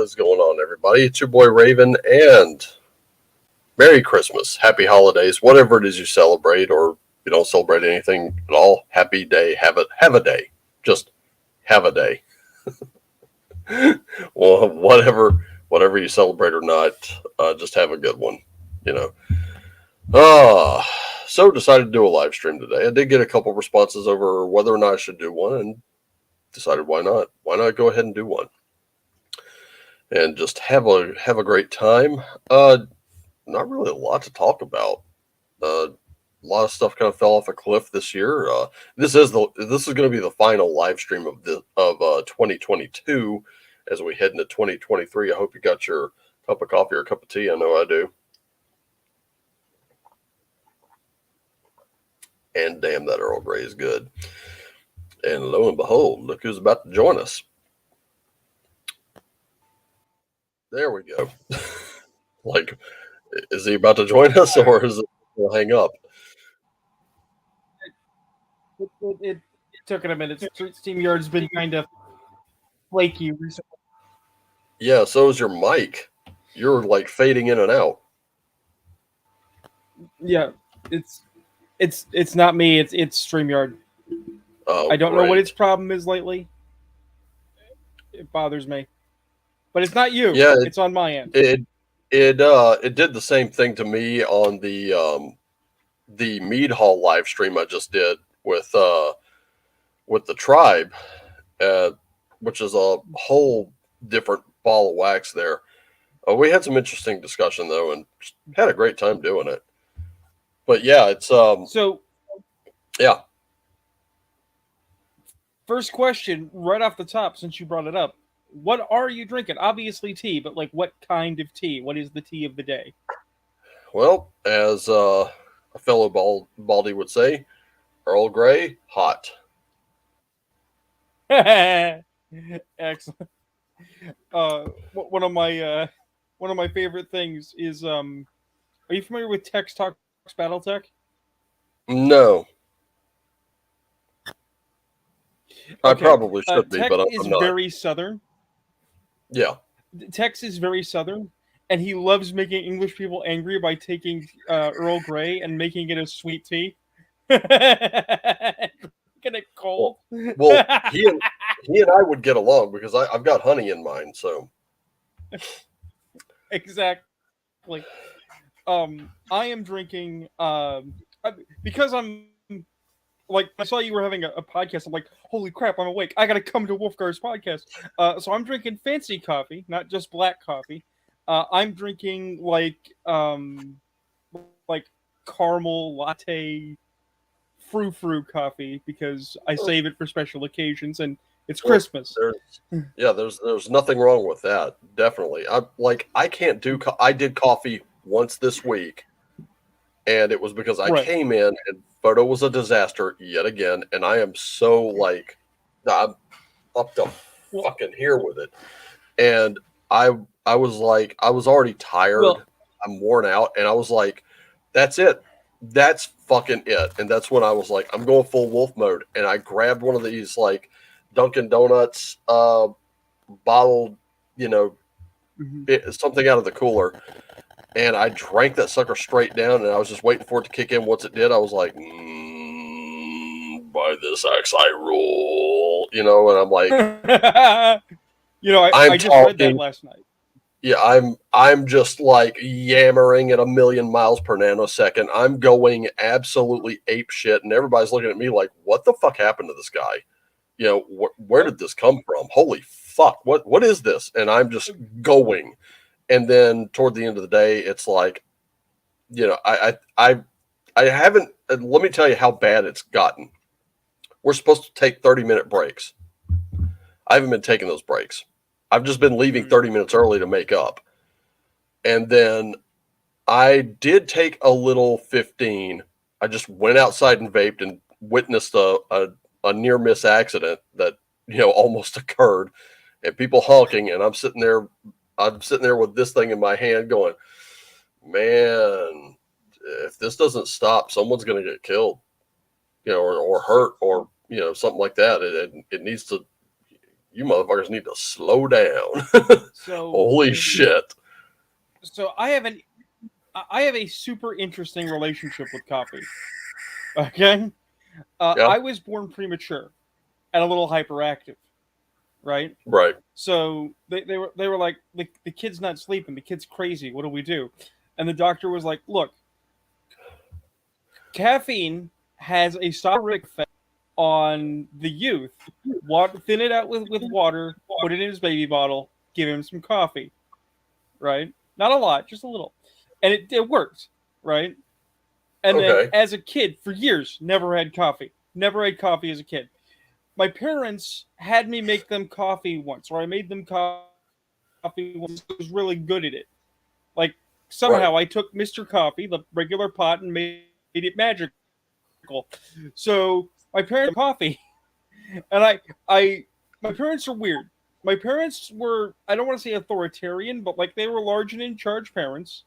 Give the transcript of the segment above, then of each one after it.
What is going on, everybody? It's your boy Raven, and Merry Christmas, Happy Holidays, whatever it is you celebrate, or you don't celebrate anything at all. Happy day, have a day, just have a day. Well, whatever you celebrate or not, just have a good one. You know. Ah, so decided to do a live stream today. I did get a couple responses over whether or not I should do one, and decided why not? Why not go ahead and do one? And just have a great time. Not really a lot to talk about. A lot of stuff kind of fell off a cliff this year. This is going to be the final live stream of 2022 as we head into 2023. I hope you got your cup of coffee or a cup of tea. I know I do. And damn, that Earl Grey is good. And lo and behold, look who's about to join us. There we go. Like, is he about to join us, or is it going to hang up? It took it a minute. StreamYard's been kind of flaky recently. Yeah, so is your mic. You're like fading in and out. Yeah, it's not me. It's StreamYard. Oh, I don't know what its problem is lately. It bothers me, but it's not you. Yeah, it's on my end. It did the same thing to me on the Mead Hall live stream I just did with the tribe, which is a whole different ball of wax there. We had some interesting discussion though, and had a great time doing it. But yeah, it's so yeah. First question, right off the top, since you brought it up, what are you drinking? Obviously tea, but like what kind of tea? What is the tea of the day? Well, as a fellow Baldy would say, Earl Grey, hot. Excellent. One of my favorite things is are you familiar with Tex Talks Battletech? No. I probably should be, Tex but I'm is not. Very southern. Yeah. Tex is very southern, and he loves making English people angry by taking Earl Grey and making it a sweet tea. Get it cold. Well, he and I would get along because I've got honey in mine, so. Exactly. I am drinking because I'm like, I saw you were having a podcast. I'm like, holy crap, I'm awake. I gotta come to Wolfgar's podcast. So I'm drinking fancy coffee, not just black coffee. I'm drinking like caramel latte frou-frou coffee because I save it for special occasions and it's Christmas. There's nothing wrong with that. Definitely. I can't do. I did coffee once this week, and it was because I came in and photo was a disaster yet again, and I am so like I'm up to fucking here with it, and I was like I was already tired. I'm worn out, and I was like, that's it. That's fucking it. And that's when I was like, I'm going full wolf mode, and I grabbed one of these like Dunkin' Donuts bottled, something out of the cooler. And I drank that sucker straight down, and I was just waiting for it to kick in. Once it did, I was like, by this axe I rule, and I'm like, I just read that last night. Yeah, I'm just like yammering at 1,000,000 miles per nanosecond. I'm going absolutely ape shit, and everybody's looking at me like, what the fuck happened to this guy? Where did this come from? Holy fuck, what is this? And I'm just going. And then toward the end of the day, it's like, I haven't. Let me tell you how bad it's gotten. We're supposed to take 30-minute breaks. I haven't been taking those breaks. I've just been leaving 30 minutes early to make up. And then I did take a little 15. I just went outside and vaped and witnessed a near miss accident that almost occurred, and people honking, and I'm sitting there with this thing in my hand going, man, if this doesn't stop, someone's going to get killed, or hurt, or, something like that. It needs to you motherfuckers need to slow down. So Holy shit. so I have a super interesting relationship with coffee. Okay, Yeah, I was born premature and a little hyperactive, right? right, So they were like, the kid's not sleeping, the kid's crazy. What do we do? And the doctor was like, look, caffeine has a soporific effect on the youth. Thin it out with water, put it in his baby bottle, give him some coffee, right? Not a lot, just a little, and it worked, right? And then okay, as a kid, for years, never had coffee. Never had coffee as a kid. My parents had me make them coffee once, or I made them coffee once. I was really good at it. Like right, somehow I took Mr. Coffee, the regular pot, and made it magical. So my parents coffee, and my parents are weird. My parents were, I don't want to say authoritarian, but like they were large and in charge parents,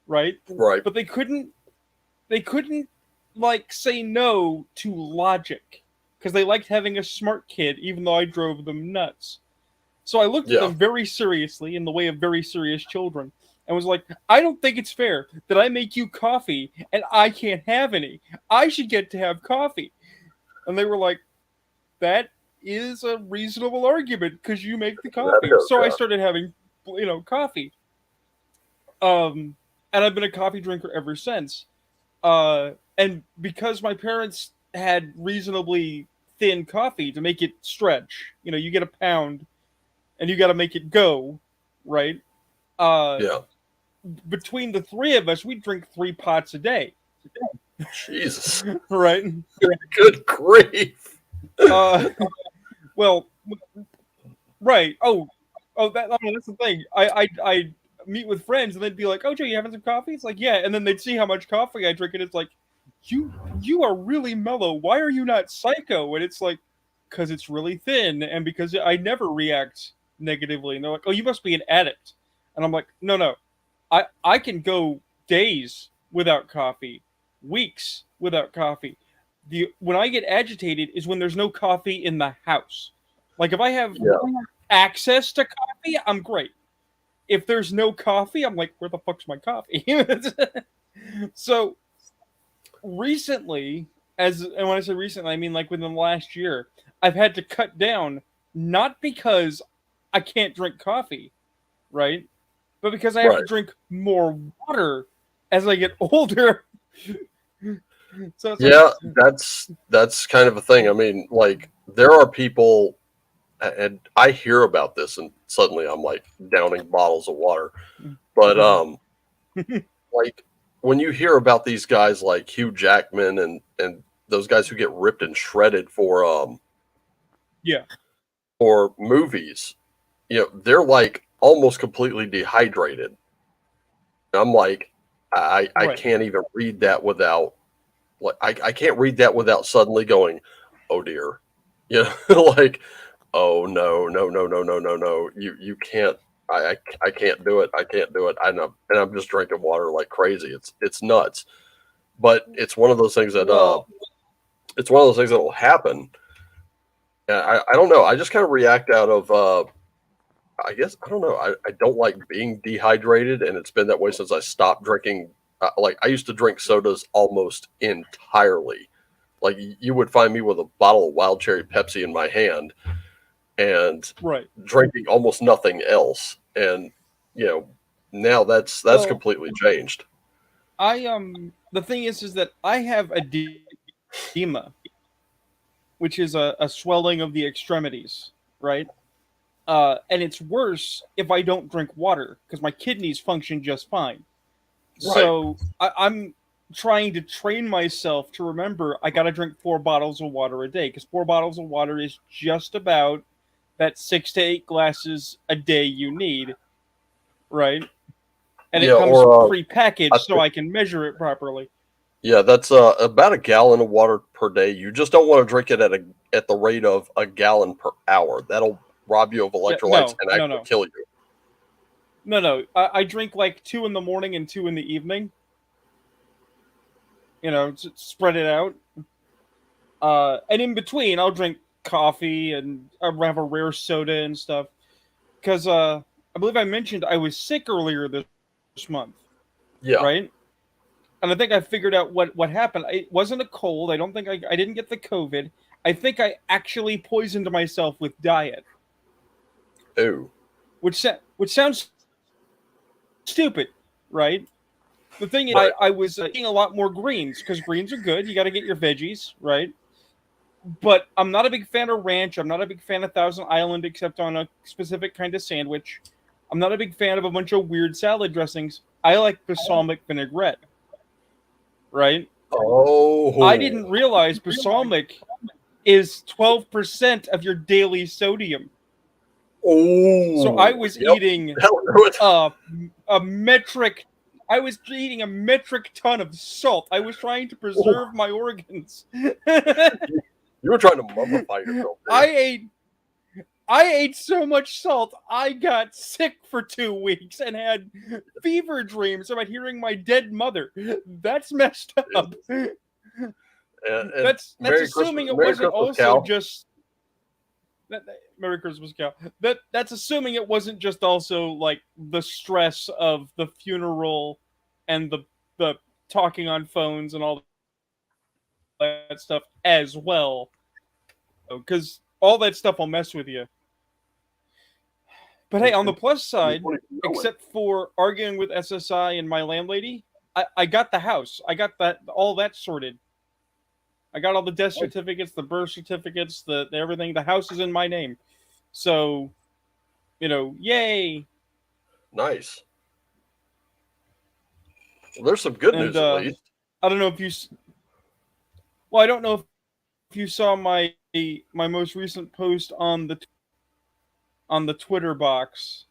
right? right. But they couldn't like say no to logic because they liked having a smart kid, even though I drove them nuts. So I looked at Yeah, them very seriously in the way of very serious children and was like, I don't think it's fair that I make you coffee and I can't have any. I should get to have coffee. And they were like, that is a reasonable argument because you make the that coffee. is, So I yeah. started having, coffee. Um, and I've been a coffee drinker ever since. And because my parents had reasonably thin coffee to make it stretch, you get a pound and you got to make it go, right? Uh, Yeah. between the three of us, we drink 3 pots a day, Jesus. right? Good grief. Uh, well, right. That's the thing. I meet with friends and they'd be like, "Oh, Joe, you having some coffee?" It's like, "Yeah," and then they'd see how much coffee I drink, and it's like, "You are really mellow. Why are you not psycho?" And it's like, "Because it's really thin, and because I never react negatively." And they're like, "Oh, you must be an addict," and I'm like, "No, no, I can go days without coffee, weeks without coffee. The When I get agitated is when there's no coffee in the house. Like if I have Yeah. access to coffee, I'm great. If there's no coffee, I'm like, where the fuck's my coffee? So recently, and when I say recently, I mean like within the last year, I've had to cut down, not because I can't drink coffee, right? But because I have Right. to drink more water as I get older. So it's like, Yeah, that's kind of a thing. I mean, like there are people and I hear about this and suddenly I'm like downing bottles of water. But like when you hear about these guys like Hugh Jackman and those guys who get ripped and shredded yeah, for movies, they're like almost completely dehydrated. I'm like I right. can't even read that without like I can't read that without suddenly going, "Oh dear." Like, "Oh no, no, no, no, no, no, no. You can't I can't do it. I can't do it." I'm just drinking water like crazy. It's nuts. But Well, it's one of those things that will happen. And I don't know. I just kind of react out of I guess I don't know. I don't like being dehydrated, and it's been that way since I stopped drinking. Like I used to drink sodas almost entirely. Like you would find me with a bottle of wild cherry Pepsi in my hand and right. drinking almost nothing else. And you know, now that's Well, completely changed. the thing is that I have edema, which is a swelling of the extremities, right? And it's worse if I don't drink water because my kidneys function just fine. Right. So I'm trying to train myself to remember I got to drink 4 bottles of water a day because 4 bottles of water is just about that 6 to 8 glasses a day you need, right? And Yeah. it comes Or pre-packaged I so I can measure it properly. yeah, that's about a gallon of water per day. You just don't want to drink it at the rate of a gallon per hour. That'll rob you of Yeah, electrolytes no, and no, actually no, kill you. no, no. I drink like 2 in the morning and 2 in the evening. Spread it out. And in between, I'll drink coffee and I have a rare soda and stuff. Because I believe I mentioned I was sick earlier this month, Yeah. right? And I think I figured out what happened. It wasn't a cold. I don't think I didn't get the COVID. I think I actually poisoned myself with diet, Ooh. which sounds stupid, right? The thing is, Right. I was eating a lot more greens because greens are good. You got to get your veggies, right? But I'm not a big fan of ranch. I'm not a big fan of Thousand Island except on a specific kind of sandwich. I'm not a big fan of a bunch of weird salad dressings. I like balsamic vinaigrette, right? I Oh. didn't realize balsamic is 12% of your daily sodium. So I Oh. was Yep. eating That'll do it. a, a metric I was eating a metric ton of salt. I was trying to Ooh. preserve my organs. You were trying to mummify yourself I there. ate I ate so much salt, I got sick for 2 weeks and had fever dreams about hearing my dead mother. That's messed up. And That's assuming it Merry wasn't Christmas, also Cal. just Merry Christmas, Cal. That's assuming it wasn't just also like the stress of the funeral and the talking on phones and all that stuff as well, because all that stuff will mess with you. But hey, on the plus side, 2020 going. except for arguing with SSI and my landlady, I got the house. I got all that sorted. I got all the death certificates, the birth certificates, the everything. The house is in my name. So, yay. Nice. Well, there's some good And news at least. I don't know if you well, I don't know if you saw my most recent post on the Twitter box.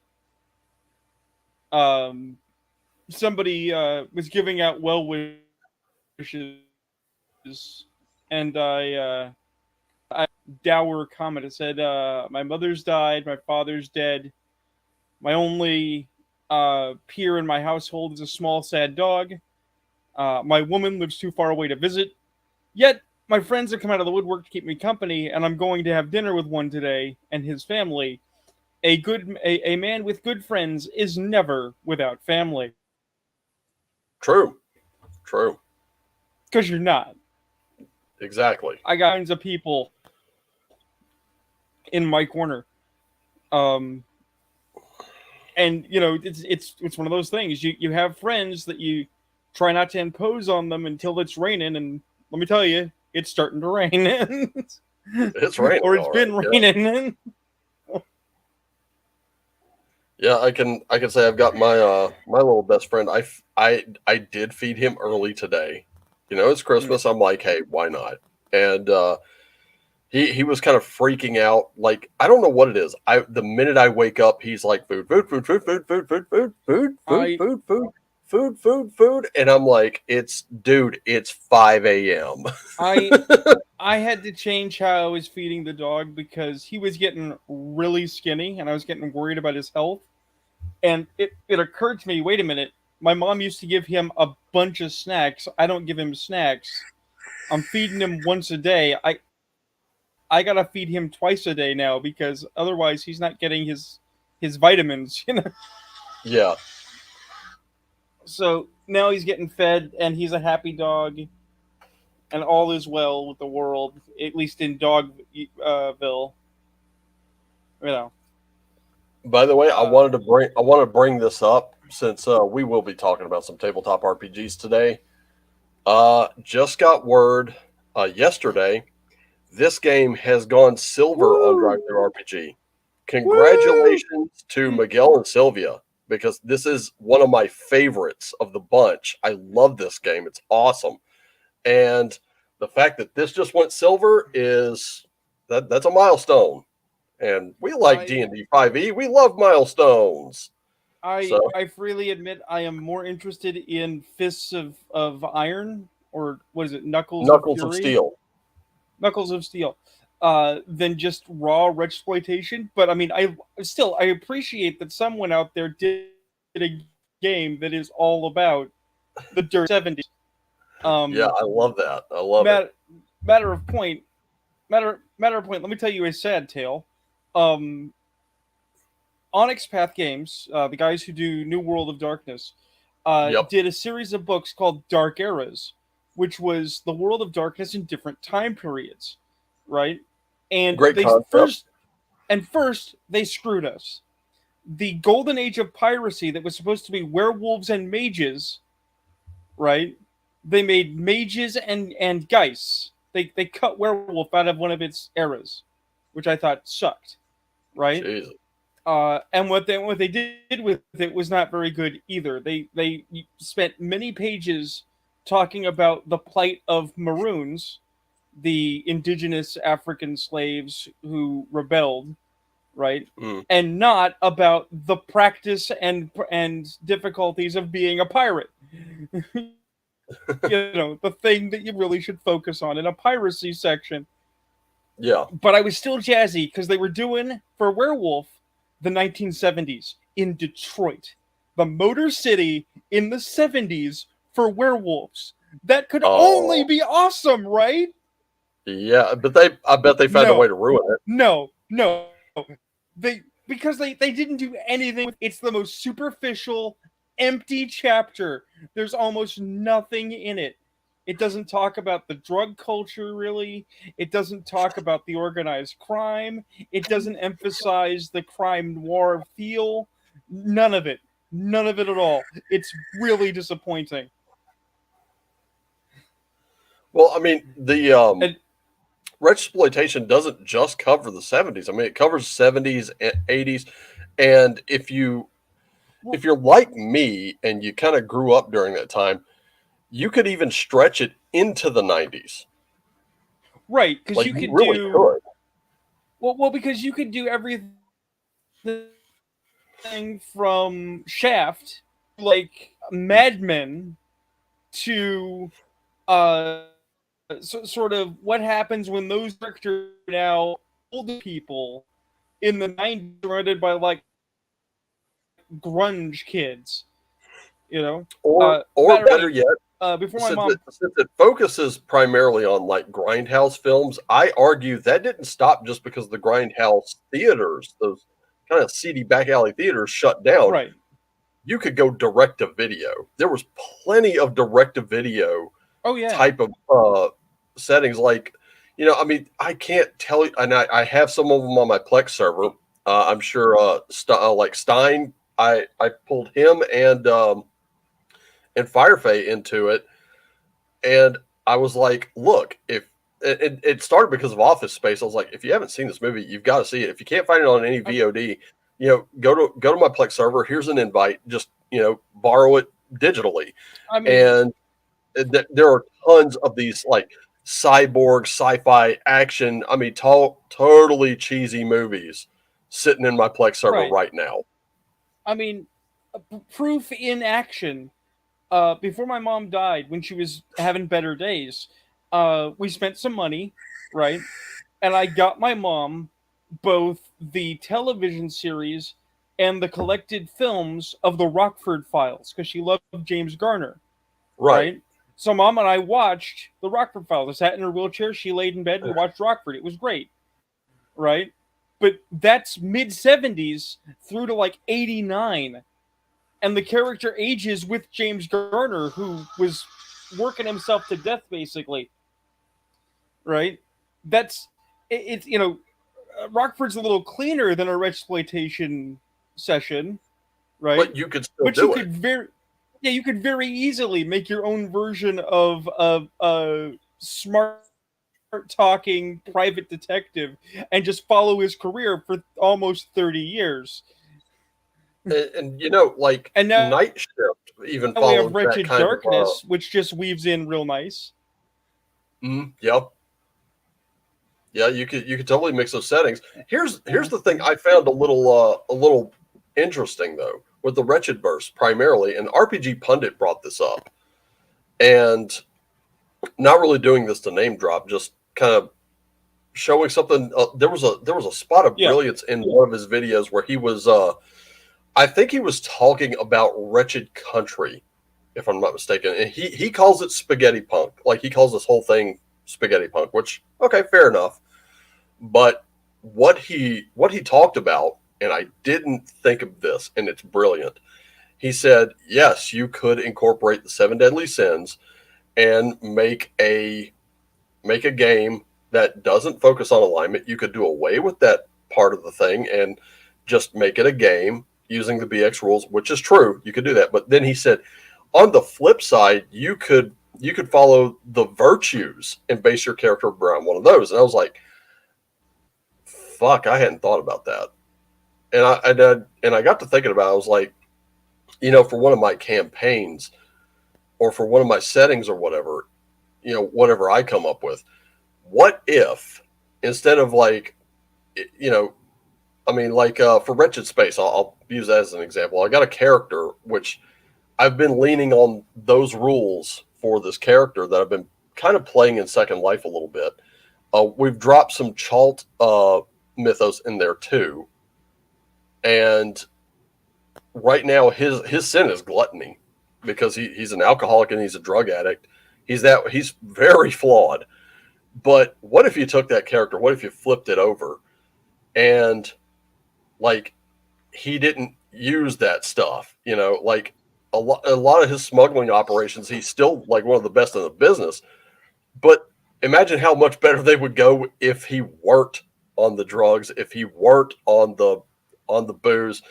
Somebody was giving out well wishes, and I dour comment. It said, "My mother's died, my father's dead. My only peer in my household is a small, sad dog. My woman lives too far away to visit. Yet my friends have come out of the woodwork to keep me company, and I'm going to have dinner with one today and his family. A man with good friends is never without family, True. True. because you're not. Exactly. I got kinds of people in my corner, um, and it's one of those things. You have friends that you try not to impose on them until it's raining, and let me tell you, it's starting to rain, It's raining, or it's all been right. raining. Yeah, I can say I've got my little best friend. I did feed him early today. It's Christmas. I'm like, hey, why not? And he was kind of freaking out. Like, I don't know what it is. The minute I wake up, he's like, food, food, food, food, food, food, food, food, food, food, I food, food, food, food, food. And I'm like, it's 5 a.m. I had to change how I was feeding the dog because he was getting really skinny, and I was getting worried about his health. And it occurred to me, wait a minute, my mom used to give him a bunch of snacks. I don't give him snacks. I'm feeding him once a day. I gotta feed him twice a day now because otherwise he's not getting his vitamins, Yeah. So now he's getting fed, and he's a happy dog, and all is well with the world, at least in Dogville. You know. By the way, Uh, I want to bring this up since we will be talking about some tabletop RPGs today. Just got word yesterday. This game has gone silver on Drive Woo! Thru RPG. Woo! Congratulations to Miguel and Sylvia because this is one of my favorites of the bunch. I love this game. It's awesome. And the fact that this just went silver is that's a milestone. And we like I D&D 5e. We love milestones. I So, I freely admit I am more interested in Fists of Iron, or what is it, Knuckles of Knuckles of Fury, Steel. Knuckles of Steel, than just raw exploitation. But I mean, I appreciate that someone out there did a game that is all about the dirt 70s. Yeah, Um, I love that. I love it. matter matter of point matter of point. Let me tell you a sad tale. Um, Onyx Path Games, the guys who do New World of Darkness, Yep. did a series of books called Dark Eras, which was the world of darkness in different time periods, right? And Great concept. first they screwed us. The golden age of piracy that was supposed to be werewolves and mages, right? They made mages and geists. They cut werewolf out of one of its eras, which I thought sucked, right? Jesus. And what they did with it was not very good either. They spent many pages talking about the plight of Maroons, the indigenous African slaves who rebelled, right? Mm. And not about the practice and difficulties of being a pirate. The thing that you really should focus on in a piracy section. Yeah. But I was still jazzy because they were doing for Werewolf the 1970s in Detroit, the Motor City in the 70s for werewolves. That could only Oh. be awesome, right? Yeah, but I bet they found a way No, to ruin it. no. They didn't do anything with it's the most superficial, empty chapter. There's almost nothing in it. It doesn't talk about the drug culture really. It doesn't talk about the organized crime. It doesn't emphasize the crime noir feel. None of it. None of it at all. It's really disappointing. Well, I mean, the And Rexploitation doesn't just cover the 70s. I mean, it covers 70s and 80s. And if you're like me and you kind of grew up during that time, you could even stretch it into the 90s. right, because Like you you could really do could. well because you could do everything from Shaft, like Mad Men, to sort of what happens when those characters are now older people in the 90s surrounded by like grunge kids, Or matter of better fact, yet, before my since mom it focuses primarily on like grindhouse films, I argue that didn't stop just because the grindhouse theaters, those kind of seedy back alley theaters, shut down. right You could go direct to video. There was plenty of direct to video oh yeah type of settings. Like, I mean, I can't tell you, and I have some of them on my Plex server. I'm sure, like Stein, I pulled him and Firefay into it, and I was like, look, if it started because of Office Space, I was like, if you haven't seen this movie, you've got to see it. If you can't find it on any VOD, go to my Plex server. Here's an invite. Just borrow it digitally, I mean and there are tons of these like cyborg sci-fi action. I mean, totally cheesy movies sitting in my Plex server right right now. I mean proof in action. Before my mom died, when she was having better days, we spent some money, right? And I got my mom both the television series and the collected films of the Rockford Files because she loved James Garner, Right. right? So mom and I watched the Rockford Files. I sat in her wheelchair, she laid in bed, we watched Rockford. It was great, right? But that's mid 70s through to like 89. And the character ages with James Garner, who was working himself to death, basically. Right? That's it's Rockford's a little cleaner than a Rexploitation session, right? But you could still But you do it. could you could very easily make your own version of a smart talking private detective and just follow his career for almost 30 years. And like And now Night Shift even we have follows that Wretched kind of. Darkness, which just weaves in real nice. Yep. Yeah, you could totally mix those settings. Here's the thing I found a little interesting though with the Wretched Burst primarily, and RPG Pundit brought this up, and not really doing this to name drop, just kind of showing something. There was a spot of Yeah. brilliance in one of his videos where he was I think he was talking about Wretched Country, if I'm not mistaken, and he calls it spaghetti punk. Like he calls this whole thing spaghetti punk, which okay, fair enough. But what he talked about, and I didn't think of this, and it's brilliant. He said, yes, you could incorporate the seven deadly sins and make a game that doesn't focus on alignment. You could do away with that part of the thing and just make it a game using the BX rules, which is true. You could do that. But then he said, on the flip side, you could follow the virtues and base your character around one of those. And I was like, fuck, I hadn't thought about that. And I got to thinking about it. I was like, for one of my campaigns or for one of my settings or whatever, whatever I come up with, what if instead of like, for Wretched Space, I'll use that as an example. I got a character which I've been leaning on those rules for this character that I've been kind of playing in Second Life a little bit. We've dropped some Chalt mythos in there too, and right now his sin is gluttony because he's an alcoholic and he's a drug addict. He's very flawed. But what if you took that character? What if you flipped it over and like he didn't use that stuff? Like a lot of his smuggling operations, he's still like one of the best in the business. But imagine how much better they would go if he weren't on the drugs, if he weren't on the booze,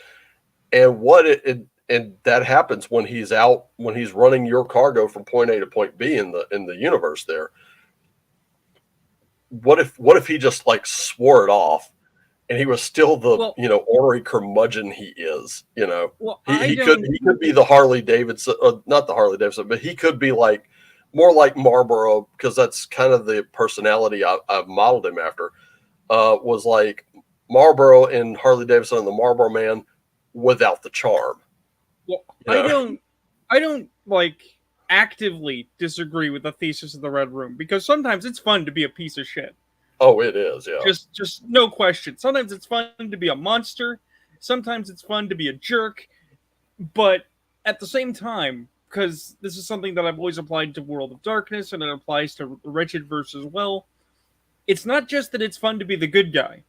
and that happens when he's running your cargo from point A to point B in the universe there. What if he just like swore it off and he was still the ornery curmudgeon he is? He could be the Harley Davidson, not the Harley Davidson, but he could be like more like Marlboro, because that's kind of the personality I've modeled him after. Was like Marlboro and Harley Davidson and the Marlboro Man without the charm. Well, I don't like actively disagree with the thesis of the Red Room, because sometimes it's fun to be a piece of shit. Oh, it is, yeah. Just no question. Sometimes it's fun to be a monster. Sometimes it's fun to be a jerk. But at the same time, because this is something that I've always applied to World of Darkness, and it applies to Wretchedverse as well, it's not just that it's fun to be the good guy,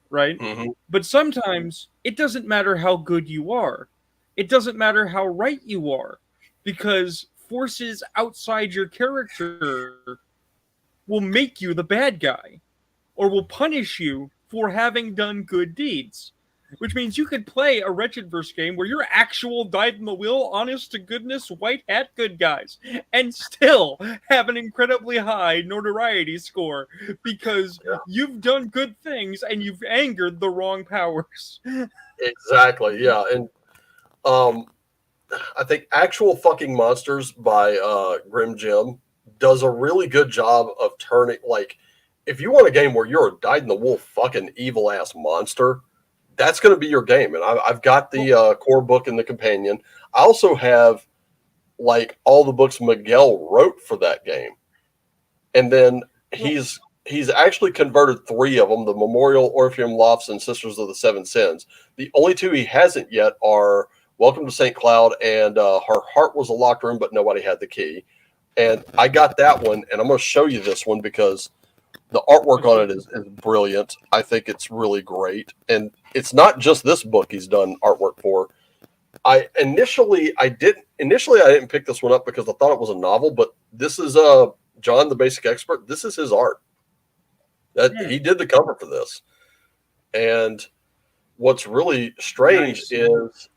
right? Mm-hmm. But sometimes it doesn't matter how good you are. It doesn't matter how right you are, because forces outside your character will make you the bad guy, or will punish you for having done good deeds. Which means you could play a Wretchedverse game where you're actual dyed-in-the-wheel, honest-to-goodness, white-hat good guys, and still have an incredibly high notoriety score, because you've done good things and you've angered the wrong powers. Exactly, yeah. And I think Actual Fucking Monsters by Grim Jim does a really good job of turning, like, if you want a game where you're a dyed-in-the-wool fucking evil-ass monster, that's going to be your game. And I've got the core book and the companion. I also have, like, all the books Miguel wrote for that game. And then he's actually converted 3 of them, the Memorial, Orpheum Lofts, and Sisters of the Seven Sins. The only 2 he hasn't yet are Welcome to St. Cloud and Her Heart Was a Locked Room, but Nobody Had the Key. And I got that one, and I'm going to show you this one because the artwork on it is brilliant. I think it's really great. And it's not just this book he's done artwork for. I didn't pick this one up because I thought it was a novel, but this is John the Basic Expert. This is his art. He did the cover for this. And what's really strange is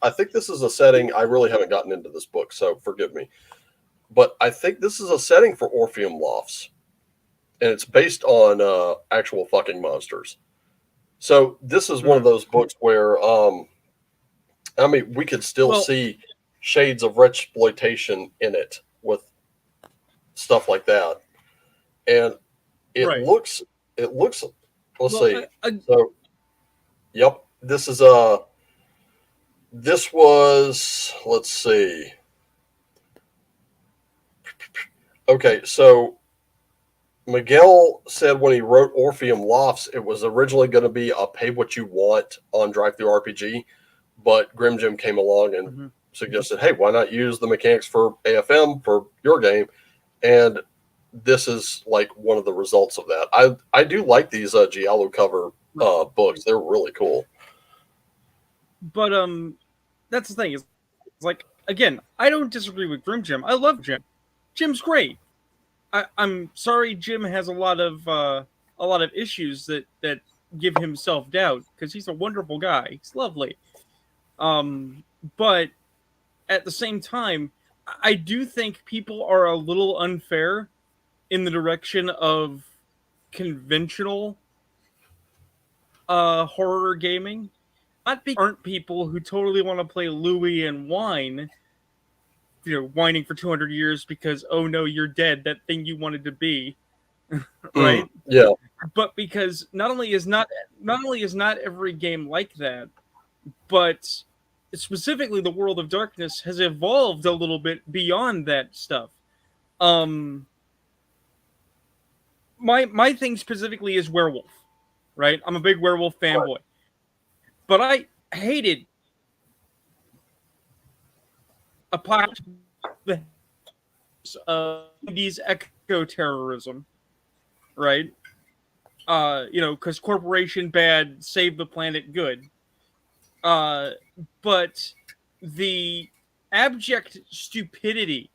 I think this is a setting, I really haven't gotten into this book, so forgive me. But I think this is a setting for Orpheum Lofts. And it's based on Actual Fucking Monsters. So this is one of those books where, we could still see shades of Wretchploitation in it with stuff like that. And it looks, let's see. So, yep, this was, let's see. Okay, so Miguel said when he wrote Orpheum Lofts, it was originally going to be a pay what you want on Drive-Thru RPG, but Grim Jim came along and suggested, hey, why not use the mechanics for AFM for your game? And this is like one of the results of that. I do like these Giallo cover books. They're really cool. But that's the thing. Is like again, I don't disagree with Grim Jim. I love Jim. Jim's great. I'm sorry, Jim has a lot of issues that give him self doubt because he's a wonderful guy. He's lovely. But at the same time, I do think people are a little unfair in the direction of conventional horror gaming. Not because aren't people who totally want to play Louis and whine, whining for 200 years because oh no, you're dead, that thing you wanted to be, right? Yeah. But because not only is not every game like that, but specifically the World of Darkness has evolved a little bit beyond that stuff. My thing specifically is werewolf, right? I'm a big werewolf fanboy, but I hated these eco terrorism, right? Because corporation bad, save the planet good. But the abject stupidity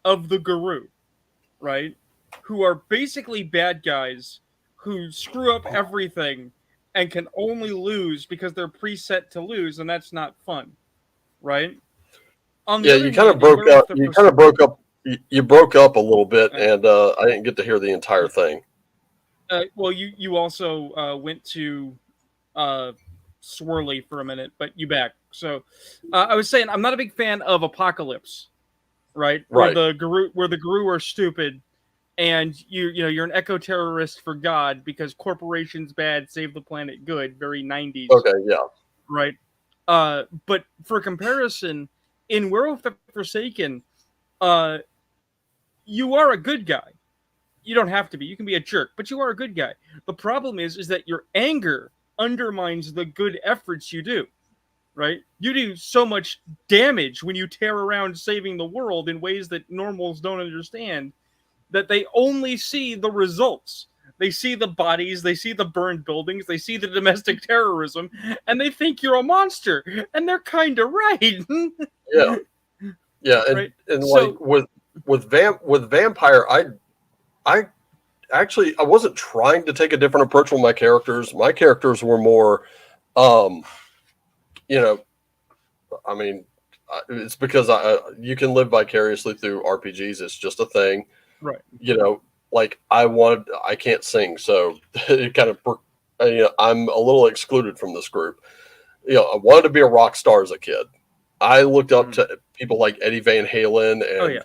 of the Guru, right? Who are basically bad guys who screw up everything and can only lose because they're preset to lose, and that's not fun, right? On the Yeah, other you kind of hand, broke up. You kind of broke up. You broke up a little bit, and I didn't get to hear the entire thing. Well, you also went to swirly for a minute, but you back. So I was saying I'm not a big fan of Apocalypse, right? Right. Where the Guru are stupid, and you're an eco terrorist for God because corporations bad, save the planet good. Very 90s. Okay. Yeah. Right. But for comparison, in Werewolf the Forsaken, you are a good guy. You don't have to be. You can be a jerk, but you are a good guy. The problem is that your anger undermines the good efforts you do. Right? You do so much damage when you tear around saving the world in ways that normals don't understand that they only see the results. They see the bodies, they see the burned buildings, they see the domestic terrorism, and they think you're a monster. And they're kind of right. Yeah. Yeah, and right? and So, like with vampire, I actually I wasn't trying to take a different approach with my characters. My characters were more, um, you know, I mean, it's because you can live vicariously through RPGs. It's just a thing, right. Like I can't sing, so it kind of, I'm a little excluded from this group. I wanted to be a rock star as a kid. I looked up to people like Eddie Van Halen and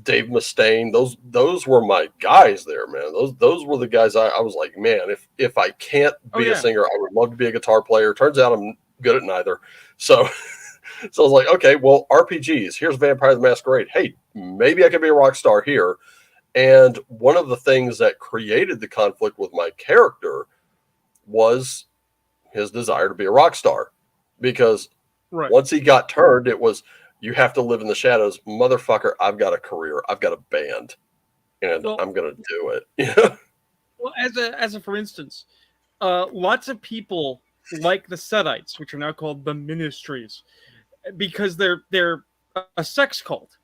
Dave Mustaine. Those were my guys there, man. Those were the guys I was like, man, if I can't be a singer, I would love to be a guitar player. Turns out I'm good at neither. So so I was like, okay, well, RPGs. Here's Vampire the Masquerade. Hey, maybe I could be a rock star here. And one of the things that created the conflict with my character was his desire to be a rock star, because once he got turned, it was, you have to live in the shadows, motherfucker. I've got a career, I've got a band, and I'm gonna do it. Well, as a for instance, lots of people like the Setites, which are now called the Ministries, because they're a sex cult,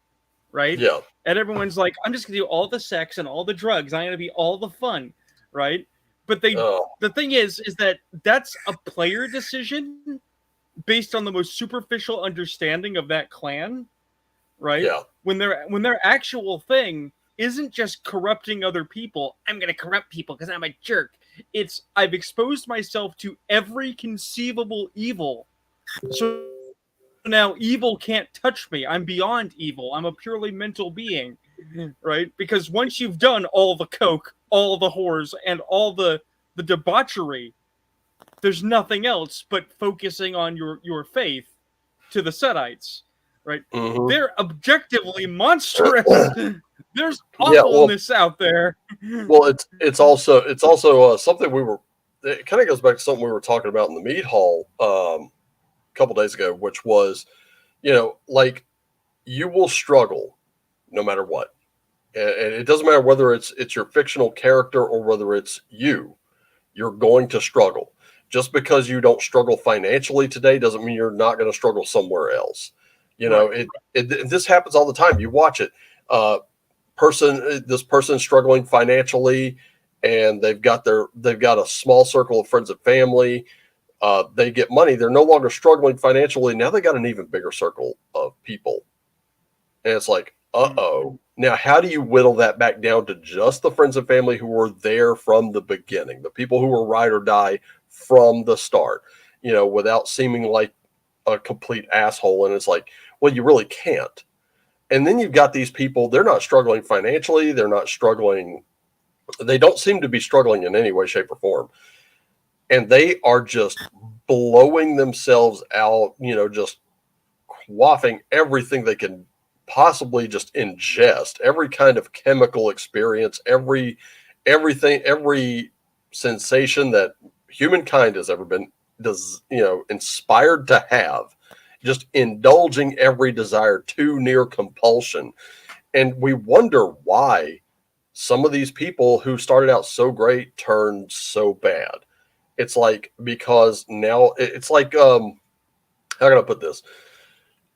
right? Yeah. And everyone's like, I'm just gonna do all the sex and all the drugs. I'm gonna be all the fun, right? But the thing is that that's a player decision based on the most superficial understanding of that clan, right? Yeah. When their actual thing isn't just corrupting other people. I'm gonna corrupt people because I'm a jerk. It's I've exposed myself to every conceivable evil, so now evil can't touch me. I'm beyond evil. I'm a purely mental being, right? Because once you've done all the coke, all the whores, and all the debauchery, there's nothing else but focusing on your faith to the Setites, right? Mm-hmm. They're objectively monstrous. There's awfulness out there. Well, it's also something it kind of goes back to something we were talking about in the meat hall a couple days ago, which was, like, you will struggle no matter what. And it doesn't matter whether it's your fictional character or whether it's you. You're going to struggle. Just because you don't struggle financially today doesn't mean you're not going to struggle somewhere else. You know, this happens all the time. You watch it. This person struggling financially, and they've got a small circle of friends and family. They get money. They're no longer struggling financially. Now they got an even bigger circle of people. And it's like, uh-oh. Now, how do you whittle that back down to just the friends and family who were there from the beginning, the people who were ride or die from the start, you know, without seeming like a complete asshole? And it's like, well, you really can't. And then you've got these people, they're not struggling financially. They're not struggling. They don't seem to be struggling in any way, shape, or form. And they are just blowing themselves out, you know, just quaffing everything they can possibly just ingest, every kind of chemical experience, every sensation that humankind has ever been inspired to have, just indulging every desire to near compulsion. And we wonder why some of these people who started out so great turned so bad. It's like, because now it's like, how can I put this?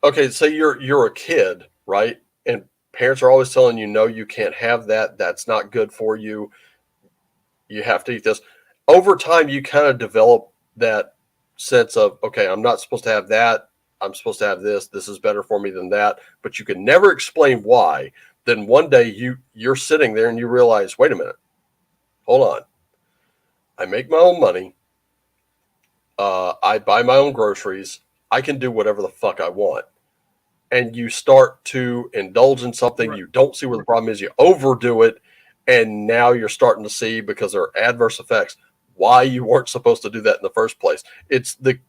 Okay, say you're a kid, right? And parents are always telling you, no, you can't have that. That's not good for you. You have to eat this. Over time, you kind of develop that sense of, okay, I'm not supposed to have that. I'm supposed to have this. This is better for me than that. But you can never explain why. Then one day you're sitting there and you realize, wait a minute, hold on. I make my own money. I buy my own groceries. I can do whatever the fuck I want. And you start to indulge in something, you don't see where the problem is, you overdo it, and now you're starting to see, because there are adverse effects, why you weren't supposed to do that in the first place. It's the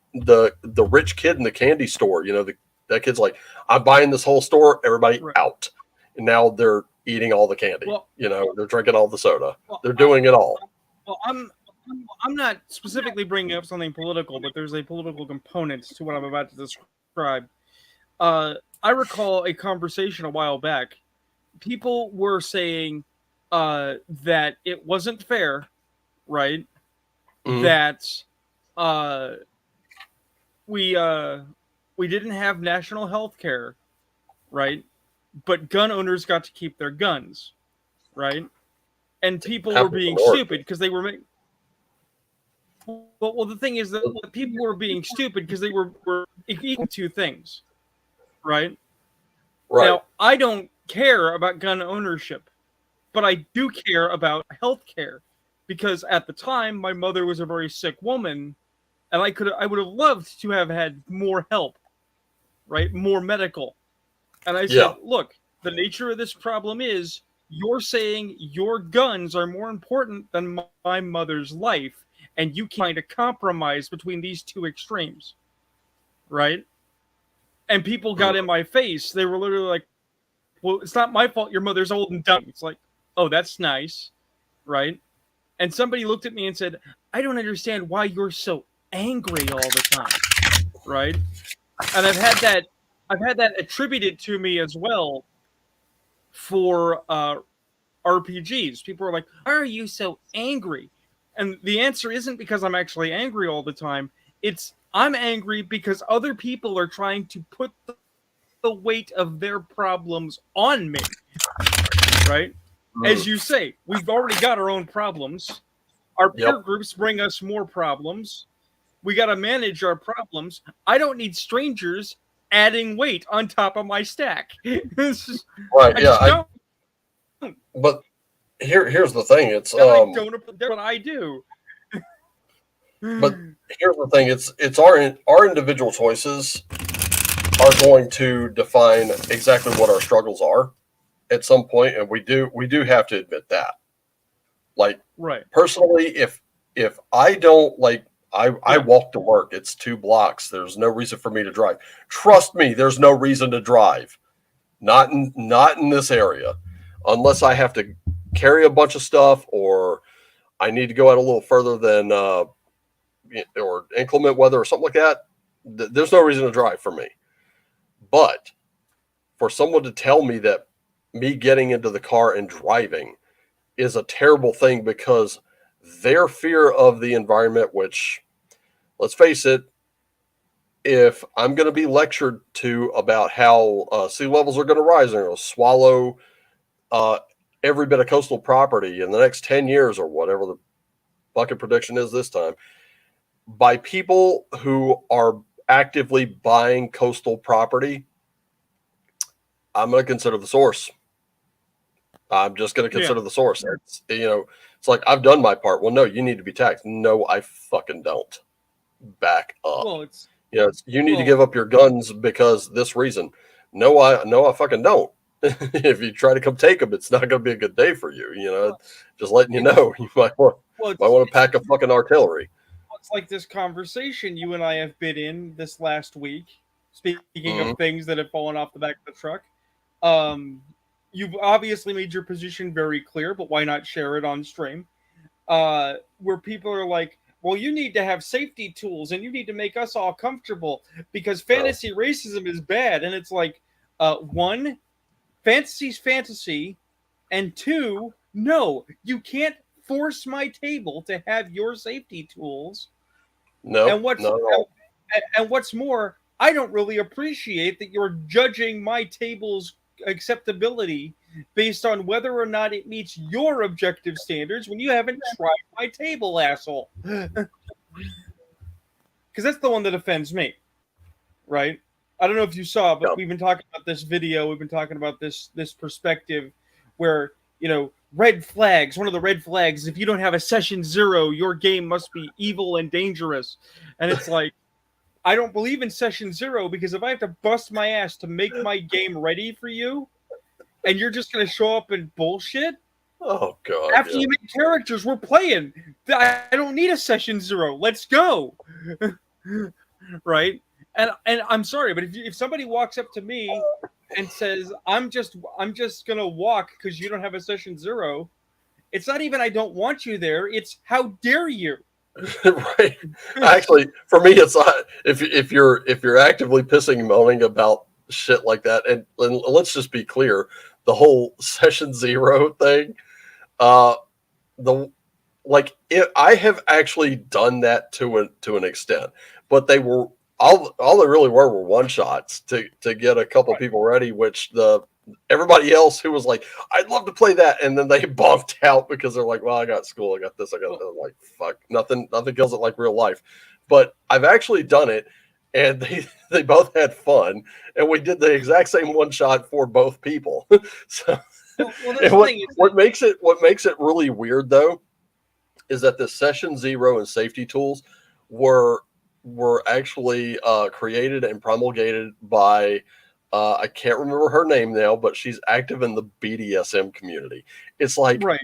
rich kid in the candy store. You know, that kid's like, I'm buying this whole store, everybody out. And now they're eating all the candy. Well, you know, they're drinking all the soda. They're doing it all. Well, I'm not specifically bringing up something political, but there's a political component to what I'm about to describe. I recall a conversation a while back. People were saying that it wasn't fair, right? Mm-hmm. That we didn't have national health care, right? But gun owners got to keep their guns, right? And people were being stupid because they were well, the thing is that people were being stupid because they were equating two things, right? Now, I don't care about gun ownership, but I do care about health care, because at the time my mother was a very sick woman, and I would have loved to have had more help, right? More medical. And I said, look, the nature of this problem is you're saying your guns are more important than my mother's life, and you can't find a compromise between these two extremes, right? And people got in my face. They were literally like, well, it's not my fault your mother's old and dumb. It's like, oh, that's nice, right? And somebody looked at me and said, I don't understand why you're so angry all the time, right? And I've had that attributed to me as well for RPGs. People are like, why are you so angry? And the answer isn't because I'm actually angry all the time. It's I'm angry because other people are trying to put the weight of their problems on me, right? As you say, we've already got our own problems. Our peer groups bring us more problems. We got to manage our problems. I don't need strangers adding weight on top of my stack. But here's the thing. It's I don't know what I do. But here's the thing. It's our individual choices are going to define exactly what our struggles are at some point, and we do have to admit that. Like, personally, if I don't I walk to work, it's 2 blocks. There's no reason for me to drive. Trust me, there's no reason to drive. Not in this area, unless I have to carry a bunch of stuff, or I need to go out a little further than or inclement weather or something like that. There's no reason to drive for me. But for someone to tell me that me getting into the car and driving is a terrible thing because their fear of the environment, which, let's face it, if I'm going to be lectured to about how sea levels are going to rise and it'll swallow uh, every bit of coastal property in the next 10 years or whatever the bucket prediction is this time, by people who are actively buying coastal property, I'm going to consider the source. I'm just going to Yeah. consider the source. It's like, I've done my part. Well, no, you need to be taxed. No, I fucking don't. Back up. Well, it's You need to well, give up your guns because this reason. No, I fucking don't. If you try to come take them, it's not going to be a good day for you. well, Just letting you it's know, you might want well, to pack a fucking artillery. it's like this conversation you and I have been in this last week. Speaking of Mhm. things that have fallen off the back of the truck, um, you've obviously made your position very clear, but why not share it on stream? Where people are like, well, you need to have safety tools and you need to make us all comfortable because fantasy racism is bad. And it's like, one, fantasy's fantasy, and two, no, you can't force my table to have your safety tools. No, And what's not at all. and what's more, I don't really appreciate that you're judging my table's acceptability based on whether or not it meets your objective standards when you haven't tried my table, asshole. Because that's the one that offends me, right? I don't know if you saw, but Yeah. we've been talking about this video. We've been talking about this perspective where red flags. One of the red flags is if you don't have a session 0, your game must be evil and dangerous. And it's like, I don't believe in session 0 because if I have to bust my ass to make my game ready for you, and you're just gonna show up and bullshit Oh god. after Yeah. you make characters, we're playing. I don't need a session 0. Let's go, right? And I'm sorry, but if somebody walks up to me and says I'm just gonna walk because you don't have a session 0, it's not even I don't want you there. It's how dare you. Right. Actually, for me, it's if you're actively pissing and moaning about shit like that, and let's just be clear, the whole session 0 thing, uh, the I have actually done that to an extent, but they were all they really were one shots to get a couple people ready, which the everybody else who was like, I'd love to play that, and then they bumped out because they're like, well, I got school, I got this, I got that. I'm like, fuck, nothing kills it like real life. But I've actually done it, and they both had fun, and we did the exact same one shot for both people. So Well, that's the thing. what makes it really weird though is that the session 0 and safety tools were actually created and promulgated by I can't remember her name now, but she's active in the BDSM community. It's like, right.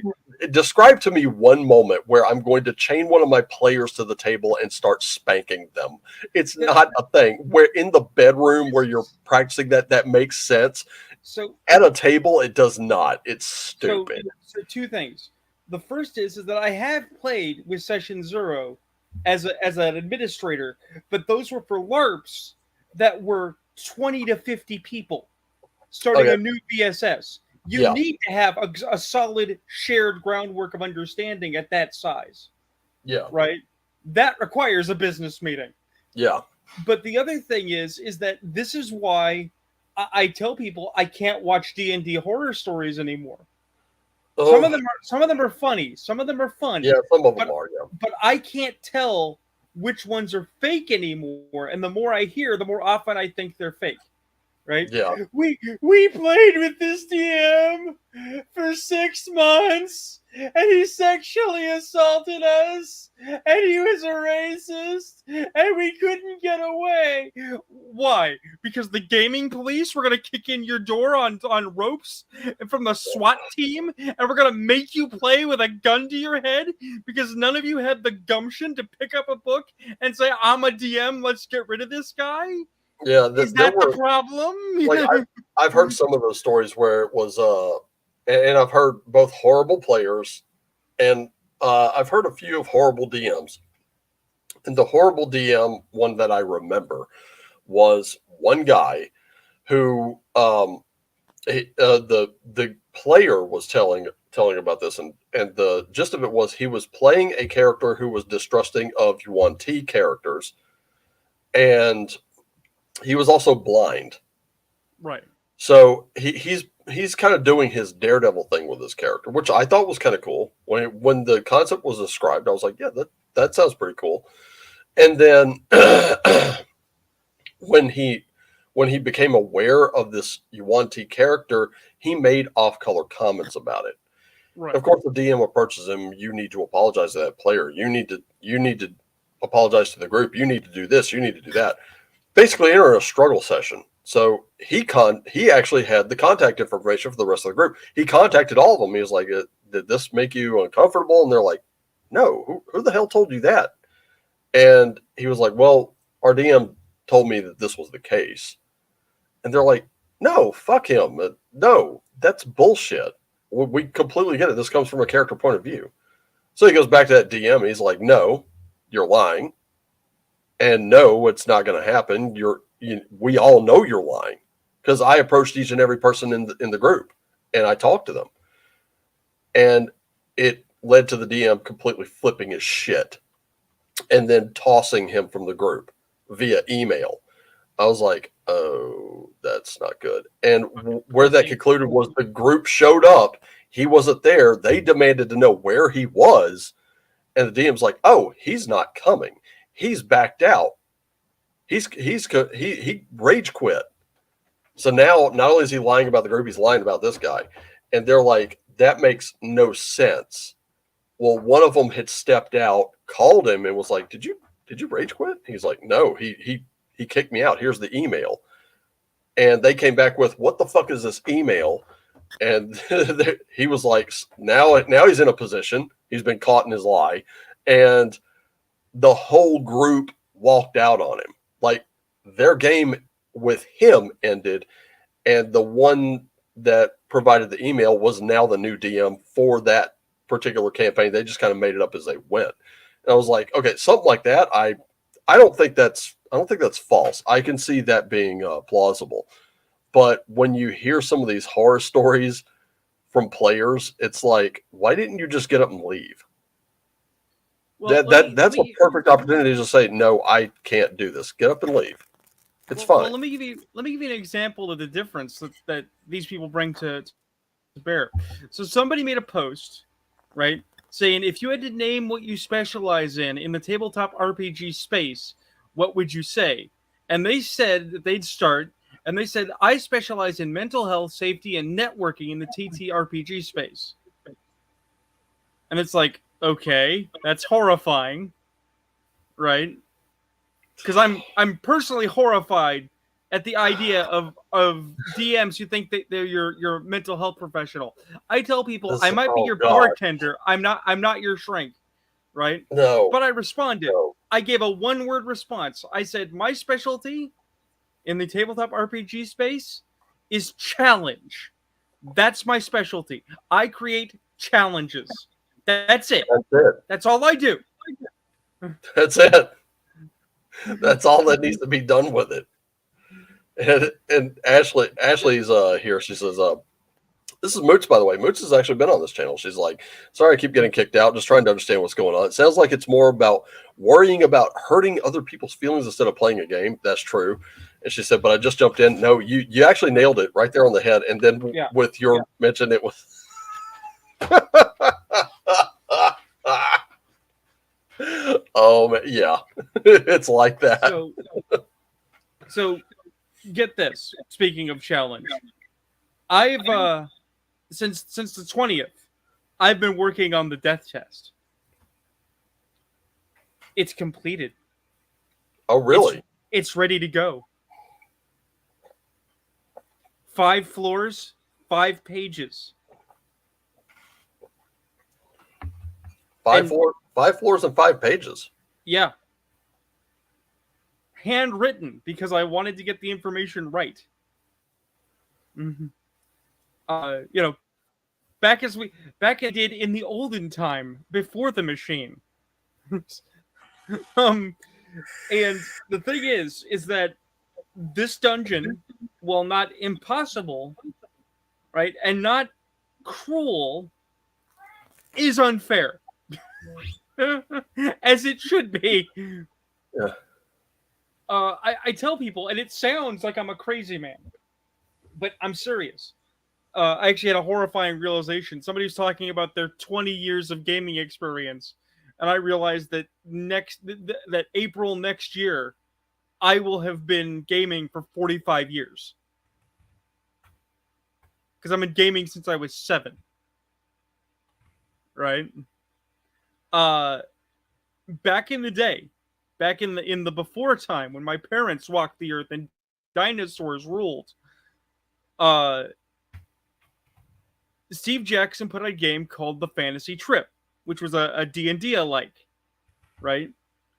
describe to me one moment where I'm going to chain one of my players to the table and start spanking them. It's not a thing. Where in the bedroom where you're practicing that makes sense. So at a table, it does not. It's stupid. So two things. The first is that I have played with Session 0 as an administrator, but those were for LARPs that were 20 to 50 people starting a new BSS. You need to have a solid shared groundwork of understanding at that size. Yeah. Right? That requires a business meeting. Yeah. But the other thing is that this is why I tell people I can't watch D&D horror stories anymore. Oh. Some of them are funny. Some of them are fun. Yeah, some of them are. Yeah. But I can't tell which ones are fake anymore. And the more I hear, the more often I think they're fake. Right? Yeah. We played with this DM for 6 months, and he sexually assaulted us, and he was a racist, and we couldn't get away. Why? Because the gaming police were gonna kick in your door on ropes from the SWAT team, and we're gonna make you play with a gun to your head because none of you had the gumption to pick up a book and say, "I'm a DM. Let's get rid of this guy." Yeah, is that the problem? Like I've heard some of those stories where it was and I've heard both horrible players and I've heard a few of horrible DMs. And the horrible DM one that I remember was one guy who The player was telling about this, and the gist of it was he was playing a character who was distrusting of Yuan Ti characters, and he was also blind. Right. So he's kind of doing his daredevil thing with his character, which I thought was kind of cool. When the concept was described, I was like, yeah, that sounds pretty cool. And then when he when he became aware of this Yuan Ti character, he made off-color comments about it. Right. Of course, the DM approaches him. You need to apologize to that player. You need to apologize to the group. You need to do this. You need to do that. Basically, enter a struggle session. So he actually had the contact information for the rest of the group. He contacted all of them. He was like, "Did this make you uncomfortable?" And they're like, "No. Who the hell told you that?" And he was like, "Well, our DM told me that this was the case." And they're like, "No, fuck him. No, that's bullshit. We completely get it. This comes from a character point of view." So he goes back to that DM. And he's like, "No, you're lying, and no, it's not going to happen. We all know you're lying because I approached each and every person in the group and I talked to them, and it led to the DM completely flipping his shit and then tossing him from the group via email." I was like, "Oh, that's not good." And where that concluded was the group showed up. He wasn't there. They demanded to know where he was, and the DM's like, "Oh, he's not coming. He's backed out. He rage quit." So now, not only is he lying about the group, he's lying about this guy, and they're like, "That makes no sense." Well, one of them had stepped out, called him, and was like, "Did you rage quit?" He's like, "No, he kicked me out. Here's the email." And they came back with, "What the fuck is this email?" And he was like, now he's in a position. He's been caught in his lie, and the whole group walked out on him. Like their game with him ended, and the one that provided the email was now the new DM for that particular campaign. They just kind of made it up as they went. And I was like, okay, something like that. I don't think that's false. I can see that being plausible. But when you hear some of these horror stories from players, it's like, why didn't you just get up and leave? Well, That's a perfect opportunity to say, no, I can't do this. Get up and leave. It's fine. Well, let me give you an example of the difference that these people bring to bear. So somebody made a post, right, saying if you had to name what you specialize in the tabletop RPG space, what would you say? And they said that they'd start, and they said, I specialize in mental health, safety, and networking in the TTRPG space. And it's like, okay, that's horrifying, right? Because I'm personally horrified at the idea of DMs who think that they're your mental health professional. I tell people I might be your bartender. I'm not your shrink, right? No. But I responded. No. I gave a one-word response. I said my specialty in the tabletop RPG space is challenge. That's my specialty. I create challenges. That's it. That's it. That's all I do. That's it. That's all that needs to be done with it. And Ashley's here. She says, "This is Moots, by the way. Moots has actually been on this channel." She's like, "Sorry, I keep getting kicked out. Just trying to understand what's going on. It sounds like it's more about worrying about hurting other people's feelings instead of playing a game." That's true. And she said, "But I just jumped in." No, you actually nailed it right there on the head. And then with your mention, it was. Oh man, yeah, it's like that. So get this. Speaking of challenge, I've since the 20th, I've been working on the death test. It's completed. Oh really? It's ready to go. 5 floors, 5 pages. 5 floors and 5 pages. Yeah. Handwritten because I wanted to get the information right. Mm-hmm. Back as I did in the olden time before the machine. And the thing is that this dungeon, while not impossible, right, and not cruel, is unfair. As it should be. Yeah. I tell people, and it sounds like I'm a crazy man, but I'm serious. I actually had a horrifying realization. Somebody was talking about their 20 years of gaming experience, and I realized that that April next year, I will have been gaming for 45 years. Because I've been gaming since I was 7. Right? Uh, Back in the day, back in the before time when my parents walked the earth and dinosaurs ruled, uh, Steve Jackson put out a game called The Fantasy Trip, which was a D&D alike, right?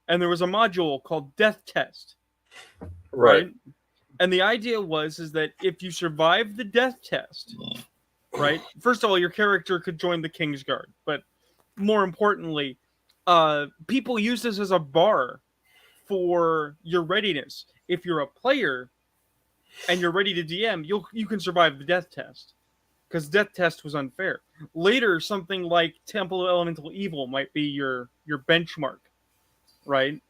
And there was a module called Death Test, right? And the idea is that if you survive the death test, right? First of all, your character could join the Kingsguard, but more importantly, people use this as a bar for your readiness. If you're a player and you're ready to DM, you can survive the death test, because death test was unfair. Later, something like Temple of Elemental Evil might be your benchmark, right?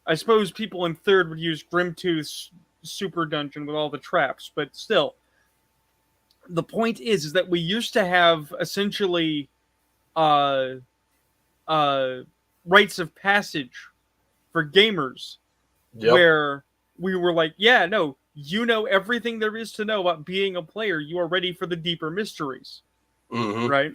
I suppose people in third would use Grimtooth's super dungeon with all the traps, but still, the point is that we used to have essentially rites of passage for gamers, where we were like, yeah, no, you know everything there is to know about being a player. You are ready for the deeper mysteries, right?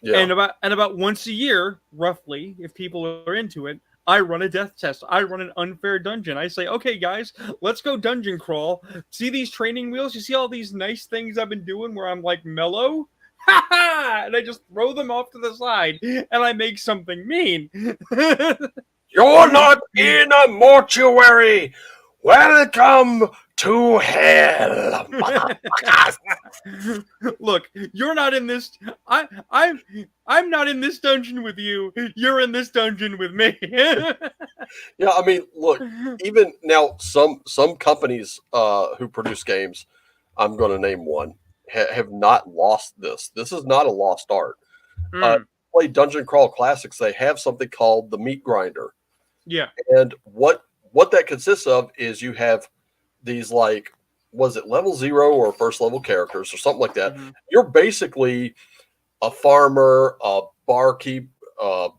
Yeah. And about once a year, roughly, if people are into it, I run a death test. I run an unfair dungeon. I say, okay, guys, let's go dungeon crawl. See these training wheels? You see all these nice things I've been doing where I'm like mellow? Ha ha! And I just throw them off to the side and I make something mean. You're not in a mortuary. Welcome to hell. Look, you're not in this. I'm not in this dungeon with you. You're in this dungeon with me. Yeah, I mean, look, even now, some companies who produce games, I'm going to name one, have not lost this. This is not a lost art. Play Dungeon Crawl Classics. They have something called the Meat Grinder. Yeah, and what that consists of is you have these, like, was it level 0 or first level characters or something like that. Mm-hmm. You're basically a farmer, a barkeep, an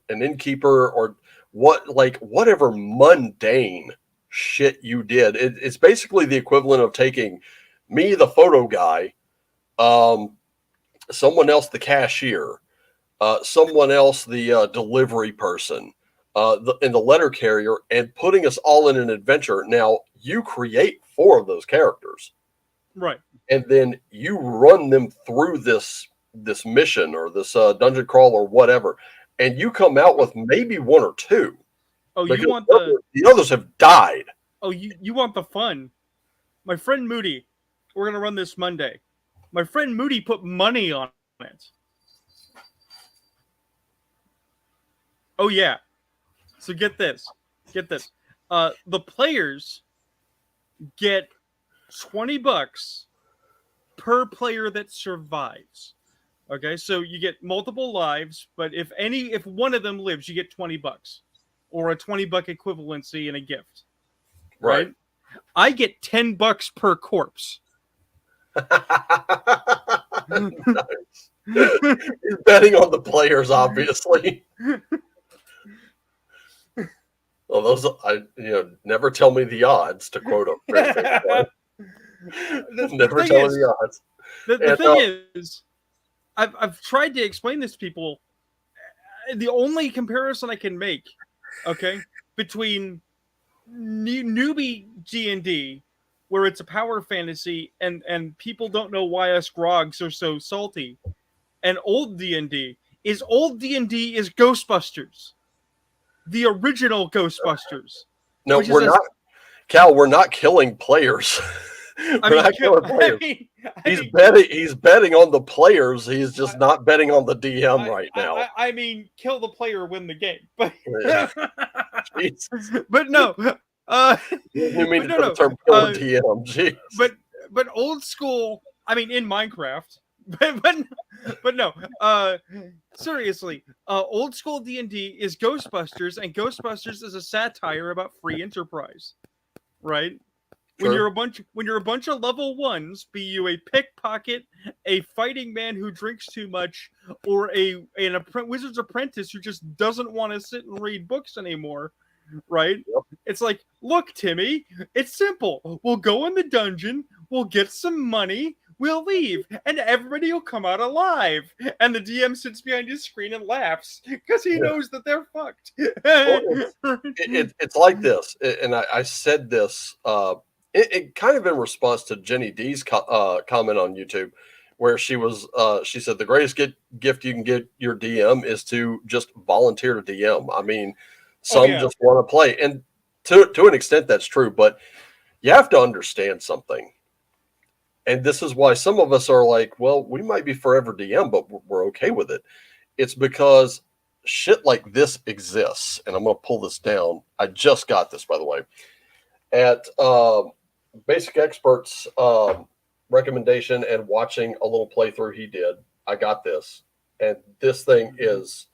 innkeeper, or whatever mundane shit you did. It's basically the equivalent of taking me, the photo guy, someone else, the cashier, someone else, the delivery person, and the letter carrier, and putting us all in an adventure. Now, you create 4 of those characters. Right. And then you run them through this mission or this dungeon crawl or whatever, and you come out with maybe 1 or 2. Oh, you want the others have died. Oh, you want the fun. My friend Moody, we're going to run this Monday. My friend Moody put money on it. Oh, yeah. So get this. The players get $20 per player that survives. Okay, so you get multiple lives, but if one of them lives, you get $20 or a $20 equivalency and a gift. Right? I get $10 per corpse. Nice. He's betting on the players, obviously. Well, those, never tell me the odds, to quote him. Never tell me the odds. The thing is, I've tried to explain this to people. The only comparison I can make, okay, between newbie D&D, where it's a power fantasy and people don't know why us grogs are so salty, and old D&D is Ghostbusters. The original Ghostbusters. No, we're not. Cal, we're not killing players. He's betting on the players. He's just not betting on the DM right now. I mean, kill the player, win the game. But but no. You mean the term kill the DM? Jeez. But old school I mean, in Minecraft, but no. Seriously, old school D&D is Ghostbusters, and Ghostbusters is a satire about free enterprise, right? When True. you're a bunch of level ones, be you a pickpocket, a fighting man who drinks too much, or wizard's apprentice who just doesn't want to sit and read books anymore, right? Yep. It's like, look, Timmy, it's simple. We'll go in the dungeon, we'll get some money, we'll leave, and everybody will come out alive. And the DM sits behind his screen and laughs because he Yeah. knows that they're fucked. Well, it's like this, and I said this. It kind of in response to Jenny D's comment on YouTube, where she said the greatest gift you can get your DM is to just volunteer to DM. I mean, Oh, some yeah. just want to play, and to an extent that's true, but you have to understand something. And this is why some of us are like, well, we might be forever DM, but we're okay with it. It's because shit like this exists. And I'm going to pull this down. I just got this, by the way, at Basic Experts recommendation and watching a little playthrough he did. I got this. And this thing is,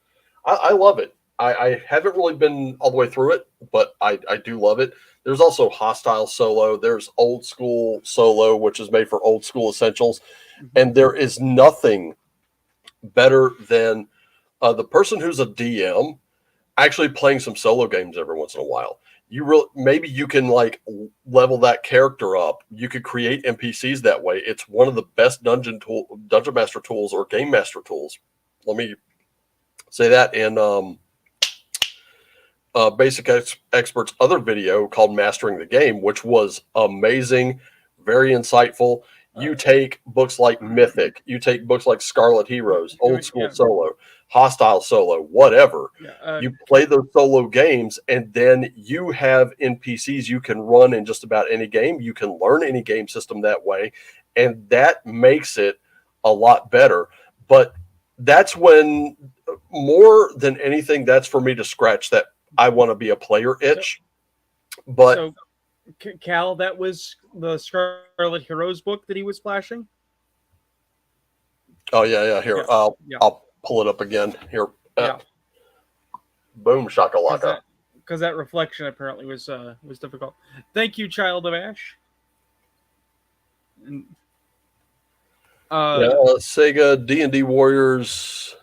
I love it. I haven't really been all the way through it, but I do love it. There's also Hostile Solo. There's Old School Solo, which is made for old school essentials. And there is nothing better than the person who's a DM actually playing some solo games every once in a while. Maybe you can like level that character up. You could create NPCs that way. It's one of the best dungeon master tools or game master tools. Let me say that in Basic Experts' other video called Mastering the Game, which was amazing, very insightful. You take books like Mythic, you take books like Scarlet Heroes, Old School Solo, Hostile Solo, whatever. You play those solo games, and then you have NPCs you can run in just about any game. You can learn any game system that way, and that makes it a lot better. But that's when, more than anything, that's for me to scratch that I want to be a player itch. But so, Cal, that was the Scarlet Heroes book that he was flashing. Oh yeah. Here, I'll pull it up again. Here, boom, shakalaka. Because that reflection apparently was difficult. Thank you, Child of Ash. Sega D&D Warriors.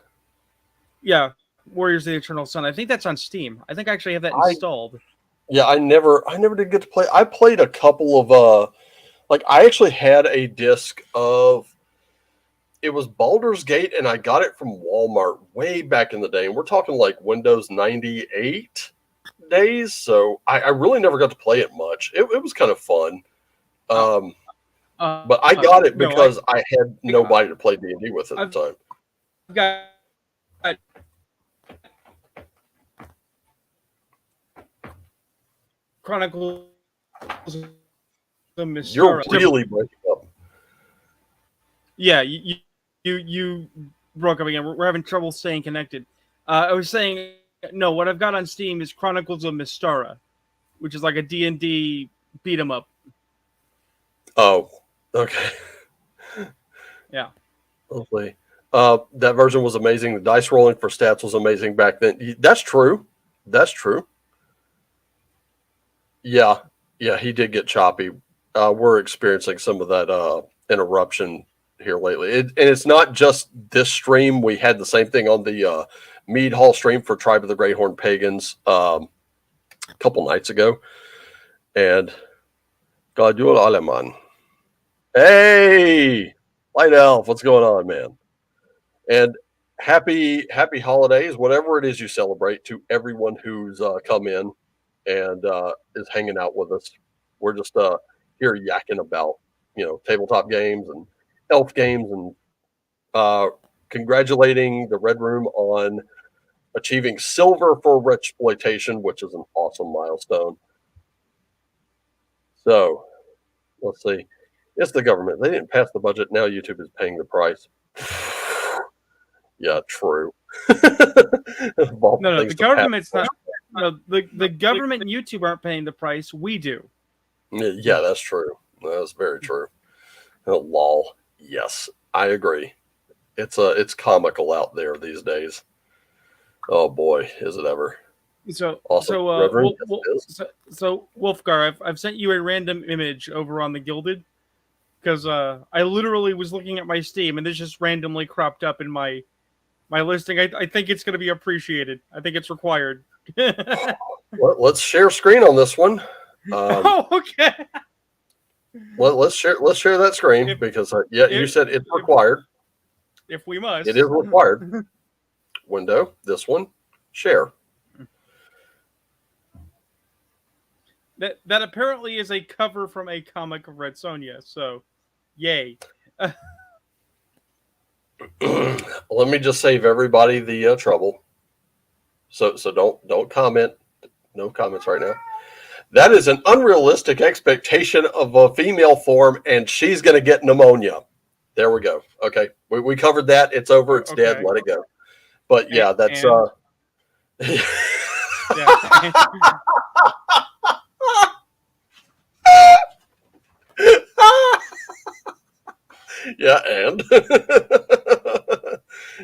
Yeah, Warriors of the Eternal Sun. I think that's on Steam. I think I actually have that installed. I never did get to play. I played a couple of I actually had a disc of, it was Baldur's Gate, and I got it from Walmart way back in the day. And we're talking like Windows 98 days. So I really never got to play it much. It was kind of fun. But I got it because I had nobody to play D&D with at the time. I've got Chronicles of Mystara. You're really breaking up. Yeah, you broke up again. We're having trouble staying connected. I was saying, no, what I've got on Steam is Chronicles of Mystara, which is like a D&D beat 'em up. Oh, okay. Yeah. Lovely. That version was amazing. The dice rolling for stats was amazing back then. That's true. Yeah, he did get choppy. We're experiencing some of that interruption here lately. And it's not just this stream. We had the same thing on the Mead Hall stream for Tribe of the Greyhorn Pagans a couple nights ago. And Gladul Aleman. Hey, Light Elf, what's going on, man? And happy holidays, whatever it is you celebrate, to everyone who's come in and is hanging out with us. We're just here yakking about, tabletop games and elf games, and congratulating the Red Room on achieving silver for Rexploitation, which is an awesome milestone. So let's see. It's the government. They didn't pass the budget. Now YouTube is paying the price. Yeah, true. No, the government's not. No, the government and YouTube aren't paying the price. We do. Yeah, that's true. That's very true. Oh, lol. Yes, I agree. It's comical out there these days. Oh boy, is it ever. So Awesome. so Reverend, yes it is. so Wolfgar, I've sent you a random image over on the Gilded because I literally was looking at my Steam and this just randomly cropped up in my listing. I think it's going to be appreciated. I think it's required. Let's share screen on this one. Oh, okay. Let's share that screen If because yeah, you if said it's if required. if we It is must. required. Window, this one, share. That apparently is a cover from a comic of Red Sonja. So, yay. Let me just save everybody the trouble. So don't comment. No comments right now. That is an unrealistic expectation of a female form, and she's going to get pneumonia. There we go. Okay, we covered that. It's over. It's dead. Okay. Let it go. But yeah, that's And yeah. yeah, and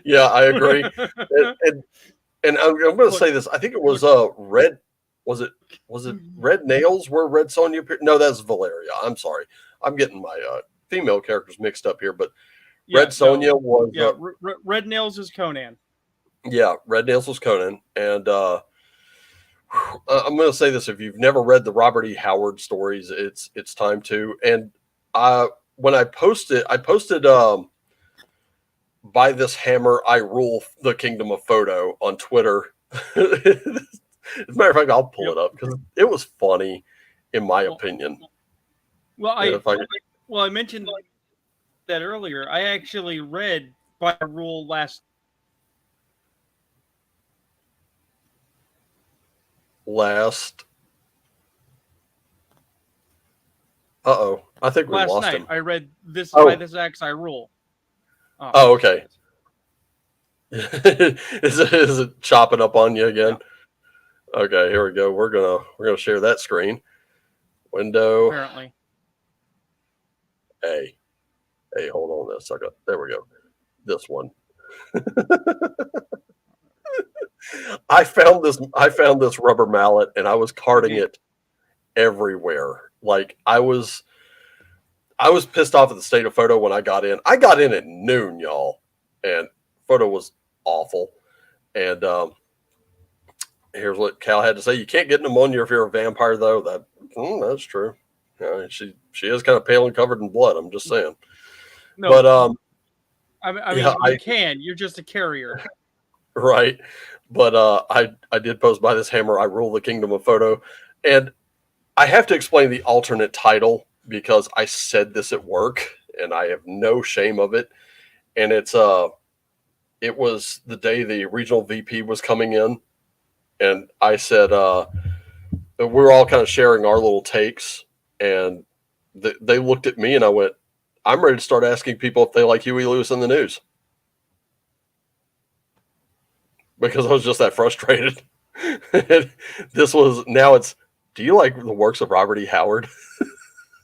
yeah, I agree. And I'm going to Look, say this. I think it was look. red. Was it Red Nails where Red Sonja appeared? No, that's Valeria. I'm sorry. I'm getting my female characters mixed up here. But Red Yeah, no. Sonja was Yeah, Red Nails is Conan. yeah, Red Nails was Conan. And I'm going to say this: if you've never read the Robert E. Howard stories, it's time to. And when I posted by this hammer I rule the kingdom of photo on Twitter. As a matter of fact, I'll pull Yep. it up because it was funny, in my Well, opinion. well, If I I mentioned that earlier. I actually read by rule last last, I think we last lost night. him. I read this by Oh, this axe I rule. oh, okay. Is it chopping up on you again? Yeah, Okay, here we go. We're gonna share that screen. Window. apparently. Hey, hey, hold on a second. There we go. This one. I found this rubber mallet and I was carting Okay. it everywhere. Like I was pissed off at the state of photo when I got in. I got in at noon, y'all, and photo was awful. And here's what Cal had to say: you can't get pneumonia if you're a vampire, though. That's true. She is kind of pale and covered in blood. I'm just saying. No, But I yeah, mean you can. You're just a carrier. right. But I did post by this hammer. I rule the kingdom of photo, and I have to explain the alternate title because I said this at work, and I have no shame of it. And it was the day the regional VP was coming in, and I said we were all kind of sharing our little takes, and they looked at me, and I went, "I'm ready to start asking people if they like Huey Lewis in the News," because I was just that frustrated. This was now it's. Do you like the works of Robert E. Howard?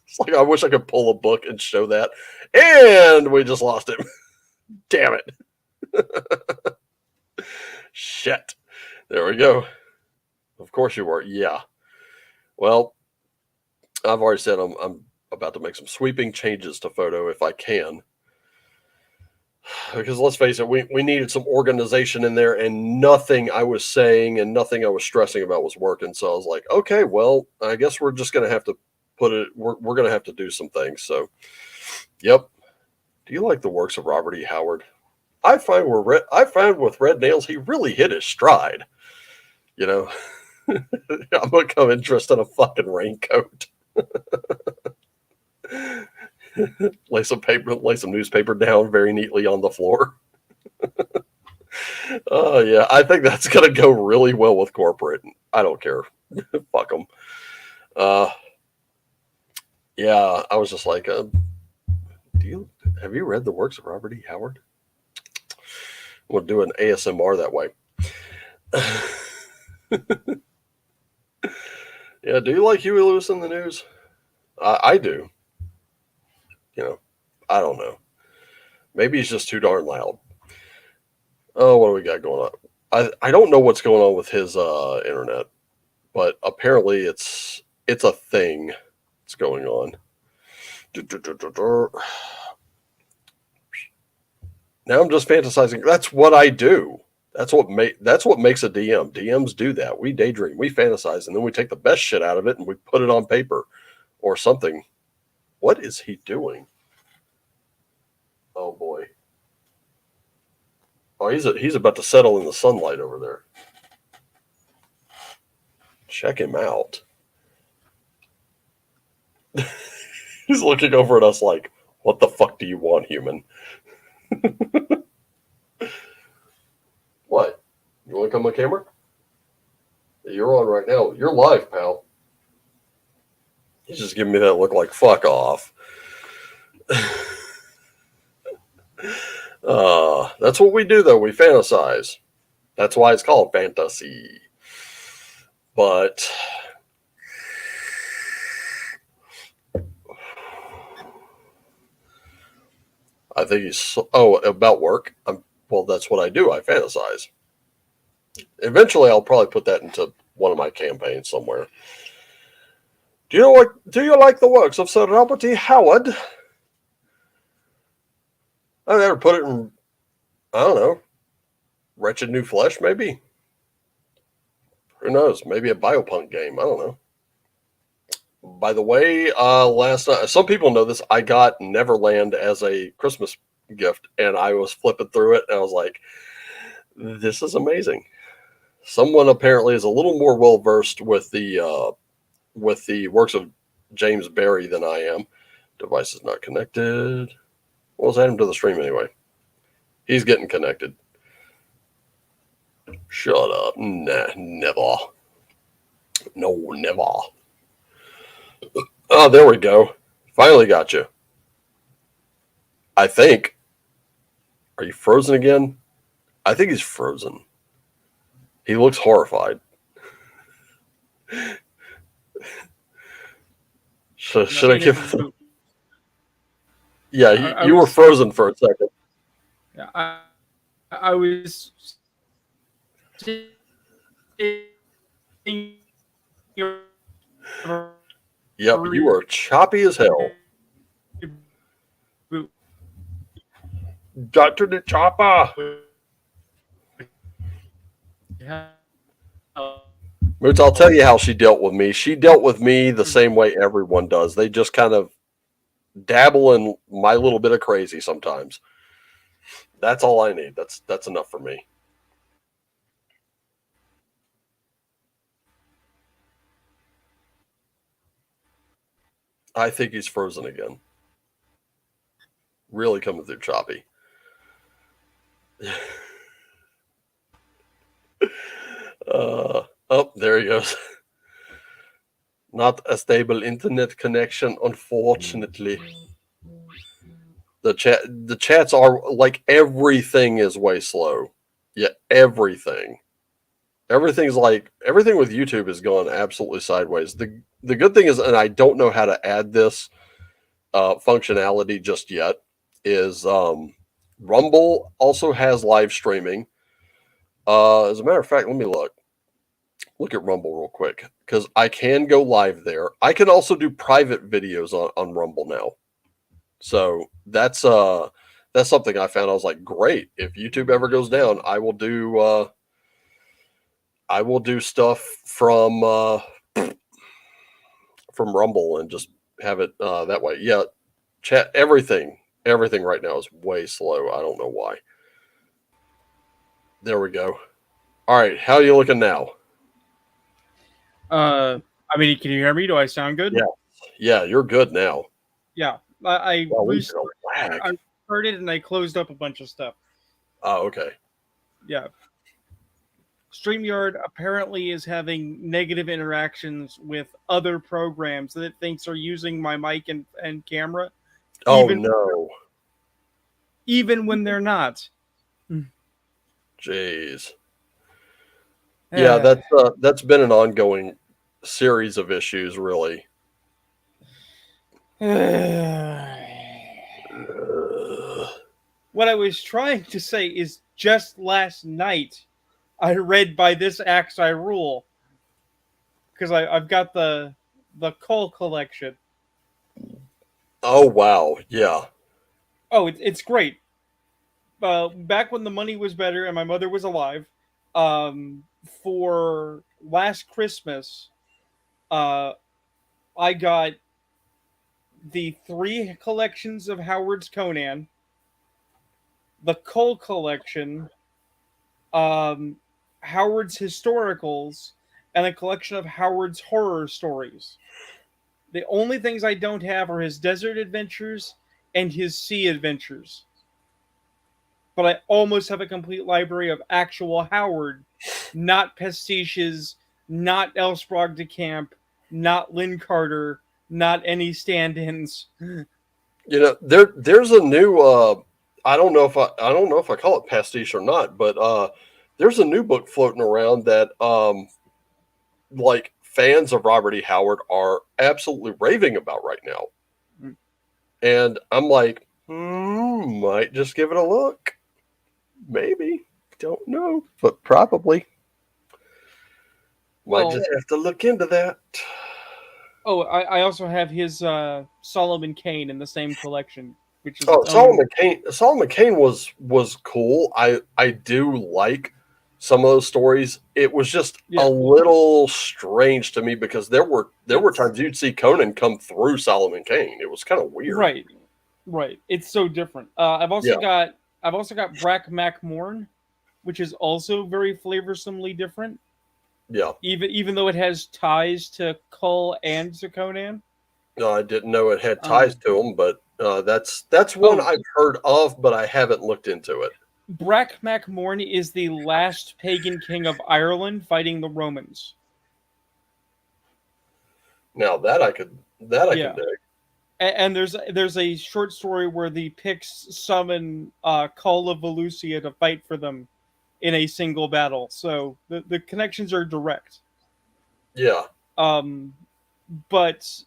It's like I wish I could pull a book and show that, and we just lost him. Damn it! Shit. There we go. Of course you were. Yeah. Well, I've already said I'm about to make some sweeping changes to photo if I can. Because let's face it, we needed some organization in there, and nothing I was saying and nothing I was stressing about was working. So I was like, okay, well, I guess we're just going to have to put it, we're going to have to do some things. So, yep. Do you like the works of Robert E. Howard? I find with Red Nails, he really hit his stride. You know, I'm going to come interested in a fucking raincoat. Lay some newspaper down very neatly on the floor. Oh yeah, I think that's gonna go really well with corporate. I don't care. Fuck them. Uh, yeah, I was just like, do you have you read the works of Robert E. Howard? We'll do an ASMR that way. Yeah, do you like Huey Lewis in the News? I do. You know, I don't know. Maybe he's just too darn loud. Oh, what do we got going on? I don't know what's going on with his internet, but apparently it's a thing that's going on. Now I'm just fantasizing. That's what I do. That's what makes a DM. DMs do that. We daydream, we fantasize, and then we take the best shit out of it and we put it on paper or something. What is he doing? Oh boy. Oh, he's about to settle in the sunlight over there. Check him out. He's looking over at us like, "What the fuck do you want, human?" What? You want to come on camera? You're on right now. You're live, pal. He's just giving me that look like fuck off. That's what we do, though. We fantasize. That's why it's called fantasy. But I think he's about work. Well, that's what I do. I fantasize. Eventually, I'll probably put that into one of my campaigns somewhere. Do you like the works of Sir Robert E. Howard? I never put it in. I don't know. Wretched New Flesh, maybe. Who knows? Maybe a Biopunk game. I don't know. By the way, last night, some people know this. I got Neverland as a Christmas gift, and I was flipping through it, and I was like, "This is amazing." Someone apparently is a little more well versed with the works of James Barrie than I am. Device is not connected. Well, let's add him to the stream anyway. He's getting connected. Shut up. Nah, never. No, never. Oh, there we go. Finally got you. I think. Are you frozen again? I think he's frozen. He looks horrified. Should I give it? Yeah, you were frozen for a second. Yeah, I was. Yep, you were choppy as hell. Dr. the Chopper. Moots, I'll tell you how she dealt with me. She dealt with me the same way everyone does. They just kind of dabble in my little bit of crazy sometimes. That's all I need. That's enough for me. I think he's frozen again. Really coming through choppy. Oh, there he goes. Not a stable internet connection, unfortunately. The chats are like everything is way slow. Yeah, everything. Everything with YouTube has gone absolutely sideways. The good thing is, and I don't know how to add this functionality just yet, is Rumble also has live streaming. As a matter of fact, let me look at Rumble real quick because I can go live there. I can also do private videos on Rumble now. So that's something I found. I was like, great. If YouTube ever goes down, I will do stuff from Rumble and just have it that way. Yeah, chat everything right now is way slow. I don't know why. There we go. All right, how are you looking now? I mean, can you hear me? Do I sound good? Yeah, you're good now. Yeah, I started and I closed up a bunch of stuff. Oh, okay. Yeah. StreamYard apparently is having negative interactions with other programs that it thinks are using my mic and camera. Oh, no. Even when they're not. Jeez. Yeah, that's been an ongoing series of issues, really. what I was trying to say is just last night I read By This Axe I Rule, because I've got the Cole collection. Oh wow, yeah. Oh, it's great. Back when the money was better and my mother was alive, for last Christmas, uh, I got the three collections of Howard's Conan, the Cole collection, um, Howard's historicals, and a collection of Howard's horror stories. The only things I don't have are his desert adventures and his sea adventures. But I almost have a complete library of actual Howard, not pastiches, not Elsbrog de Camp, not Lynn Carter, not any stand-ins. There's a new I don't know if I call it pastiche or not, but there's a new book floating around that like fans of Robert E. Howard are absolutely raving about right now. And I'm like, might just give it a look. Maybe. Don't know, but probably. Might just have to look into that. Oh, I also have his Solomon Kane in the same collection, which is Oh, its own. Solomon Kane was cool. I do like some of those stories. It was just a little strange to me because there were times you'd see Conan come through Solomon Kane. It was kind of weird. Right. It's so different. I've also got Brack Mac Morn, which is also very flavorsomely different. Yeah. Even though it has ties to Cull and to Conan. No, I didn't know it had ties to him, but that's one I've heard of, but I haven't looked into it. Brack Mac Morn is the last pagan king of Ireland fighting the Romans. Now that I can dig. And there's a short story where the Picts summon Cull of Volusia to fight for them in a single battle. So the connections are direct. Yeah. But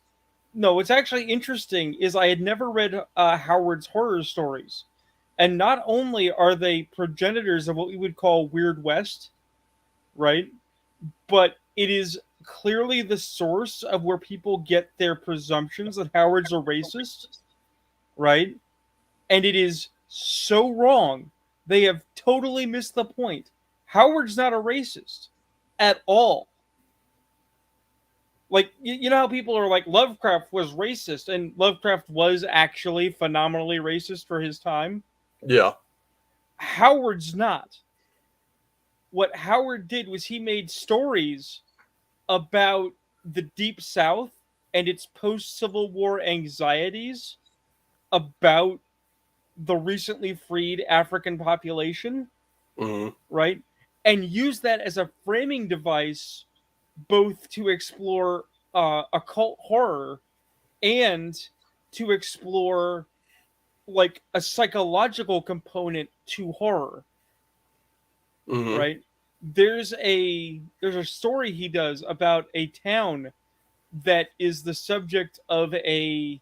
no, what's actually interesting is I had never read Howard's horror stories. And not only are they progenitors of what we would call Weird West, right? But it is clearly the source of where people get their presumptions that Howard's a racist, right? And it is so wrong. They have totally missed the point. Howard's not a racist at all. Like, you know how people are like, Lovecraft was racist, and Lovecraft was actually phenomenally racist for his time? Yeah. Howard's not. What Howard did was he made stories about the Deep South and its post-Civil War anxieties about the recently freed African population, right? And use that as a framing device both to explore occult horror and to explore like a psychological component to horror, right? There's a story he does about a town that is the subject of a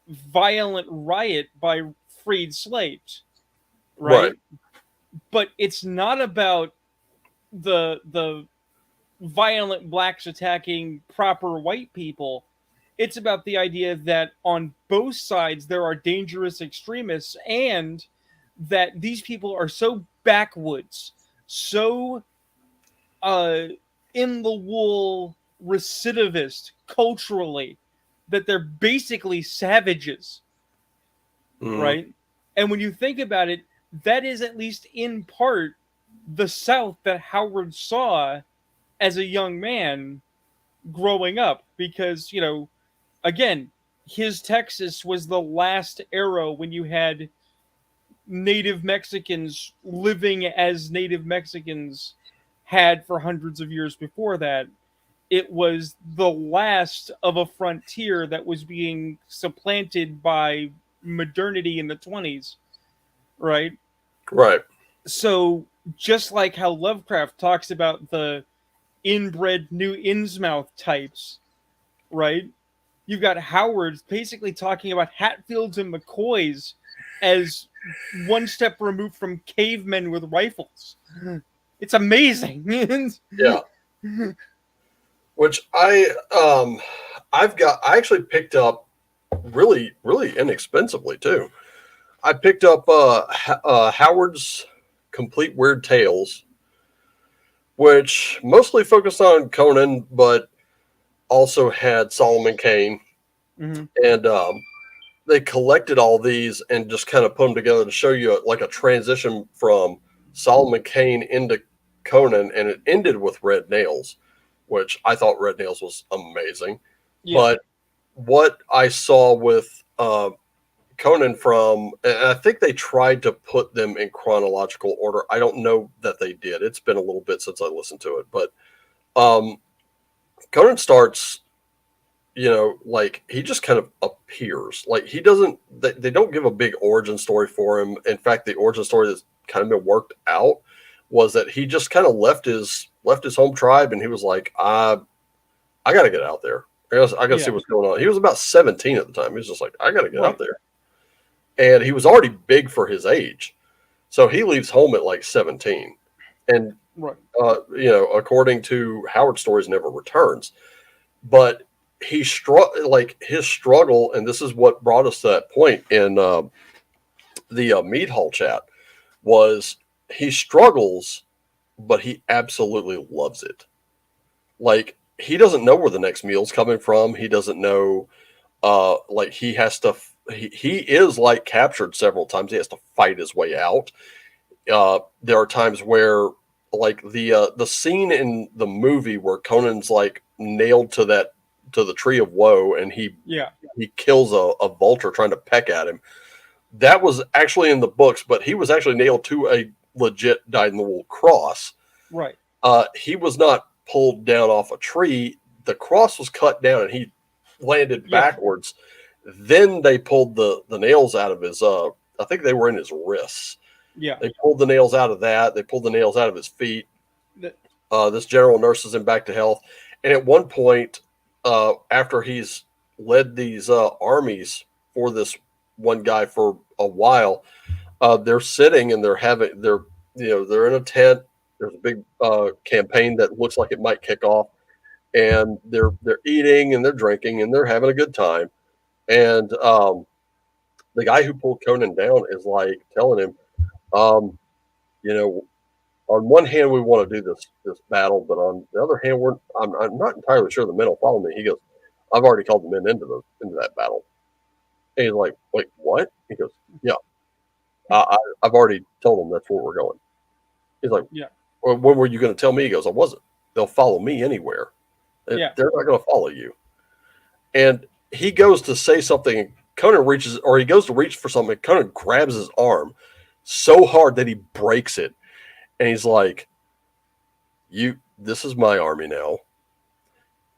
violent riot by freed slaves, right? But it's not about the violent blacks attacking proper white people. It's about the idea that on both sides there are dangerous extremists, and that these people are so backwoods, so in the wool recidivist culturally, that they're basically savages, right? And when you think about it, that is at least in part the South that Howard saw as a young man growing up, because, you know, again, his Texas was the last era when you had Native Mexicans living as Native Mexicans had for hundreds of years before that. It was the last of a frontier that was being supplanted by modernity in the 20s, right? Right. So just like how Lovecraft talks about the inbred New Innsmouth types, right? You've got Howard basically talking about Hatfields and McCoys as one step removed from cavemen with rifles. It's amazing. Yeah. Which I actually picked up really inexpensively too. I picked up Howard's Complete Weird Tales, which mostly focused on Conan, but also had Solomon Kane, Mhm. and they collected all these and just kind of put them together to show you like a transition from Solomon Kane into Conan, and it ended with Red Nails, which I thought Red Nails was amazing. Yeah. But what I saw with Conan from, and I think they tried to put them in chronological order. I don't know that they did. It's been a little bit since I listened to it, but um, Conan starts, like he just kind of appears. Like he doesn't, they don't give a big origin story for him. In fact, the origin story that's kind of been worked out was that he just kind of left his home tribe, and he was like, I got to get out there. I got to see Yeah. what's going on. He was about 17 at the time. He was just like, I got to get out Right. there. And he was already big for his age. So he leaves home at like 17. And, Right. according to Howard Stories, never returns. But like his struggle, and this is what brought us to that point in the Mead Hall chat, was he struggles, but he absolutely loves it. Like he doesn't know where the next meal's coming from. He doesn't know, like he has to, he is like captured several times. He has to fight his way out. There are times where like the scene in the movie where Conan's like nailed to the tree of woe, and Yeah. he kills a vulture trying to peck at him. That was actually in the books, but he was actually nailed to a legit dyed in the wool cross. Right. He was not pulled down off a tree. The cross was cut down, and he landed Yeah. backwards. Then they pulled the nails out of his. I think they were in his wrists. Yeah. They pulled the nails out of that. They pulled the nails out of his feet. The- This general nurses him back to health. And at one point, after he's led these armies for this one guy for a while, they're sitting and they're in a tent. There's a big campaign that looks like it might kick off, and they're eating and they're drinking and they're having a good time. And the guy who pulled Conan down is like telling him, um, you know, on one hand we want to do this battle, but on the other hand, I'm not entirely sure the men will follow me. He goes, I've already called the men into that battle. And he's like, wait, what? He goes, yeah, I've already told them that's where we're going. He's like, Yeah. well, when were you going to tell me? He goes, I wasn't. They'll follow me anywhere. Yeah. They're not going to follow you. And he goes to say something. Conan reaches, or he goes to reach for something. Conan grabs his arm so hard that he breaks it. And he's like, this is my army now.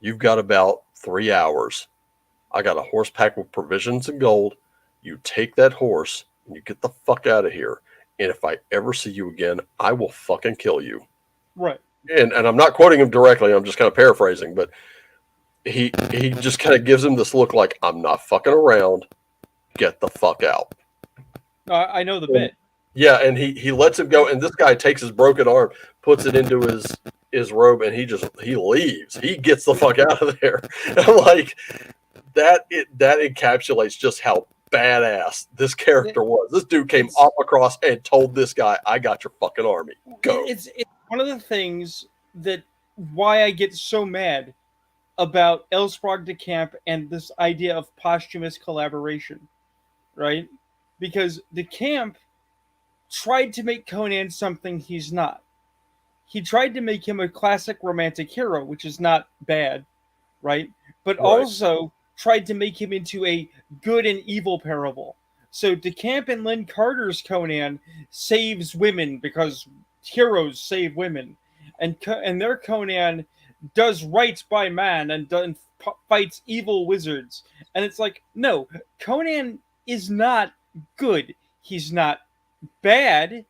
You've got about 3 hours. I got a horse packed with provisions and gold. You take that horse and you get the fuck out of here. And if I ever see you again, I will fucking kill you. Right. And I'm not quoting him directly. I'm just kind of paraphrasing, but he just kind of gives him this look like, I'm not fucking around. Get the fuck out. I know the bit. Yeah, and he lets him go, and this guy takes his broken arm, puts it into his robe, and he leaves. He gets the fuck out of there. I'm like, that encapsulates just how badass this character was. This dude came up across and told this guy, I got your fucking army. Go. It's one of the things that why I get so mad about Elsprog de Camp and this idea of posthumous collaboration, right? Because de Camp tried to make Conan something he's not. He tried to make him a classic romantic hero, which is not bad, right? But Right. also tried to make him into a good and evil parable. So DeCamp and Lynn Carter's Conan saves women because heroes save women, and their Conan does right by man and fights evil wizards. And it's like, no, Conan is not good. He's not bad,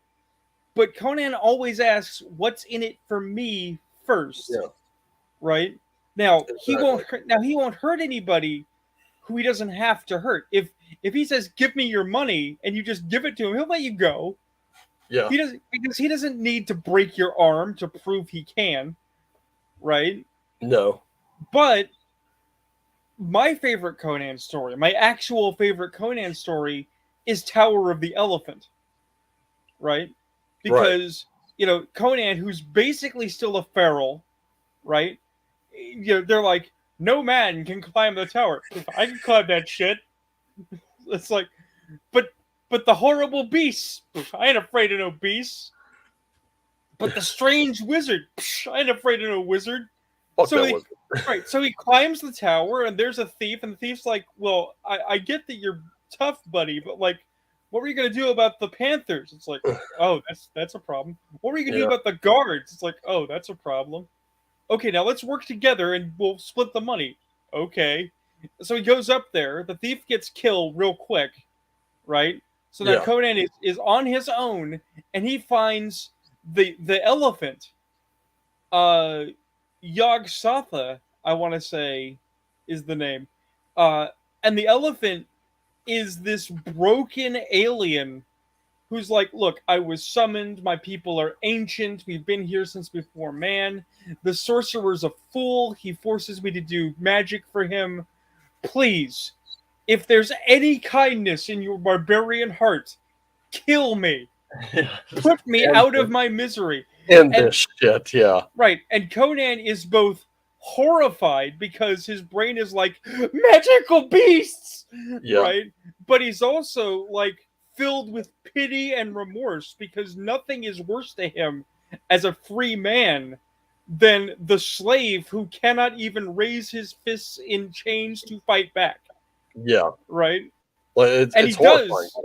but Conan always asks, "What's in it for me first?" Yeah. Right? Now Exactly. he won't hurt anybody who he doesn't have to hurt. If he says, "Give me your money," and you just give it to him, he'll let you go. Yeah. He doesn't, because he doesn't need to break your arm to prove he can, right? No. But my favorite Conan story, my actual favorite Conan story, is Tower of the Elephant, right? Right. Because Conan, who's basically still a feral, right? They're like, no man can climb the tower. I can climb that shit. It's like, but the horrible beasts. I ain't afraid of no beasts. But the strange wizard. I ain't afraid of no wizard. Fuck So that he, was. right, so he climbs the tower, and there's a thief, and the thief's like, well, I get that you're tough, buddy, but like, what were you gonna do about the Panthers? It's like, oh, that's a problem. What were you gonna do Yeah. about the guards? It's like, oh, that's a problem. Okay, now let's work together and we'll split the money. Okay. So he goes up there. The thief gets killed real quick, right? So now Yeah. Conan is on his own, and he finds the elephant, uh, Yog Sotha, I want to say, is the name, uh, and the elephant is this broken alien who's like, look, I was summoned, my people are ancient, we've been here since before man. The sorcerer's a fool, he forces me to do magic for him. Please, if there's any kindness in your barbarian heart, kill me. Put me out of my misery. In And this shit, yeah. right, and Conan is both horrified because his brain is like, magical beasts, Yeah. right? But he's also like filled with pity and remorse because nothing is worse to him as a free man than the slave who cannot even raise his fists in chains to fight back, Yeah. right? Like And it's he horrifying. does,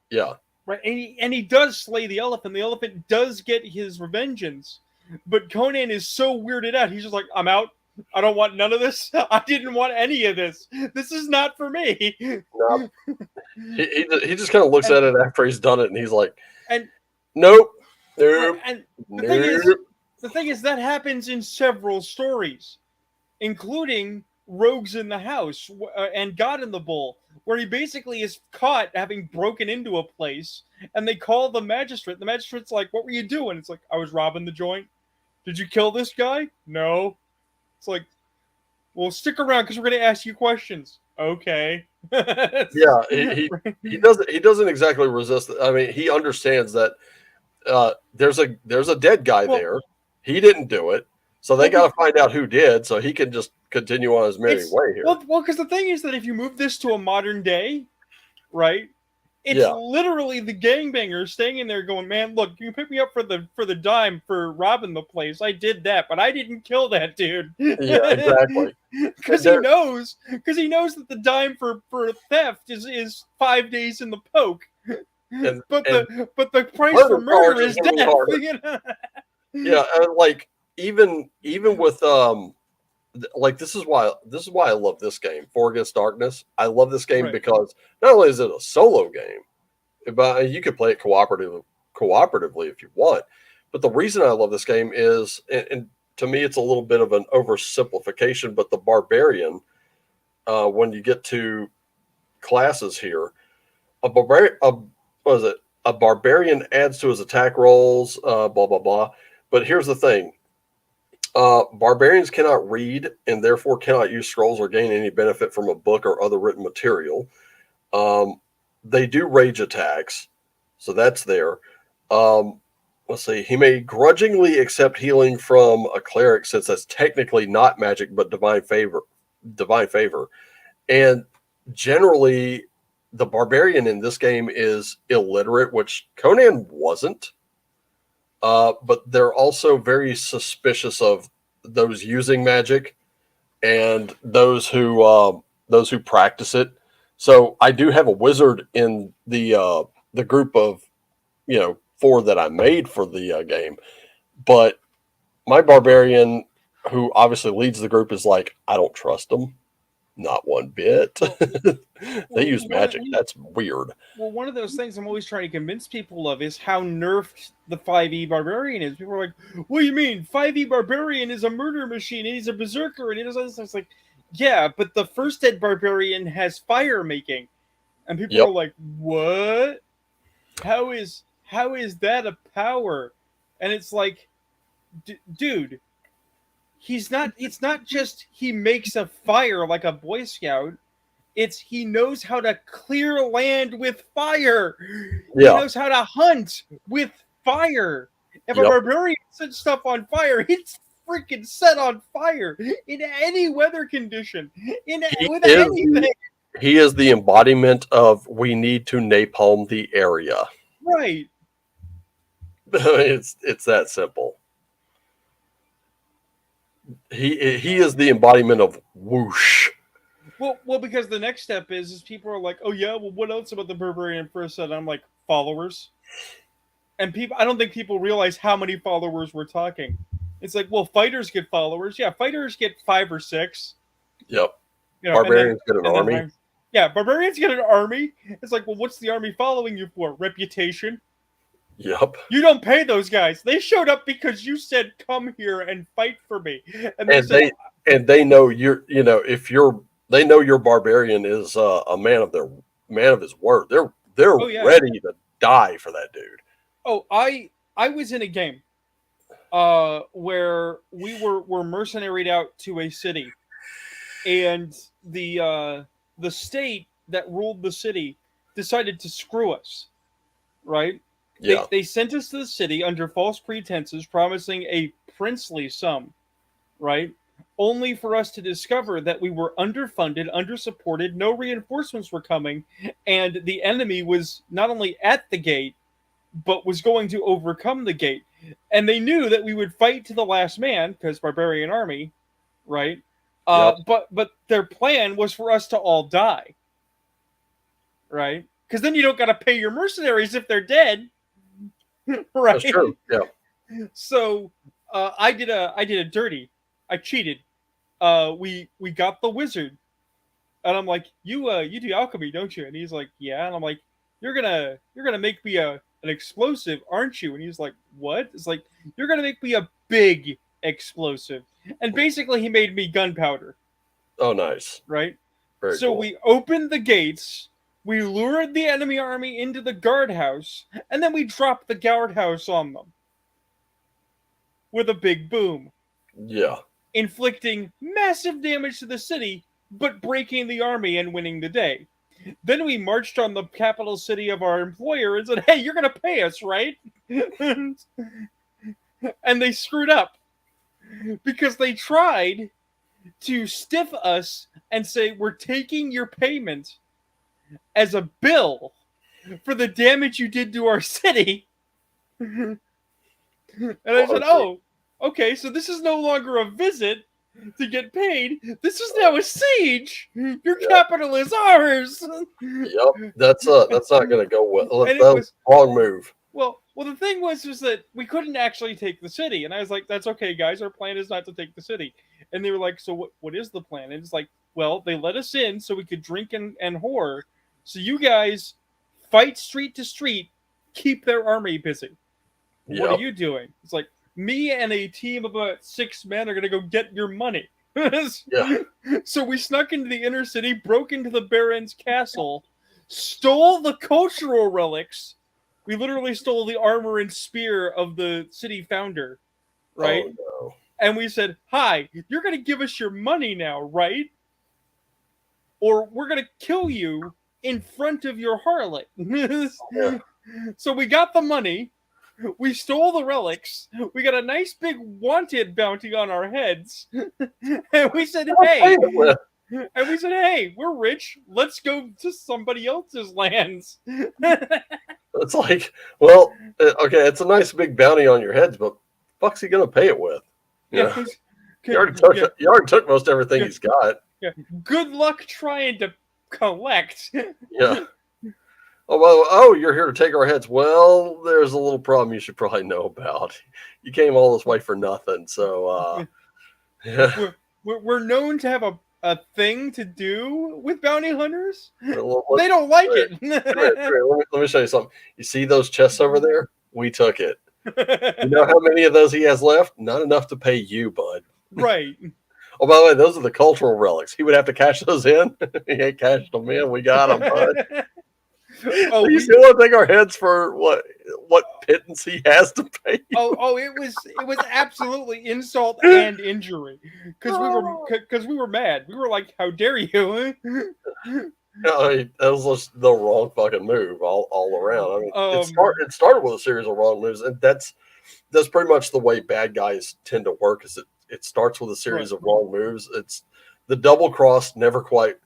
Yeah. right? And he does slay the elephant. The elephant does get his revengeance, but Conan is so weirded out. He's just like, I'm out. I don't want none of this. I didn't want any of this. This is not for me. No. He just kind of looks at it after he's done it, and he's like, and nope, nope, and the thing is, nope. that happens in several stories, including Rogues in the House and God in the Bull, where he basically is caught having broken into a place, and they call the magistrate. The magistrate's like, "What were you doing?" It's like, "I was robbing the joint." Did you kill this guy? No. It's like, well, stick around because we're going to ask you questions. Okay. Yeah, he doesn't exactly resist. I mean, he understands that there's a dead guy there. He didn't do it, so they got to find out who did, so he can just continue on his merry way here. Well, because the thing is that if you move this to a modern day, right? It's literally the gangbangers staying in there going, man, look, you pick me up for the dime for robbing the place. I did that, but I didn't kill that dude. Yeah, exactly. Because he knows that the dime for theft is 5 days in the poke. But the price for murder is death. Yeah, and like even with like this is why I love this game, Four Against Darkness. I love this game because not only is it a solo game, but you could play it cooperatively if you want. But the reason I love this game is, and to me, it's a little bit of an oversimplification, but the barbarian, when you get to classes here, a barbarian adds to his attack rolls, blah blah blah. But here's the thing: barbarians cannot read and therefore cannot use scrolls or gain any benefit from a book or other written material. They do rage attacks, so that's there. Let's see. He may grudgingly accept healing from a cleric since that's technically not magic but divine favor. And generally, the barbarian in this game is illiterate, which Conan wasn't. But they're also very suspicious of those using magic and those who practice it. So I do have a wizard in the group of 4 that I made for the game, but my barbarian, who obviously leads the group, is like, I don't trust them, not one bit. They use magic. That's weird. Well, one of those things I'm always trying to convince people of is how nerfed the 5e barbarian is. People are like, what do you mean? 5e barbarian is a murder machine and he's a berserker and he does all this. It's like, yeah, but the first dead barbarian has fire making, and people Yep. are like, "What? How is that a power?" And it's like, dude, he's not. It's not just he makes a fire like a Boy Scout. It's he knows how to clear land with fire. He Yeah. knows how to hunt with fire. If a Yep. barbarian sets stuff on fire, it's freaking set on fire in any weather condition, He with is anything. the he is the embodiment of we need to napalm the area. Right. It's that simple. He is the embodiment of whoosh. Well, because the next step is people are like, oh yeah, well, what else about the barbarian first set? I'm like, followers, and people. I don't think people realize how many followers we're talking. It's like, well, fighters get followers. Yeah, fighters get 5 or 6. Yep. And then Barbarians get an army. yeah, barbarians get an army. It's like, well, what's the army following you for? Reputation. Yep. You don't pay those guys. They showed up because you said, "Come here and fight for me," and they And said, they know you're if you're they know your barbarian is a man of his word. They're "Oh yeah, ready to die for that dude. oh I was in a game, where we were mercenaried out to a city, and the state that ruled the city decided to screw us, right? Yeah. They sent us to the city under false pretenses, promising a princely sum, right? Only for us to discover that we were underfunded, undersupported, no reinforcements were coming, and the enemy was not only at the gate, but was going to overcome the gate. And they knew that we would fight to the last man, because barbarian army, right? Yep. But their plan was for us to all die, right? Because then you don't got to pay your mercenaries if they're dead, right? That's true. Yeah. So I did a dirty. I cheated. We got the wizard, and I'm like, you do alchemy, don't you? And he's like, yeah. And I'm like, you're gonna make me an explosive, aren't you? And he's like, what? It's like, you're gonna make me a big explosive. And basically, he made me gunpowder. Oh, nice. Right. Very So cool. we opened the gates. We lured the enemy army into the guardhouse, and then we dropped the guardhouse on them with a big boom, Yeah. inflicting massive damage to the city, but breaking the army and winning the day. Then we marched on the capital city of our employer and said, hey, you're going to pay us, right? And they screwed up because they tried to stiff us and say, we're taking your payment as a bill for the damage you did to our city. And I said, oh, okay, so this is no longer a visit to get paid. This is now a siege. Your capital is ours. Yep. That's not going to go well. And That was a wrong move. Well, the thing was that we couldn't actually take the city, and I was like, "That's okay, guys. Our plan is not to take the city." And they were like, "So what is the plan?" And it's like, "Well, they let us in so we could drink and whore. So you guys fight street to street, keep their army busy. What are you doing?" It's like, me and a team of about 6 men are gonna go get your money. Yeah. So we snuck into the inner city, broke into the Baron's castle, stole the cultural relics. We literally stole the armor and spear of the city founder, right? Oh, no. And we said, hi, you're going to give us your money now, right? Or we're going to kill you in front of your harlot. Yeah. So we got the money. We stole the relics. We got a nice big wanted bounty on our heads. And we said, hey. And we said, hey, we're rich. Let's go to somebody else's lands. It's like, well, okay, it's a nice big bounty on your heads, but fuck's he gonna pay it with? You know? You already took most everything he's got. Yeah. Good luck trying to collect. Yeah. Oh, well, you're here to take our heads. Well, there's a little problem you should probably know about. You came all this way for nothing, so yeah. We're known to have a thing to do with bounty hunters. Well, they don't like it. Let me show you something. You see those chests over there? We took it. You know how many of those he has left? Not enough to pay you, bud. Right. Oh, by the way, those are the cultural relics. He would have to cash those in. He ain't cashed them in. We got them, bud. Oh, You still want to take our heads for what pittance he has to pay? it was absolutely insult and injury because we were mad. We were like, "How dare you?" No, that was just the wrong fucking move all around. I mean, it started with a series of wrong moves, and that's pretty much the way bad guys tend to work. Is it starts with a series of wrong moves. It's the double cross never quite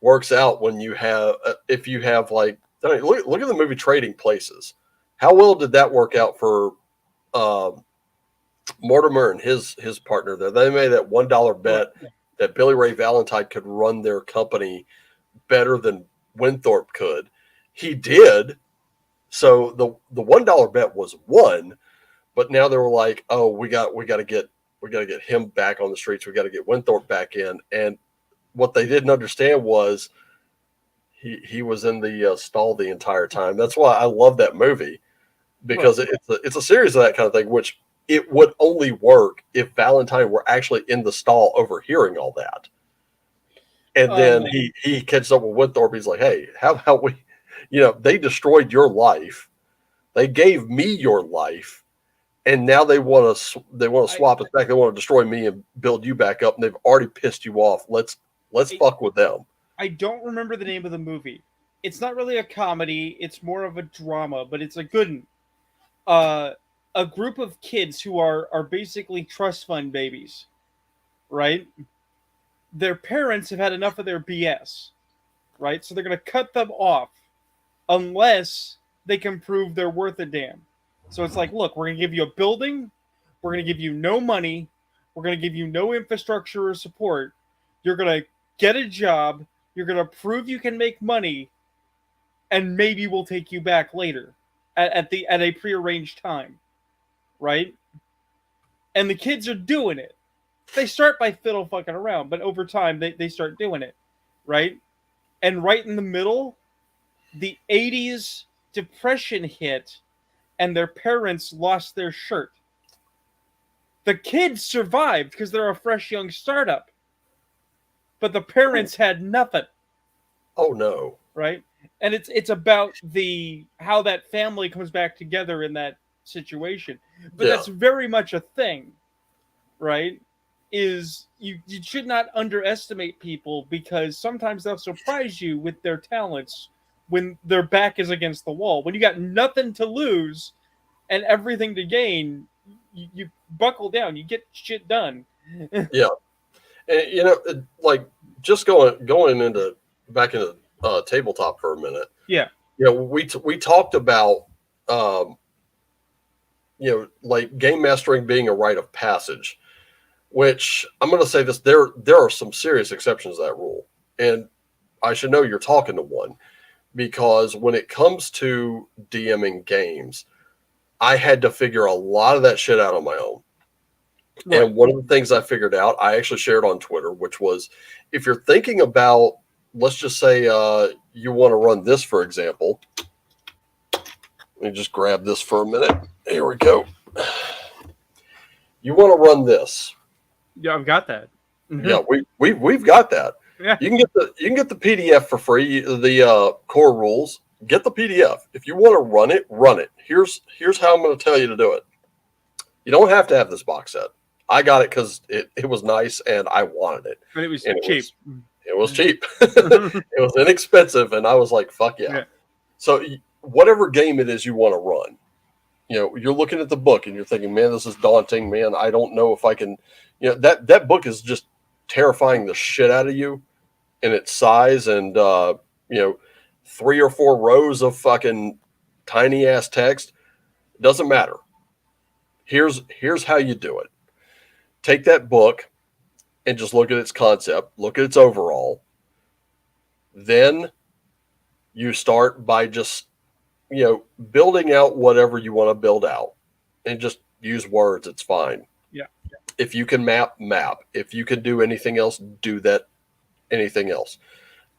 works out when you have if you have like I mean, look at the movie Trading Places. How well did that work out for Mortimer and his partner there? They made that $1 bet that Billy Ray Valentine could run their company better than Winthorpe could. He did. So the $1 bet was won, but now they were like, oh, we got to get him back on the streets. We got to get Winthorpe back in. And what they didn't understand was he was in the stall the entire time. That's why I love that movie, because it's a series of that kind of thing, which it would only work if Valentine were actually in the stall overhearing all that. And then he catches up with Winthorpe. He's like, hey, how about we, they destroyed your life. They gave me your life. And now they want to swap us back. They want to destroy me and build you back up. And they've already pissed you off. Let's fuck with them. I don't remember the name of the movie. It's not really a comedy. It's more of a drama, but it's a good one. A group of kids who are basically trust fund babies, right? Their parents have had enough of their BS, right? So they're going to cut them off unless they can prove they're worth a damn. So it's like, look, we're going to give you a building. We're going to give you no money. We're going to give you no infrastructure or support. You're going to get a job. You're going to prove you can make money. And maybe we'll take you back later at a prearranged time. Right? And the kids are doing it. They start by fiddle fucking around, but over time they start doing it. Right? And right in the middle, the 80s depression hit and their parents lost their shirt. The kids survived because they're a fresh young startup. But the parents had nothing. Oh no. Right? And it's about how that family comes back together in that situation. But that's very much a thing. Right? Is you should not underestimate people, because sometimes they'll surprise you with their talents when their back is against the wall. When you got nothing to lose and everything to gain, you buckle down. You get shit done. Yeah. And, like, just going into back into tabletop for a minute. Yeah. We talked about like game mastering being a rite of passage, which I'm going to say this: there are some serious exceptions to that rule, and I should know you're talking to one, because when it comes to DMing games, I had to figure a lot of that shit out on my own. Right. And one of the things I figured out, I actually shared on Twitter, which was, if you're thinking about, let's just say you want to run this, for example. Let me just grab this for a minute. Here we go. You want to run this. Yeah, I've got that. Mm-hmm. Yeah, we've got that. Yeah. You can get the PDF for free, the core rules. Get the PDF. If you want to run it, run it. Here's how I'm going to tell you to do it. You don't have to have this box set. I got it because it was nice and I wanted it. And it was cheap. It was cheap. It was inexpensive, and I was like, fuck yeah. So whatever game it is you want to run, you're looking at the book and you're thinking, man, this is daunting, man. I don't know if I can, that book is just terrifying the shit out of you in its size, and 3 or 4 rows of fucking tiny ass text. Doesn't matter. Here's how you do it. Take that book and just look at its concept, look at its overall. Then you start by just, building out whatever you want to build out, and just use words. It's fine. Yeah. If you can map. If you can do anything else, do that. Anything else.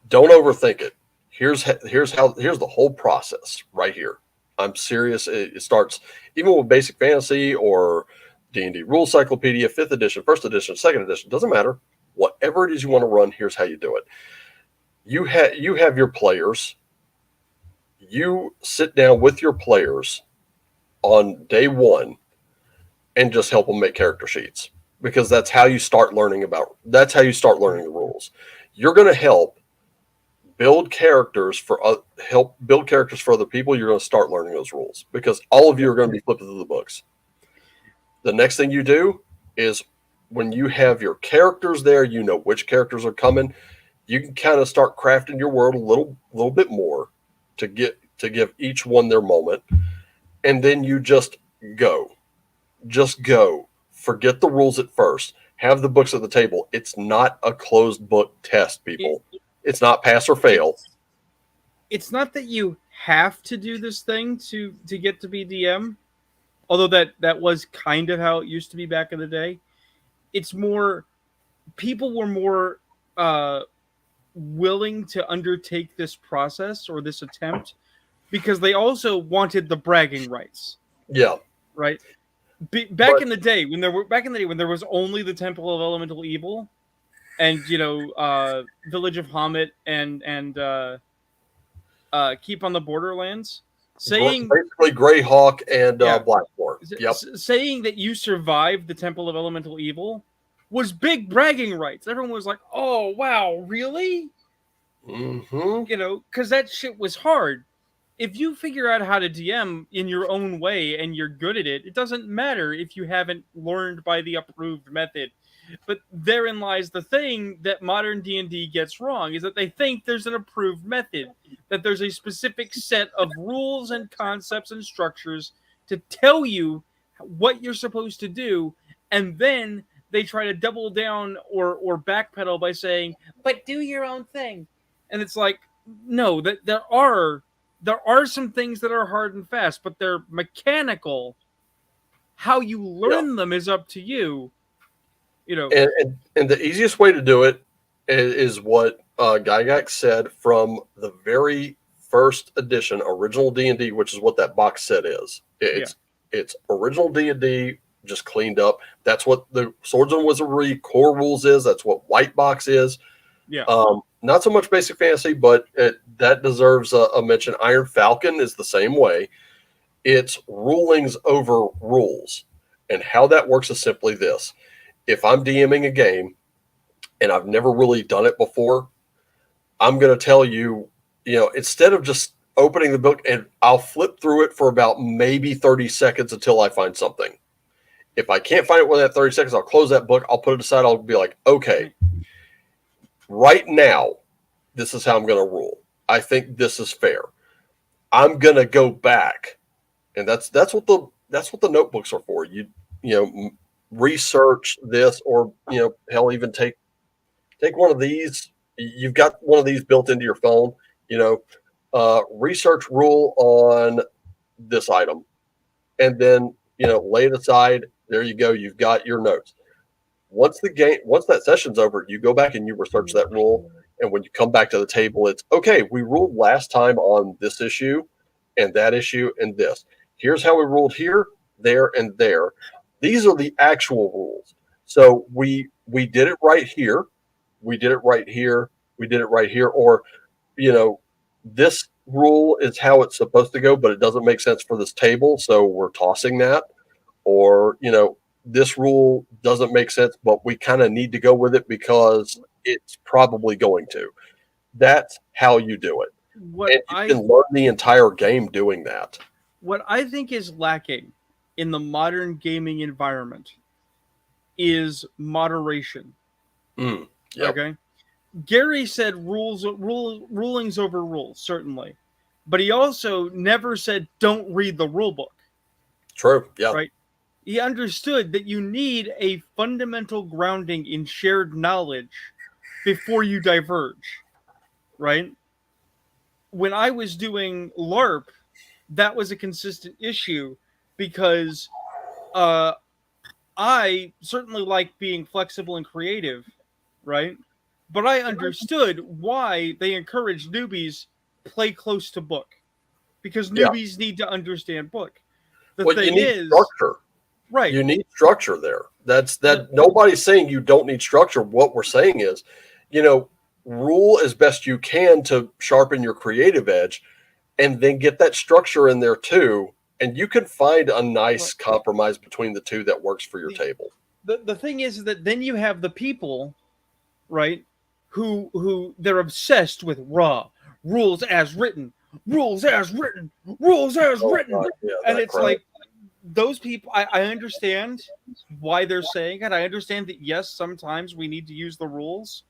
Don't overthink it. Here's the whole process right here. I'm serious. It starts even with basic fantasy or D&D rule cyclopedia, 5th edition, 1st edition, 2nd edition, doesn't matter. whatever it is you want to run, here's how you do it. You have your players. You sit down with your players on day one and just help them make character sheets, because that's how you start learning the rules. You're going to help build characters for other people. You're going to start learning those rules because all of you are going to be flipping through the books. The next thing you do is, when you have your characters there, you know which characters are coming. You can kind of start crafting your world a little bit more to give each one their moment, and then you go, just go. Forget the rules at first. Have the books at the table. It's not a closed book test, people. It's not pass or fail. It's not that you have to do this thing to get to be DM, although that was kind of how it used to be back in the day. It's more, people were more willing to undertake this process or this attempt because they also wanted the bragging rights. Yeah. Right. Back in the day when there was only the Temple of Elemental Evil, and Village of Hamet and Keep on the Borderlands, saying basically Greyhawk and Blackmore. Yep. Saying that you survived the Temple of Elemental Evil was big bragging rights. Everyone was like, "Oh wow, really?" Mm-hmm. Because that shit was hard. If you figure out how to DM in your own way and you're good at it, it doesn't matter if you haven't learned by the approved method. But therein lies the thing that modern D&D gets wrong, is that they think there's an approved method, that there's a specific set of rules and concepts and structures to tell you what you're supposed to do, and then they try to double down or backpedal by saying, but do your own thing. And it's like, no, that there are some things that are hard and fast, but they're mechanical. How you learn them is up to you. And the easiest way to do it is what Gygax said from the very first edition, original D&D, which is what that box set is. It's original D&D, just cleaned up. That's what the Swords and Wizardry core rules is. That's what White Box is. Yeah. Not so much Basic Fantasy, but that deserves a mention. Iron Falcon is the same way. It's rulings over rules. And how that works is simply this. If I'm DMing a game and I've never really done it before, I'm going to tell you, instead of just opening the book, and I'll flip through it for about maybe 30 seconds until I find something. If I can't find it within that 30 seconds, I'll close that book. I'll put it aside. I'll be like, okay, right now, this is how I'm going to rule. I think this is fair. I'm going to go back. And that's what the notebooks are for. You research this, or hell, even take one of these. You've got one of these built into your phone. Research rule on this item, and then lay it aside. There you go. You've got your notes. Once that session's over, you go back and you research that rule, and when you come back to the table, it's okay. We ruled last time on this issue and that issue and this. Here's how we ruled here, there, and there. These are the actual rules. So we did it right here. We did it right here. We did it right here. Or, this rule is how it's supposed to go, but it doesn't make sense for this table, so we're tossing that. Or, this rule doesn't make sense, but we kind of need to go with it because it's probably going to. That's how you do it. And you can learn the entire game doing that. What I think is lacking in the modern gaming environment is moderation. Yep. Okay. Gary said rulings over rules, certainly. But he also never said don't read the rule book. True. Yeah. Right. He understood that you need a fundamental grounding in shared knowledge before you diverge. Right. When I was doing LARP, that was a consistent issue because I certainly like being flexible and creative, right? But I understood why they encourage newbies play close to book, because newbies need to understand book. The thing you need is, structure. Right. You need structure there. Nobody's saying you don't need structure. What we're saying is, you know, rule as best you can to sharpen your creative edge and then get that structure in there too. And you can find a nice compromise between the two that works for your table. The thing is that then you have the people, right, who they're obsessed with raw rules as written, rules as written, rules as Oh, written, God, yeah, and that it's crap. like those people. I understand why they're saying it. I understand that yes, sometimes we need to use the rules,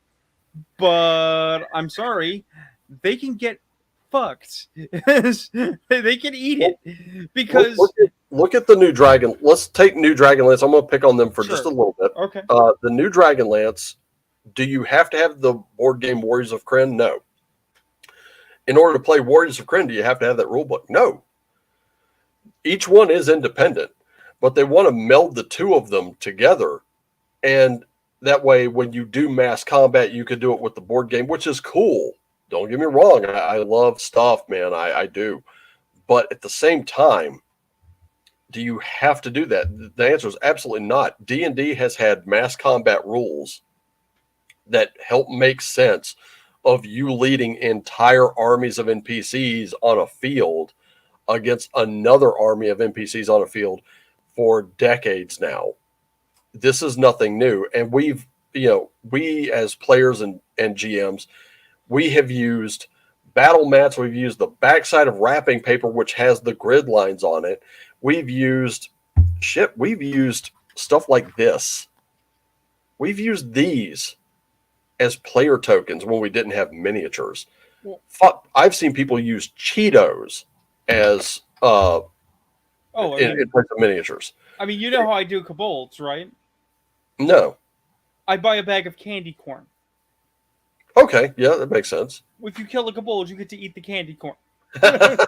but I'm sorry, they can get fucked. They can eat it because Look at the new Dragon. Let's take new Dragonlance. I'm going to pick on them for just a sure. little bit. Okay. The new Dragonlance. Do you have to have the board game Warriors of Krynn? No. In order to play Warriors of Krynn, do you have to have that rule book? No. Each one is independent, but they want to meld the two of them together. And that way, when you do mass combat, you could do it with the board game, which is cool. Don't get me wrong. I love stuff, man. I do. But at the same time, do you have to do that? The answer is absolutely not. D&D has had mass combat rules that help make sense of you leading entire armies of NPCs on a field against another army of NPCs on a field for decades now. This is nothing new. And we as players and GMs, we have used battle mats. We've used the backside of wrapping paper, which has the grid lines on it. We've used stuff like this. We've used these as player tokens when we didn't have miniatures. Fuck, I've seen people use Cheetos as in place of miniatures. I mean, you know how I do kobolds, right? No. I buy a bag of candy corn. Okay, yeah, that makes sense. If you kill a kobold, you get to eat the candy corn. That's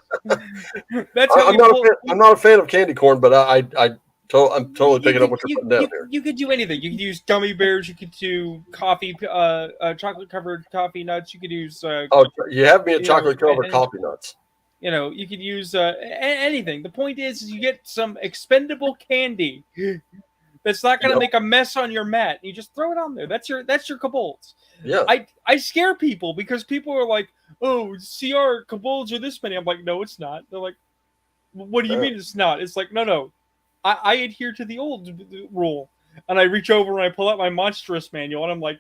how I'm not a fan of candy corn, but I'm totally picking up what you're putting down here. You could do anything. You could use gummy bears. You could do coffee, chocolate covered coffee nuts. You could use. You have me at chocolate covered coffee nuts. You know, you could use anything. The point is you get some expendable candy that's not going to make a mess on your mat. You just throw it on there. That's your kobolds. Yeah. I scare people because people are like, "Oh, CR kobolds are this many." I'm like, "No, it's not." They're like, "What do you mean it's not?" It's like, no. I adhere to the old rule, and I reach over and I pull out my monstrous manual, and I'm like,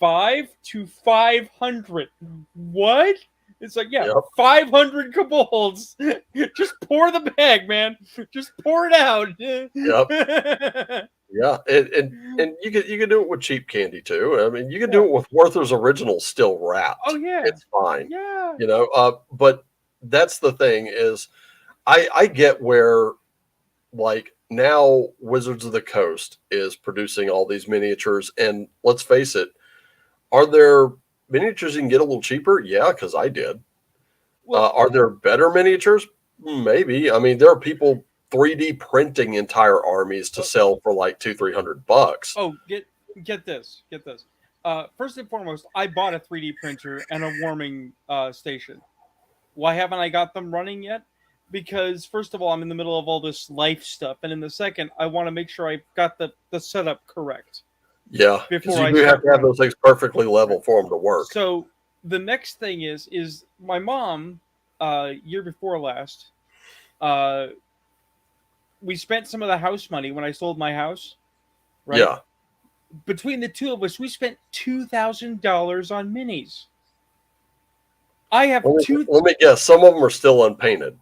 5 to 500. What? It's like, 500 kobolds. Just pour the bag, man. Just pour it out. Yep. Yeah, and you can do it with cheap candy too. I mean, you can do it with Werther's Original still wrapped. Oh yeah, it's fine. Yeah, but that's the thing is, I get where, like, now Wizards of the Coast is producing all these miniatures, and let's face it, are there miniatures you can get a little cheaper? Yeah, because I did. Well, are there better miniatures? Maybe. I mean, there are people 3D printing entire armies to sell for like $200-300. Oh, get this. First and foremost, I bought a 3D printer and a warming station. Why haven't I got them running yet? Because first of all, I'm in the middle of all this life stuff, and in the second, I want to make sure I've got the setup correct. Yeah, because you do have to have those things perfectly level for them to work. So the next thing is my mom, year before last, we spent some of the house money when I sold my house. Right? Yeah. Between the two of us, we spent $2,000 on minis. I have Let me guess. Some of them are still unpainted.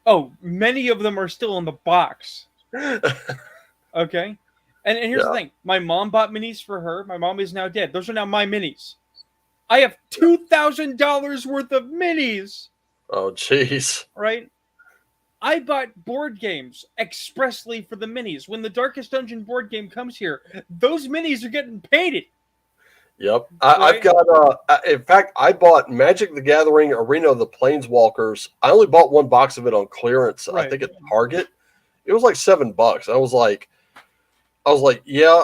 Oh, many of them are still in the box. Okay. And here's the thing. My mom bought minis for her. My mom is now dead. Those are now my minis. I have $2,000 worth of minis. Oh, jeez. Right? I bought board games expressly for the minis. When the Darkest Dungeon board game comes here, those minis are getting painted. Yep. I've got, in fact, I bought Magic the Gathering Arena of the Planeswalkers. I only bought one box of it on clearance. Right. I think at Target. It was like $7. I was like, yeah,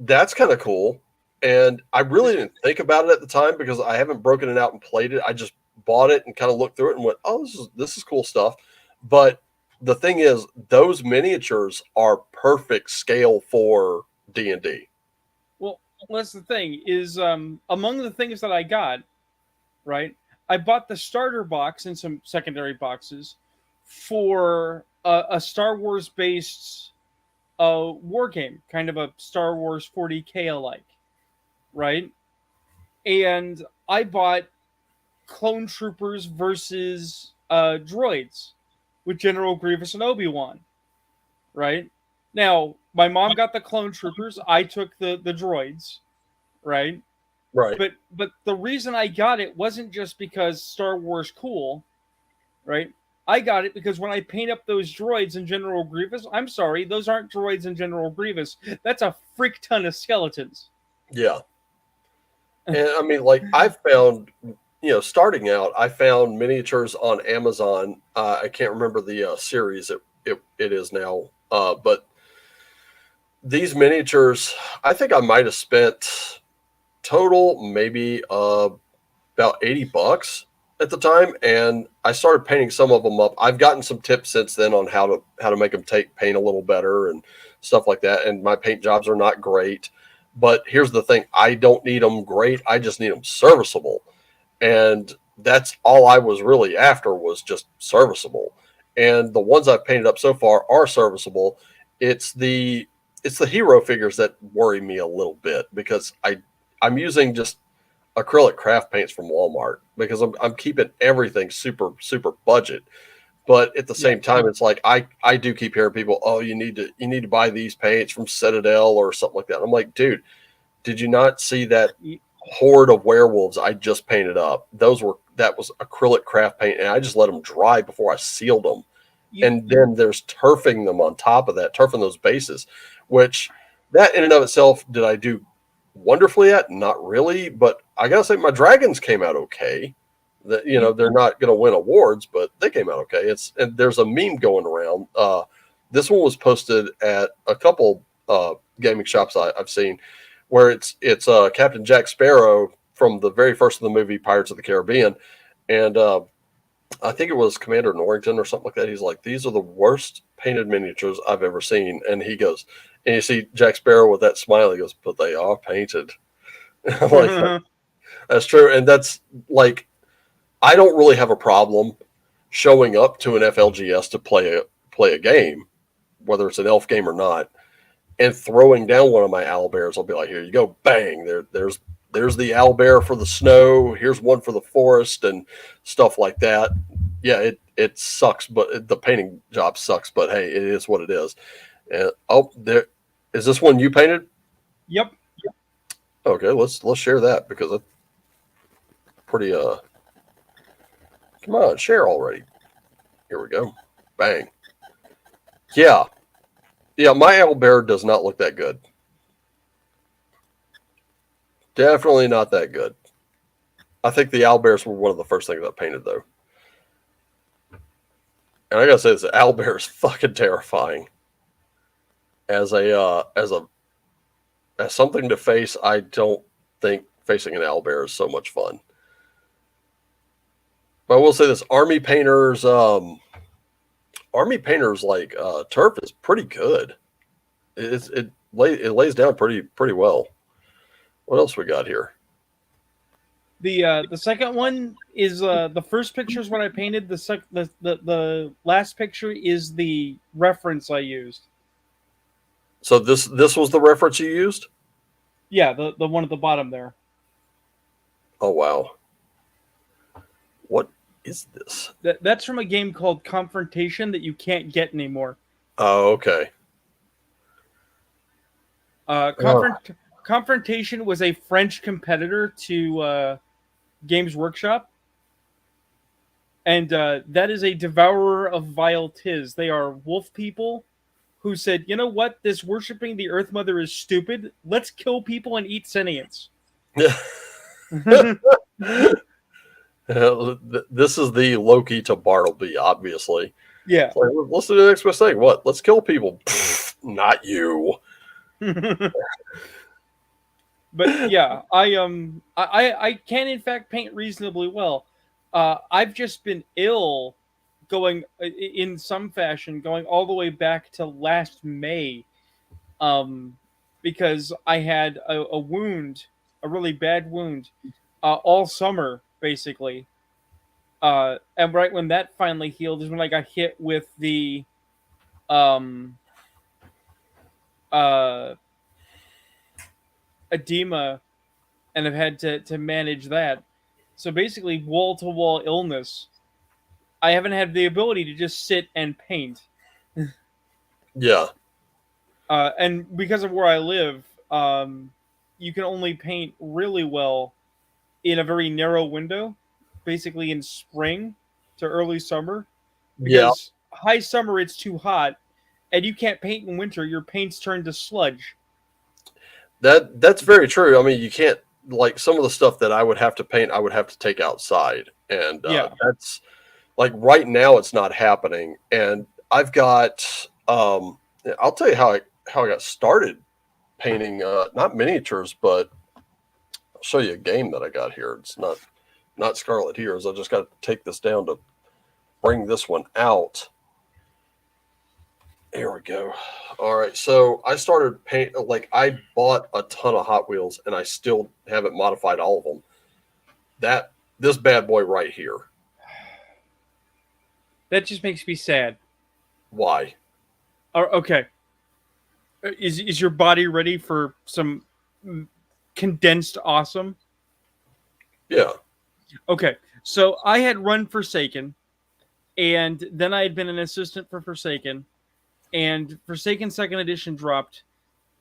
that's kind of cool. And I really didn't think about it at the time because I haven't broken it out and played it. I just bought it and kind of looked through it and went, oh, this is cool stuff. But the thing is, those miniatures are perfect scale for D&D. Well, that's the thing. Is among the things that I got, right? I bought the starter box and some secondary boxes for a Star Wars based war game, kind of a Star Wars 40K alike, right? And I bought Clone Troopers versus droids with General Grievous and Obi-Wan, right? Now, my mom got the Clone Troopers, I took the droids, right? Right. But the reason I got it wasn't just because Star Wars cool, right? I got it because when I paint up those droids in General Grievous, I'm sorry, those aren't droids in General Grievous. That's a freak ton of skeletons. Yeah. And I mean, like, I found, starting out, I found miniatures on Amazon. I can't remember the series it is now, but these miniatures, I think I might have spent total maybe about $80 at the time, and I started painting some of them up. I've gotten some tips since then on how to make them take paint a little better and stuff like that. And my paint jobs are not great, but here's the thing: I don't need them great. I just need them serviceable, and that's all I was really after, was just serviceable. And the ones I've painted up so far are serviceable. It's the it's the hero figures that worry me a little bit, because I'm using just acrylic craft paints from Walmart, because I'm keeping everything super super budget. But at the Yeah. same time, it's like I do keep hearing people, oh, you need to buy these paints from Citadel or something like that. I'm like, dude, did you not see that horde of werewolves I just painted up? That was acrylic craft paint, and I just let them dry before I sealed them. And then there's turfing them on top of that, turfing those bases, which, that in and of itself, did I do wonderfully at? Not really, but I gotta say my dragons came out okay. That, they're not gonna win awards, but they came out okay. And there's a meme going around. This one was posted at a couple gaming shops I've seen, where it's Captain Jack Sparrow from the very first of the movie Pirates of the Caribbean, and I think it was Commander Norrington or something like that. He's like, these are the worst painted miniatures I've ever seen. And he goes, and you see Jack Sparrow with that smile. He goes, but they are painted. I'm like, that's true. And that's like, I don't really have a problem showing up to an FLGS to play a game, whether it's an elf game or not, and throwing down one of my owlbears. I'll be like, here you go, bang. There's the owlbear for the snow. Here's one for the forest and stuff like that. Yeah, it sucks, but the painting job sucks. But hey, it is what it is. And there is this one you painted. Yep. Okay, let's share that, because it's pretty. Come on, share already. Here we go. Bang. Yeah, my owlbear does not look that good. Definitely not that good. I think the owlbears were one of the first things I painted, though. And I gotta say, this owlbear is fucking terrifying. As something to face, I don't think facing an owlbear is so much fun. But I will say this: Army painters like turf is pretty good. It lays down pretty well. What else we got here? The second one is the first picture is what I painted. The last picture is the reference I used. So this was the reference you used? Yeah, the one at the bottom there. Oh wow. What is this? That's from a game called Confrontation that you can't get anymore. Oh, okay. Confrontation was a French competitor to Games Workshop, and that is a devourer of vile tis. They are wolf people who said, you know what, this worshipping the Earth Mother is stupid. Let's kill people and eat sentients. Yeah. This is the Loki to Bartleby, obviously. Yeah. Like, let's do the next best thing. What? Let's kill people. Pfft, not you. But yeah, I can in fact paint reasonably well. I've just been ill going in some fashion, going all the way back to last May, um, because I had a wound, a really bad wound, all summer basically. And right when that finally healed is when I got hit with the um, uh, edema, and have had to manage that. So basically, wall to wall illness. I haven't had the ability to just sit and paint. Yeah. And because of where I live, you can only paint really well in a very narrow window, basically in spring to early summer, Yeah. because high summer it's too hot, and you can't paint in winter. Your paints turn to sludge. That's very true. I mean, you can't like some of the stuff that I would have to paint, I would have to take outside, and Yeah, that's like right now it's not happening. And I've got, I'll tell you how I got started painting, not miniatures, but I'll show you a game that I got here. It's not Scarlet Heroes. I just got to take this down to bring this one out. There we go. All right. So I started paint like I bought a ton of Hot Wheels and I still haven't modified all of them. That this bad boy right here. that just makes me sad. Why? Okay, is your body ready for some condensed awesome? Yeah. Okay, so I had run Forsaken, and then I had been an assistant for Forsaken, and Forsaken Second Edition dropped,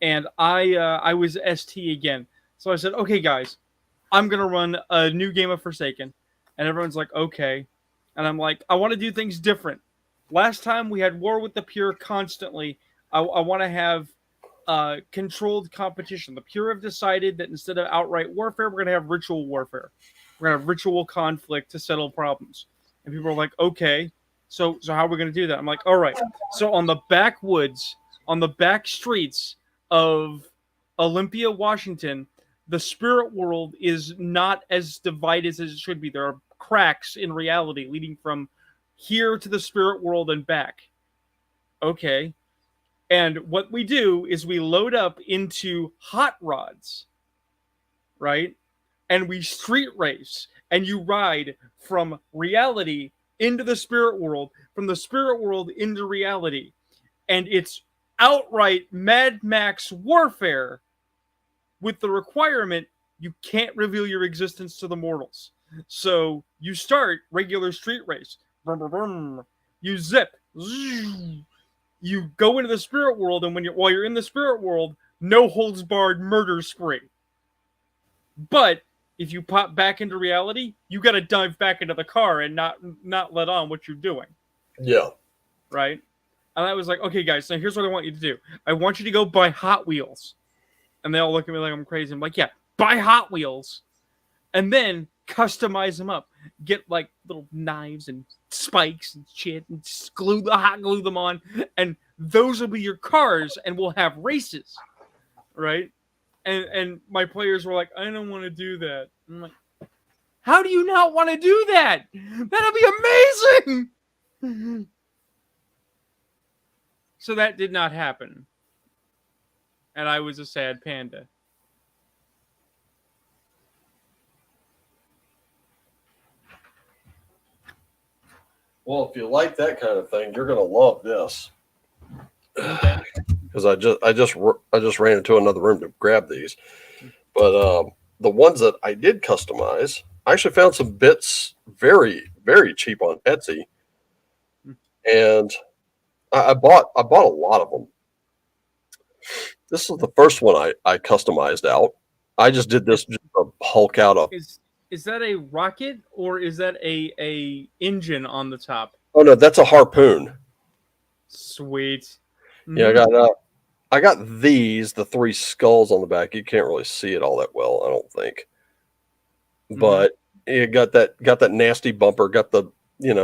and I was ST again. So I said, okay, guys, I'm gonna run a new game of Forsaken, and everyone's like, okay, and I'm like, I want to do things different. Last time we had War with the Pure constantly. I want to have controlled competition. The Pure have decided that instead of outright warfare, we're gonna have ritual warfare. We're gonna have ritual conflict to settle problems. And people are like, okay, so how are we gonna do that? I'm like, all right. So on the backwoods, on the back streets of Olympia, Washington, the spirit world is not as divided as it should be. There are cracks in reality leading from here to the spirit world and back. Okay. And what we do is we load up into hot rods, right? And we street race, and you ride from reality into the spirit world, from the spirit world into reality. And it's outright Mad Max warfare with the requirement you can't reveal your existence to the mortals. So you start regular street race. You zip. You go into the spirit world, and while you're in the spirit world, no holds barred murder spree. But if you pop back into reality, you got to dive back into the car and not let on what you're doing, Yeah. right? And I was like, okay, guys, so here's what I want you to do. I want you to go buy Hot Wheels. And they all look at me like I'm crazy. I'm like, yeah, buy Hot Wheels, and then customize them up. Get like little knives and spikes and shit, and glue them on, and those will be your cars, and we'll have races, right? And my players were like, I don't want to do that. I'm like, how do you not want to do that? That'll be amazing. So that did not happen, and I was a sad panda. Well, if you like that kind of thing, you're gonna love this. Okay. Because I just ran into another room to grab these, but the ones that I did customize, I actually found some bits very cheap on Etsy, and I bought a lot of them. This is the first one I customized out. I just did this just to hulk out a. Is that a rocket, or is that a engine on the top? Oh no, that's a harpoon. Sweet. Yeah, Mm-hmm. I got these, the three skulls on the back. You can't really see it all that well, I don't think. Mm-hmm. But it got that nasty bumper, got the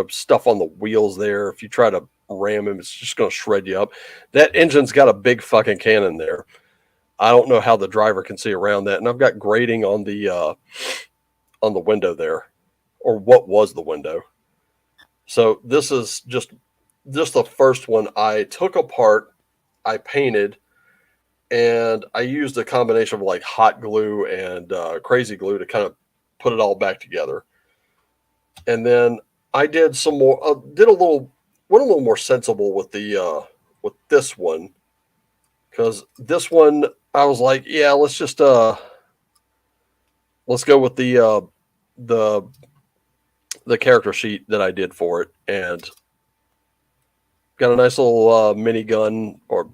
stuff on the wheels there. If you try to ram him, it's just gonna shred you up. That engine's got a big fucking cannon there. I don't know how the driver can see around that. And I've got grading on the window there. Or what was the window. So this is just the first one I took apart, I painted, and I used a combination of like hot glue and crazy glue to kind of put it all back together. And then I did some more, went a little more sensible with this one, because this one I was like, yeah, let's go with the the character sheet that I did for it, and got a nice little mini gun, or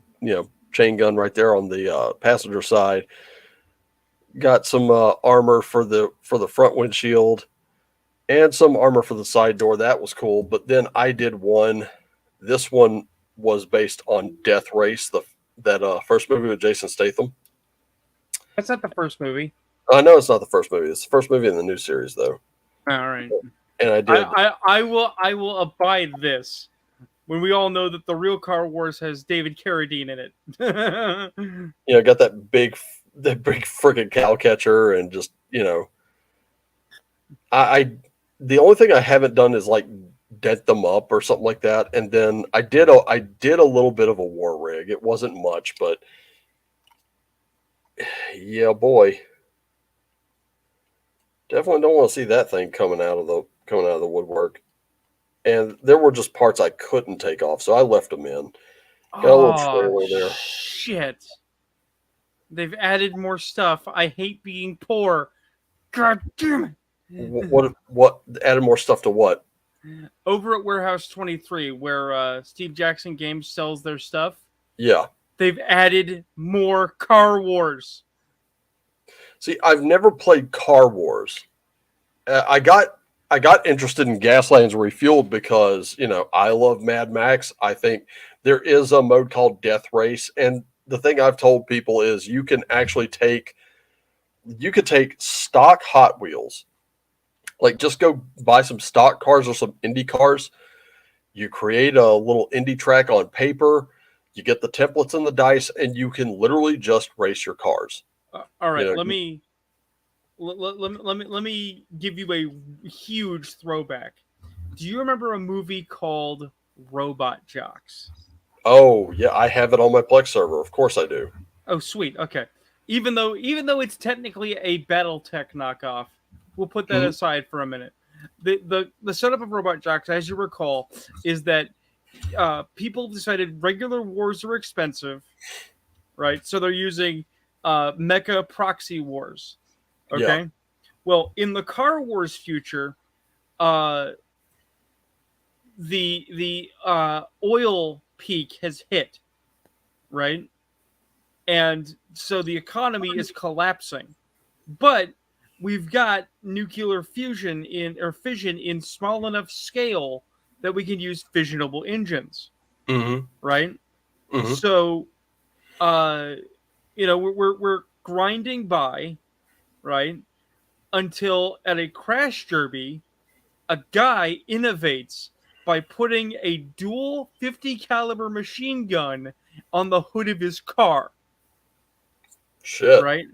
chain gun right there on the passenger side. Got some armor for the front windshield and some armor for the side door. That was cool. But then I did one. This one was based on Death Race, the that first movie with Jason Statham. That's not the first movie. I know it's not the first movie. It's the first movie in the new series, though. All right. And I did. I will abide this when we all know that the real Car Wars has David Carradine in it. Got that big freaking cow catcher, and just I the only thing I haven't done is like dent them up or something like that. And then I did a little bit of a war rig. It wasn't much, but yeah, boy, definitely don't want to see that thing coming out of the woodwork. And there were just parts I couldn't take off, so I left them in. Got a little trailer there. Shit. They've added more stuff. I hate being poor. God damn it. What added more stuff to what? Over at Warehouse 23, where Steve Jackson Games sells their stuff. Yeah. They've added more Car Wars. See, I've never played Car Wars. I got interested in Gaslands Refueled because, I love Mad Max. I think there is a mode called Death Race, and the thing I've told people is you could take stock Hot Wheels, like just go buy some stock cars or some Indy cars. You create a little Indy track on paper, you get the templates and the dice, and you can literally just race your cars. All right, let me give you a huge throwback. Do you remember a movie called Robot Jocks? Oh yeah, I have it on my Plex server. Of course I do. Oh sweet, okay. Even though it's technically a BattleTech knockoff, we'll put that aside for a minute. The setup of Robot Jocks, as you recall, is that people decided regular wars are expensive, right? So they're using mecha proxy wars. Okay. Yeah. Well, in the Car Wars future, the oil peak has hit, right? And so the economy is collapsing. But we've got nuclear fission in small enough scale that we can use fissionable engines. Mm-hmm. Right? Mm-hmm. So we're grinding by, right? Until at a crash derby, a guy innovates by putting a dual 50 caliber machine gun on the hood of his car. Shit. Right?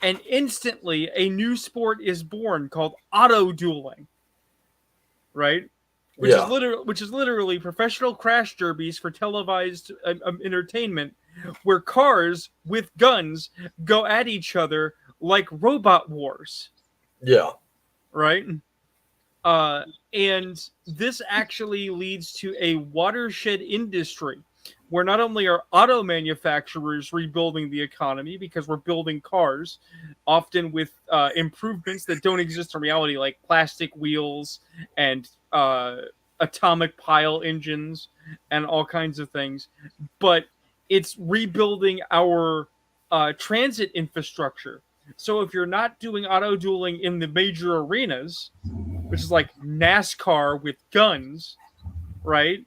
And instantly a new sport is born called auto dueling. Right? Which is literally professional crash derbies for televised entertainment, where cars with guns go at each other like robot wars. Yeah. Right? And this actually leads to a watershed industry where not only are auto manufacturers rebuilding the economy because we're building cars, often with improvements that don't exist in reality, like plastic wheels and atomic pile engines and all kinds of things, but it's rebuilding our transit infrastructure. So if you're not doing auto dueling in the major arenas, which is like NASCAR with guns, right?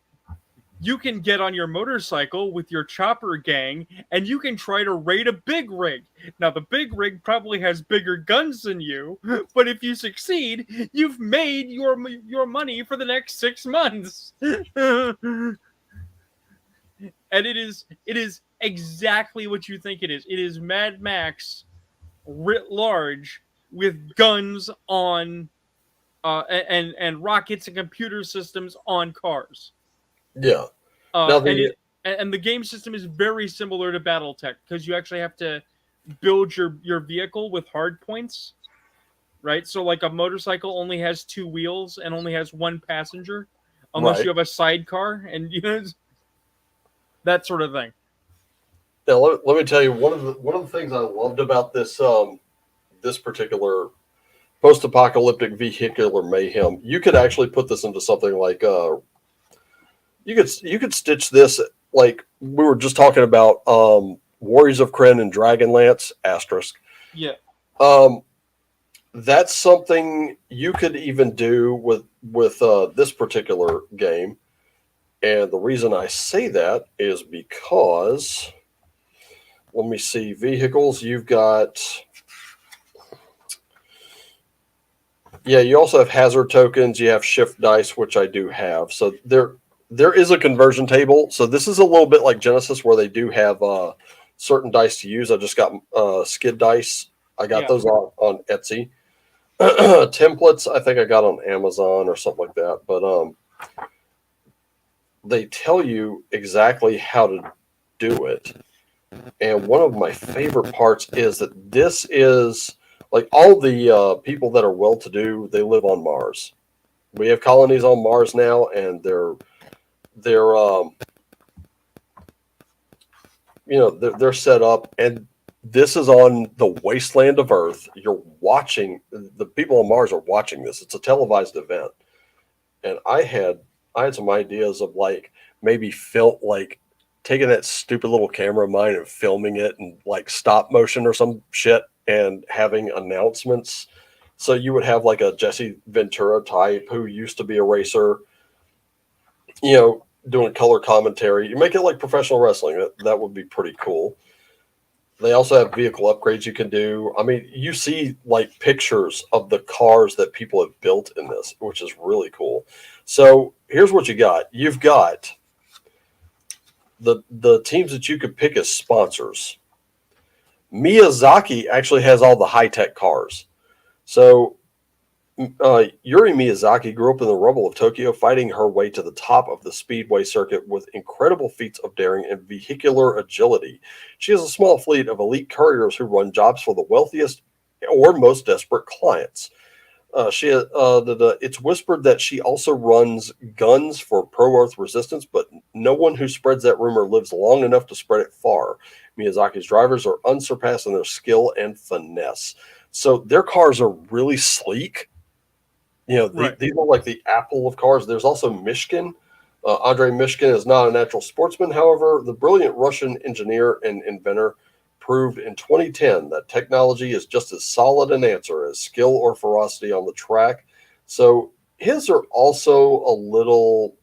You can get on your motorcycle with your chopper gang and you can try to raid a big rig. Now, the big rig probably has bigger guns than you, but if you succeed, you've made your money for the next 6 months. And it is exactly what you think it is. It is Mad Max writ large with guns on and rockets and computer systems on cars. Yeah. Uh, Now and the it and the game system is very similar to BattleTech because you actually have to build your vehicle with hard points, right? So like a motorcycle only has two wheels and only has one passenger, unless right. you have a sidecar and that sort of thing. Now let me tell you one of the things I loved about this particular post-apocalyptic vehicular mayhem. You could actually put this into something like you could stitch this like we were just talking about Warriors of Kryn and Dragonlance asterisk. Yeah. Um, that's something you could even do with this particular game. And the reason I say that is because let me see vehicles. You've got yeah. You also have hazard tokens. You have shift dice, which I do have. So there is a conversion table. So this is a little bit like Genesis, where they do have certain dice to use. I just got skid dice. I got Yeah. those on Etsy. Templates, I think I got on Amazon or something like that. But they tell you exactly how to do it. And one of my favorite parts is that this is like all the people that are well to do, they live on Mars. We have colonies on Mars now, and they're they're set up, and this is on the wasteland of Earth. You're watching the people on Mars are watching this. It's a televised event, and I had some ideas of like maybe film like taking that stupid little camera of mine and filming it and like stop motion or some shit and having announcements. So you would have like a Jesse Ventura type who used to be a racer, doing color commentary. You make it like professional wrestling. That would be pretty cool. They also have vehicle upgrades you can do. I mean, you see like pictures of the cars that people have built in this, which is really cool. So here's what you got. You've got the teams that you could pick as sponsors. Miyazaki actually has all the high tech cars. So Yuri Miyazaki grew up in the rubble of Tokyo, fighting her way to the top of the speedway circuit with incredible feats of daring and vehicular agility. She has a small fleet of elite couriers who run jobs for the wealthiest or most desperate clients. It's whispered that she also runs guns for pro-Earth resistance, but no one who spreads that rumor lives long enough to spread it far. Miyazaki's drivers are unsurpassed in their skill and finesse. So their cars are really sleek. Right. These are like the apple of cars. There's also Mishkin. Andrei Mishkin is not a natural sportsman. However, the brilliant Russian engineer and inventor proved in 2010 that technology is just as solid an answer as skill or ferocity on the track. So his are also a little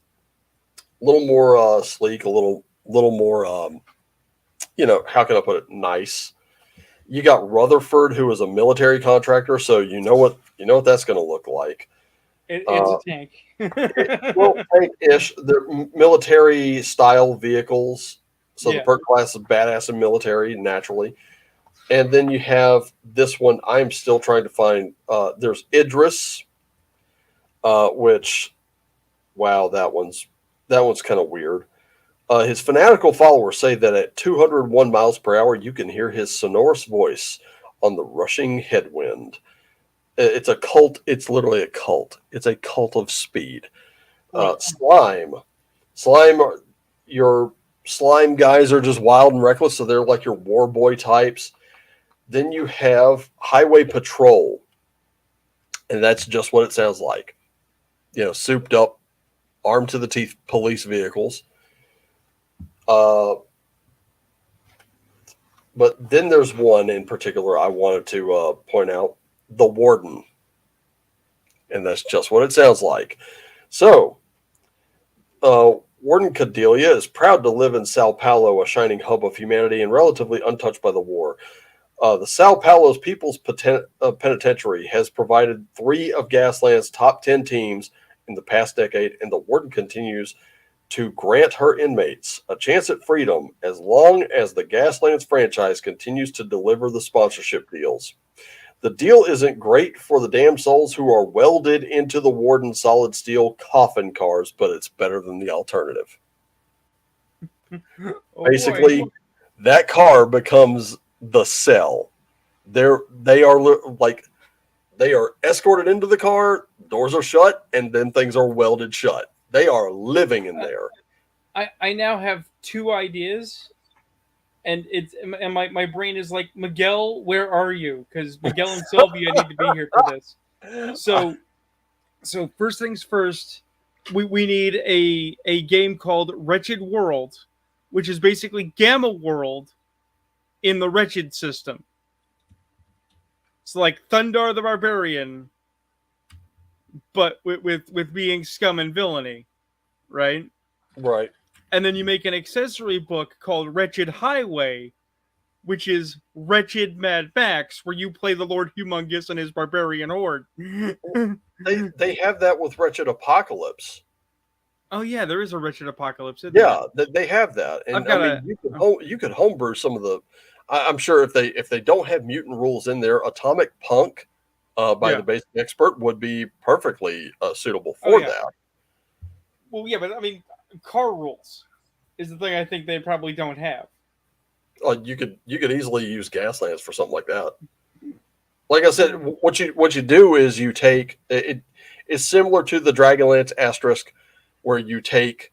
more sleek, a little more, how can I put it? Nice. You got Rutherford, who is a military contractor, so you know what that's going to look like. It's a tank. Well, tank-ish. They're military style vehicles. So the Yeah. perk class is badass and military naturally. And then you have this one. I'm still trying to find. There's Idris, which, wow, that one's kind of weird. His fanatical followers say that at 201 miles per hour, you can hear his sonorous voice on the rushing headwind. It's a cult. It's literally a cult. It's a cult of speed. Right. Slime. Your slime guys are just wild and reckless, so they're like your war boy types. Then you have Highway Patrol, and that's just what it sounds like. Souped up, armed to the teeth police vehicles. Uh, but then there's one in particular I wanted to point out, the Warden, and that's just what it sounds like. So, Warden Cordelia is proud to live in Sao Paulo, a shining hub of humanity and relatively untouched by the war. The Sao Paulo's People's Penitentiary has provided 3 of Gasland's top 10 teams in the past decade, and the Warden continues to grant her inmates a chance at freedom as long as the Gaslands franchise continues to deliver the sponsorship deals. The deal isn't great for the damn souls who are welded into the Warden solid steel coffin cars, but it's better than the alternative. Oh Basically, boy. that car becomes the cell. They are like they are escorted into the car, doors are shut, and then things are welded shut. They are living in there. I now have two ideas, and my brain is like, Miguel, where are you? Because Miguel and Sylvia need to be here for this. So first things first, we need a game called Wretched World, which is basically Gamma World in the Wretched system. It's like Thundar the Barbarian, but with being scum and villainy, right? Right. And then you make an accessory book called Wretched Highway, which is Wretched Mad Max, where you play the Lord Humongous and his barbarian horde. They have that with Wretched Apocalypse. Oh yeah, there is a Wretched Apocalypse. Yeah, they have that, and I've got I mean, you could homebrew some of the. I'm sure if they don't have mutant rules in there, Atomic Punk, by the Basic Expert would be perfectly suitable for that. Well, yeah, but I mean, car rules is the thing I think they probably don't have. You could easily use Gaslands for something like that. Like I said, what you do is you take it. It's similar to the Dragonlance Asterisk, where you take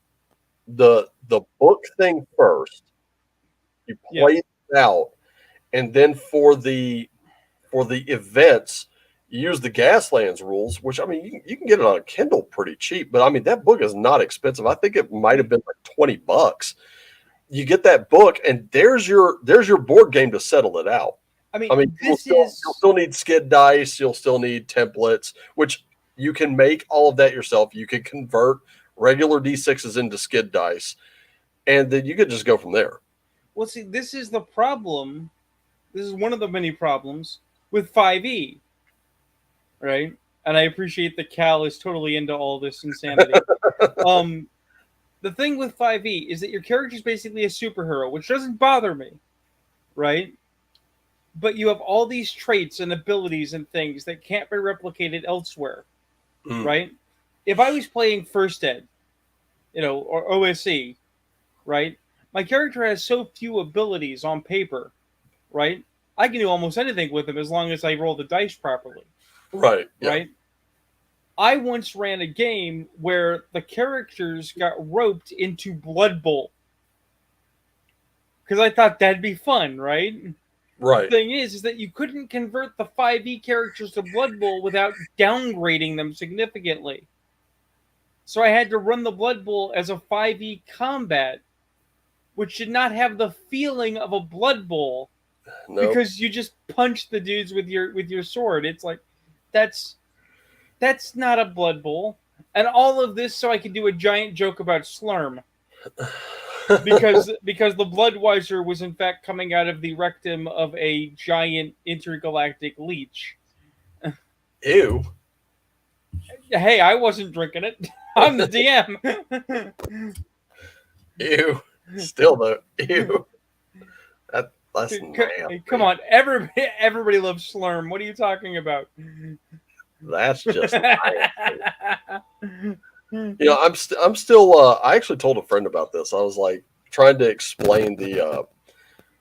the book thing first, you play it out, and then for the events, you use the Gaslands rules, which I mean you can get it on Kindle pretty cheap, but I mean that book is not expensive. I think it might have been like $20. You get that book, and there's your board game to settle it out. I mean you'll still need skid dice, you'll still need templates, which you can make all of that yourself. You can convert regular D6s into skid dice, and then you could just go from there. Well, see, this is the problem. This is one of the many problems with 5e, right? And I appreciate that Cal is totally into all this insanity. The thing with 5e is that your character is basically a superhero, which doesn't bother me, right? But you have all these traits and abilities and things that can't be replicated elsewhere, right? If I was playing First Ed, or OSE, right? My character has so few abilities on paper, right? I can do almost anything with him as long as I roll the dice properly. Right. Yeah. Right? I once ran a game where the characters got roped into Blood Bowl. Because I thought that'd be fun, right? Right. The thing is that you couldn't convert the 5e characters to Blood Bowl without downgrading them significantly. So I had to run the Blood Bowl as a 5e combat, which did not have the feeling of a Blood Bowl. Nope. Because you just punch the dudes with your sword. It's like that's not a Blood Bowl. And all of this so I could do a giant joke about Slurm. because the Bloodweiser was in fact coming out of the rectum of a giant intergalactic leech. Ew. Hey, I wasn't drinking it. I'm the DM. Ew. Still though. Ew. That's nasty. Come on, everybody loves Slurm. What are you talking about? That's just I'm still I actually told a friend about this. I was like trying to explain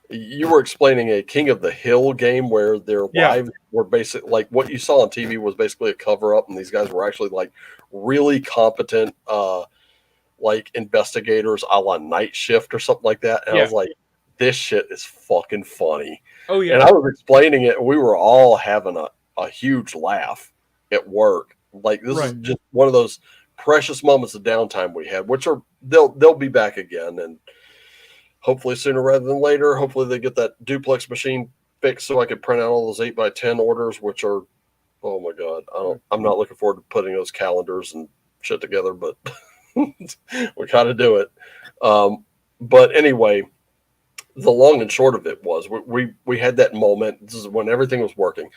you were explaining a King of the Hill game where their lives were basically like what you saw on TV was basically a cover up, and these guys were actually like really competent like investigators a la Night Shift or something like that. And I was like, this shit is fucking funny. Oh yeah. And I was explaining it, and we were all having a huge laugh at work. Like this is just one of those precious moments of downtime we had, which are they'll be back again, and hopefully sooner rather than later. Hopefully they get that duplex machine fixed so I can print out all those 8x10 orders, which are, oh my god, I'm not looking forward to putting those calendars and shit together, but we gotta do it. But anyway, the long and short of it was we had that moment. This is when everything was working,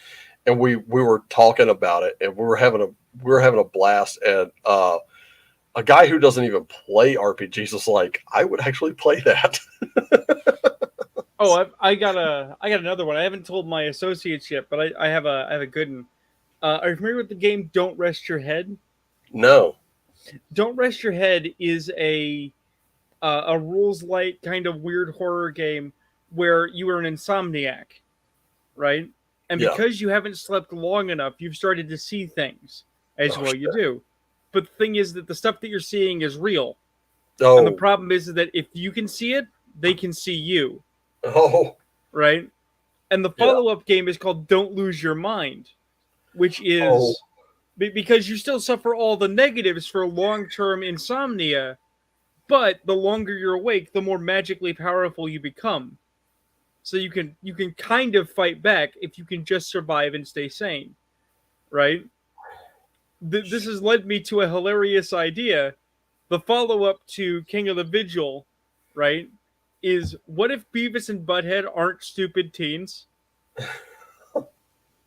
and we were talking about it, and we were having a blast. And a guy who doesn't even play RPGs was like, I would actually play that. Oh, I got another one. I haven't told my associates yet, but I have a good one. Are you familiar with the game Don't Rest Your Head? No. Don't Rest Your Head is a rules light kind of weird horror game where you are an insomniac, right? And Yeah. because you haven't slept long enough, you've started to see things, as Oh, well shit. you do. But the thing is that the stuff that you're seeing is real. And the Oh. problem is that if you can see it, they can see you, Oh. right? And the Yeah. follow-up game is called Don't Lose Your Mind, which Oh. is because you still suffer all the negatives for long-term insomnia, but the longer you're awake, the more magically powerful you become. So you can kind of fight back if you can just survive and stay sane, right? This has led me to a hilarious idea. The follow-up to King of the Vigil, right, is what if Beavis and Butthead aren't stupid teens?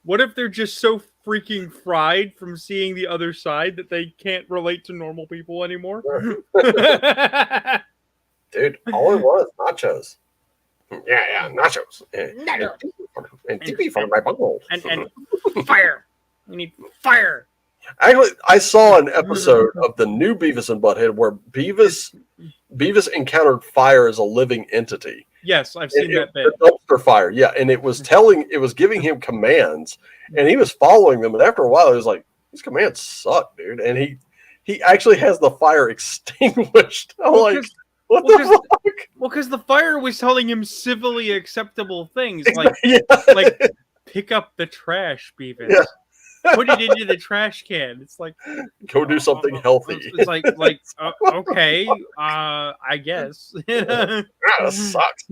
What if they're just so freaking fried from seeing the other side that they can't relate to normal people anymore? Dude, all it was nachos. Yeah, nachos. And TV from my bunghole. and fire. We need fire. Actually, I saw an episode of the new Beavis and Butthead where Beavis encountered fire as a living entity. Yes, I've seen that bit. The dumpster fire, yeah, and it was giving him commands, and he was following them. And after a while, he was like, "These commands suck, dude." And he actually has the fire extinguished. I'm like, what the fuck? Well, because the fire was telling him civilly acceptable things, like Yeah. like pick up the trash, Beavis. Yeah. Put it into the trash can. It's like Go do something healthy. It's like okay, I guess. Yeah, that sucks.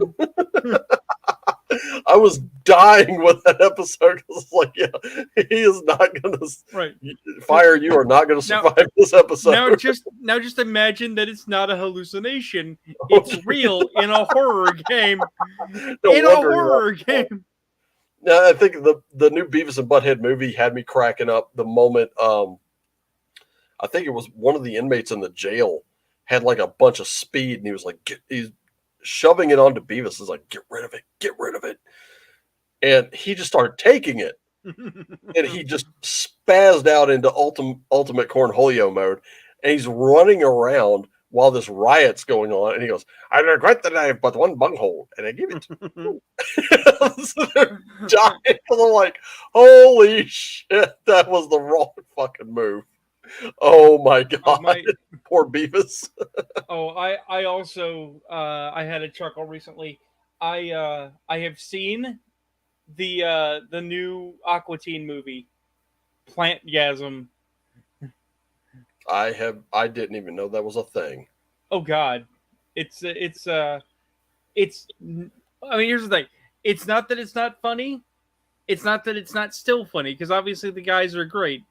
I was dying with that episode. It's like, yeah, he is not going to fire you. Are not going to survive this episode. Now, just imagine that it's not a hallucination. It's real in a horror game. Now, I think the new Beavis and Butthead movie had me cracking up the moment. I think it was one of the inmates in the jail had like a bunch of speed, and he was like, he's shoving it onto Beavis. Is like, get rid of it, and he just started taking it, and he just spazzed out into ultimate cornholio mode, and he's running around while this riot's going on, and he goes, "I regret that I have but one bunghole, and I give it." So they're dying, and I'm like, "Holy shit, that was the wrong fucking move." Oh my god, poor Beavis. I also I had a chuckle recently. I have seen the new Aqua Teen movie, Plantgasm. I didn't even know that was a thing. Oh god. It's I mean, here's the thing. It's not that it's not funny. It's not that it's not still funny, because obviously the guys are great.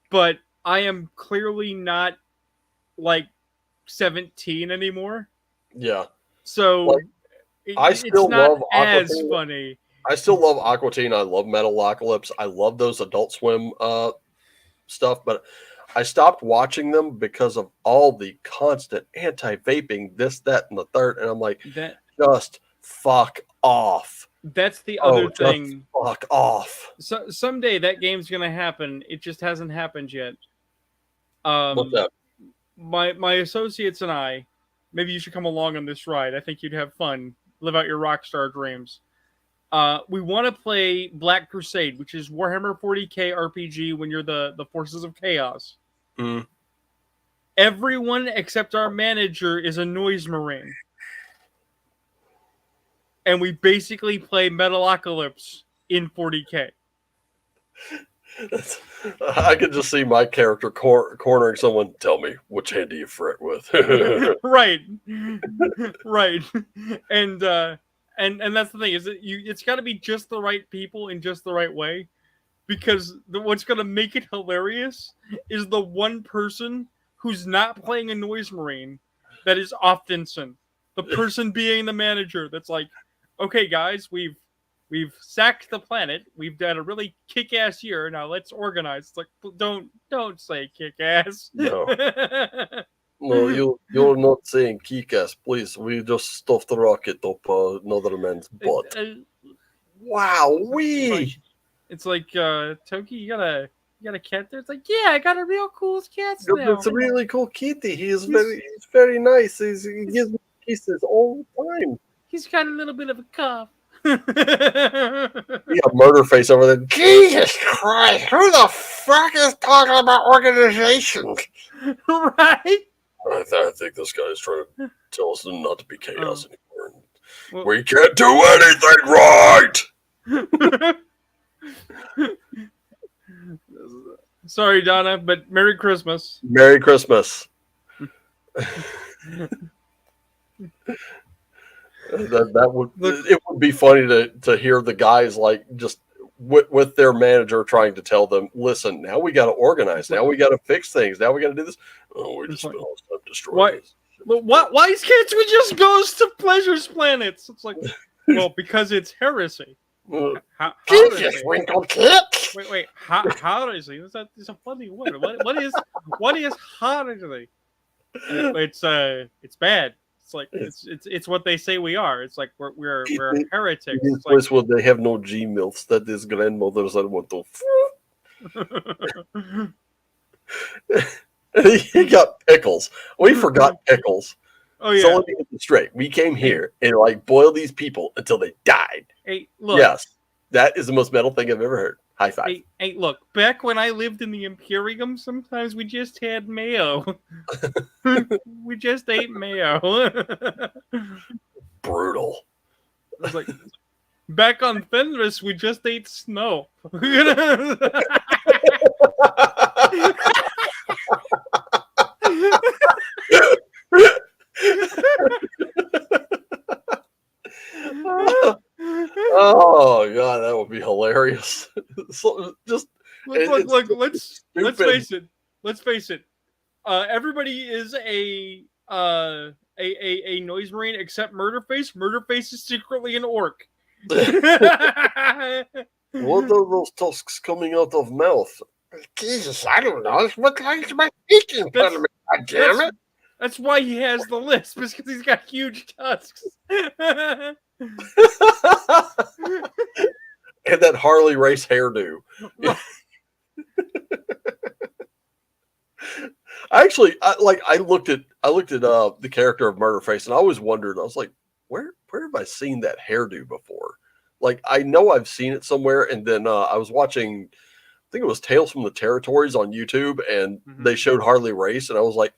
But I am clearly not like 17 anymore. Yeah. So like, I still love as funny. I still love Aqua Teen. I love Metalocalypse. I love those Adult Swim stuff, but I stopped watching them because of all the constant anti-vaping, this, that, and the third. And I'm like, just fuck off. That's the other thing. Fuck off. So someday that game's gonna happen. It just hasn't happened yet. What's that? My associates and I, maybe you should come along on this ride. I think you'd have fun. Live out your rockstar dreams. We want to play Black Crusade, which is Warhammer 40k RPG when you're the forces of chaos. Mm. Everyone except our manager is a noise marine. And we basically play Metalocalypse in 40k. I could just see my character cornering someone. Tell me, which hand do you fret with? Right. And that's the thing, is that it's got to be just the right people in just the right way, because what's going to make it hilarious is the one person who's not playing a noise marine that is Oftenson, the person being the manager that's like, okay guys, we've sacked the planet, we've done a really kick-ass year, now let's organize. It's like, don't say kick-ass. No. No, you're not saying Kick-Ass, please. We just stuffed the rocket up another man's butt. Wow, It's like Toki, you got a cat there? It's like, yeah, I got a real cool cat now. That's a really cool kitty. He's very nice. He gives me kisses all the time. He's got a little bit of a cough. You got murder face over there. Jesus Christ! Who the fuck is talking about organizations? Right? I think this guy is trying to tell us not to be chaos anymore. Well, we can't do anything right. Sorry, Donna, but Merry Christmas. Merry Christmas. That would it would be funny to hear the guys like just with their manager trying to tell them, listen, now we got to organize, now we got to fix things, now we got to do this. Oh, we just spent all this time destroying this. Why can't we just go to Pleasure's planets? It's like, well, because it's heresy. Jesus, wrinkled kid. Wait, heresy? It's a funny word. What is heresy? It's bad. It's like it's what they say we are. It's like we're heretics. In this place where they have no G-milfs, that is grandmothers I want to. He got pickles. We forgot pickles. Oh yeah. So let me get this straight. We came here and like boiled these people until they died. Hey, look. Yes, that is the most metal thing I've ever heard. High five. Hey, look. Back when I lived in the Imperium, sometimes we just had mayo. We just ate mayo. Brutal. It was like back on Fenris, we just ate snow. Oh god, that would be hilarious. Just look. Let's face it. Let's face it. Everybody is a noise marine except Murderface. Murderface is secretly an orc. What are those tusks coming out of mouth? Jesus, I don't know. What likes my speaking? God damn it! That's why he has the lisp, because he's got huge tusks. And that Harley race hairdo. I looked at the character of Murderface, and I always wondered. I was like, where have I seen that hairdo before? Like, I know I've seen it somewhere, and then I was watching, I think it was Tales from the Territories on YouTube, and they showed Harley race, and I was like,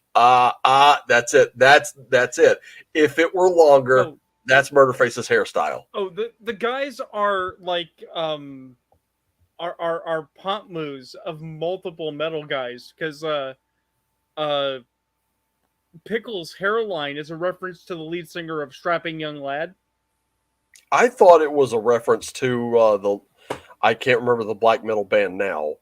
that's it, that's it. If it were longer, that's Murderface's hairstyle. Oh, the guys are like are pomp moves of multiple metal guys, because Pickle's hairline is a reference to the lead singer of Strapping Young Lad. I thought it was a reference to I can't remember the black metal band now,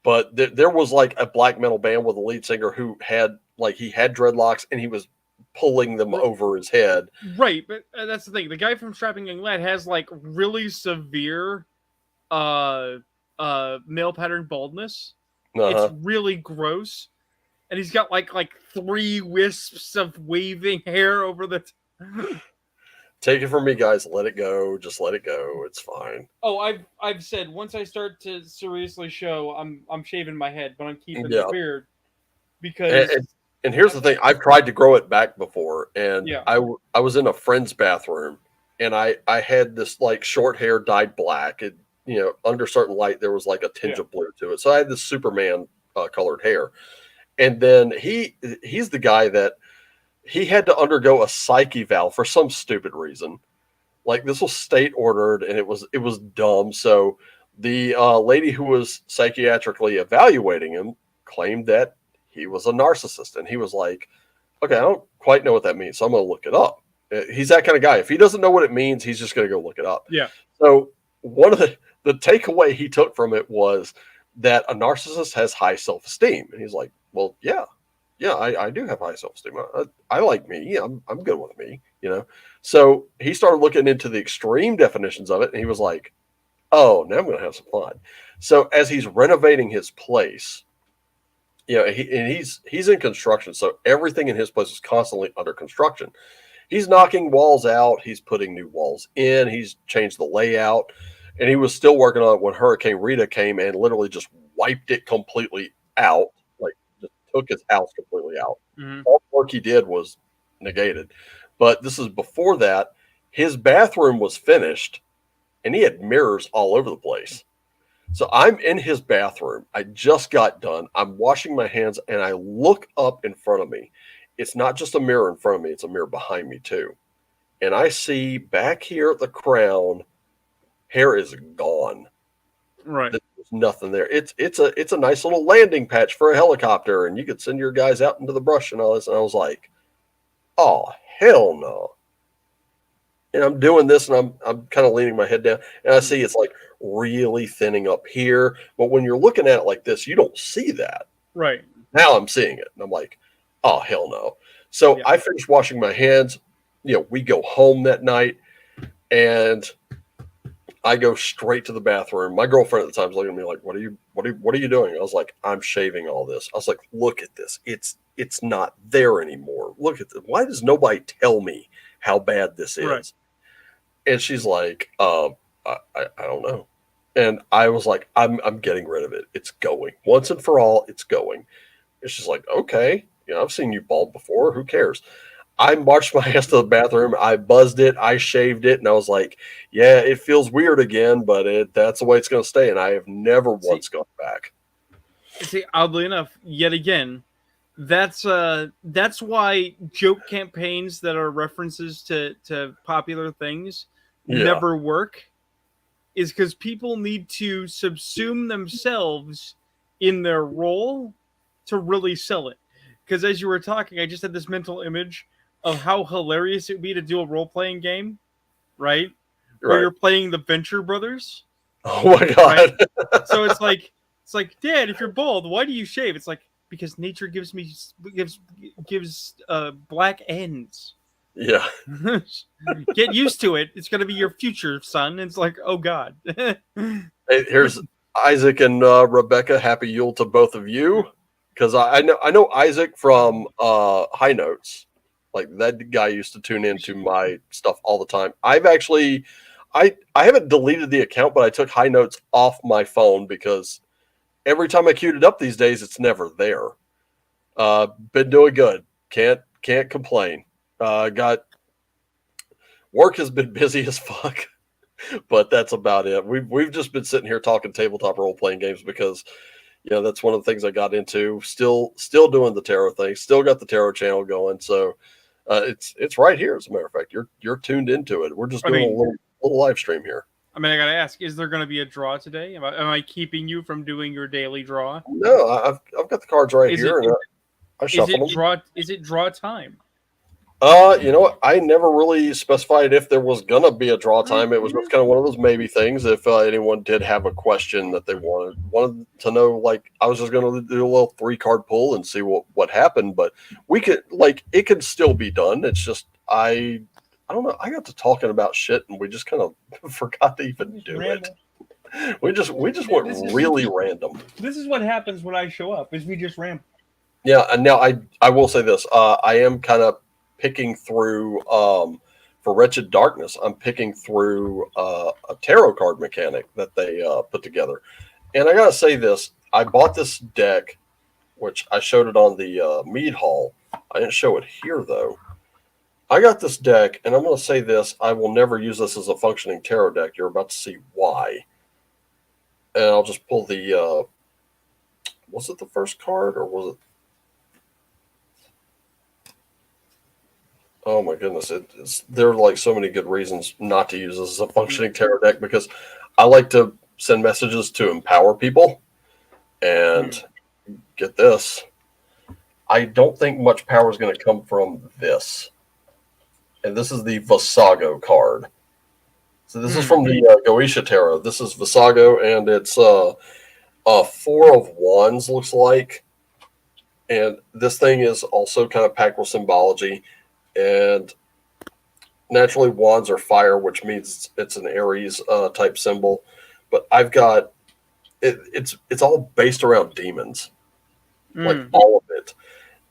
but there was like a black metal band with a lead singer who had he had dreadlocks and he was pulling them over his head. Right, but that's the thing. The guy from Strapping Young Lad has like really severe male pattern baldness. It's really gross. And he's got like 3 wisps of waving hair over the Take it from me, guys. Let it go. Just let it go. It's fine. Oh, I've said once I start to seriously show, I'm shaving my head, but I'm keeping the beard because. And here's the thing: I've tried to grow it back before, and I was in a friend's bathroom, and I had this like short hair dyed black. It, under certain light there was like a tinge of blue to it, so I had this Superman colored hair, and then he's the guy that. He had to undergo a psych eval for some stupid reason. Like, this was state ordered, and it was dumb. So the lady who was psychiatrically evaluating him claimed that he was a narcissist, and he was like, "Okay, I don't quite know what that means, so I'm going to look it up." He's that kind of guy. If he doesn't know what it means, he's just going to go look it up. Yeah. So one of the takeaway he took from it was that a narcissist has high self-esteem, and he's like, "Well, yeah." Yeah, I do have high self-esteem. I like me. Yeah, I'm good with me, So he started looking into the extreme definitions of it, and he was like, oh, now I'm going to have some fun. So as he's renovating his place, You know, he's in construction, so everything in his place is constantly under construction. He's knocking walls out, he's putting new walls in, he's changed the layout, and he was still working on it when Hurricane Rita came and literally just wiped it completely out, like just took his house completely out. Hmm. All the work he did was negated. But this is before that. His bathroom was finished, and he had mirrors all over the place. So I'm in his bathroom. I just got done. I'm washing my hands and I look up in front of me. It's not just a mirror in front of me, it's a mirror behind me too. And I see back here at the crown, hair is gone. Right. There's nothing there. It's a nice little landing patch for a helicopter, and you could send your guys out into the brush and all this. And I was like, oh hell no. And I'm doing this and I'm kind of leaning my head down and I see it's like really thinning up here. But when you're looking at it like this, you don't see that. Right. Now I'm seeing it and I'm like, oh hell no. So Yeah. I finished washing my hands. You know, we go home that night and I go straight to the bathroom. My girlfriend at the time was looking at me like, what are you doing? I was like, I'm shaving all this. I was like, look at this. It's not there anymore. Look at this. Why does nobody tell me how bad this is? Right. And she's like, I don't know. And I was like, I'm getting rid of it. It's going once and for all. It's going. And she's like, okay, you know, I've seen you bald before. Who cares? I marched my ass to the bathroom. I buzzed it. I shaved it, and I was like, yeah, it feels weird again, but that's the way it's going to stay. And I have never once gone back. See, oddly enough, yet again, that's why joke campaigns that are references to popular things never work, is because people need to subsume themselves in their role to really sell it. Because as you were talking, I just had this mental image of how hilarious it would be to do a role-playing game, right? Where you're playing the Venture Brothers. Oh my god! Right? So it's like, Dad, if you're bald, why do you shave? It's like, because nature gives black ends. Yeah. Get used to it. It's going to be your future, son. It's like, oh god. Hey, here's Isaac and Rebecca. Happy Yule to both of you. Because I know Isaac from High Notes. Like that guy used to tune into my stuff all the time. I've actually, I haven't deleted the account, but I took High Notes off my phone because every time I queued it up these days, it's never there. Been doing good. Can't complain. Got work has been busy as fuck, but that's about it. We've just been sitting here talking tabletop role playing games because, you know, that's one of the things I got into. Still doing the tarot thing. Still got the tarot channel going. So it's right here. As a matter of fact, you're tuned into it. We're just doing a little live stream here. I mean, I gotta ask: is there going to be a draw today? Am I keeping you from doing your daily draw? No, I've got the cards right here, and I shuffle them. Is it draw time? You know what? I never really specified if there was gonna be a draw time. It was just kind of one of those maybe things. If anyone did have a question that they wanted to know, like I was just gonna do a little 3-card pull and see what happened. But we could it could still be done. It's just I don't know. I got to talking about shit and we just kind of forgot to even do it. We just went really random. This is what happens when I show up. Is we just ramble. Yeah, and now I will say this. I am kind of picking through for Wretched Darkness. I'm picking through a tarot card mechanic that they put together, and I gotta say this: I bought this deck, which I showed it on the Mead Hall. I didn't show it here though. I got this deck, and I'm going to say this: I will never use this as a functioning tarot deck. You're about to see why. And I'll just pull the. Was it the first card or was it? Oh my goodness! There are like so many good reasons not to use this as a functioning tarot deck because I like to send messages to empower people. And get this, I don't think much power is going to come from this. And this is the Visago card. So this is from the Goetia Tarot. This is Visago, and it's a 4 of Wands, looks like. And this thing is also kind of packed with symbology. And naturally, wands are fire, which means it's an Aries type symbol. But I've got it's all based around demons. like Mm. all of it.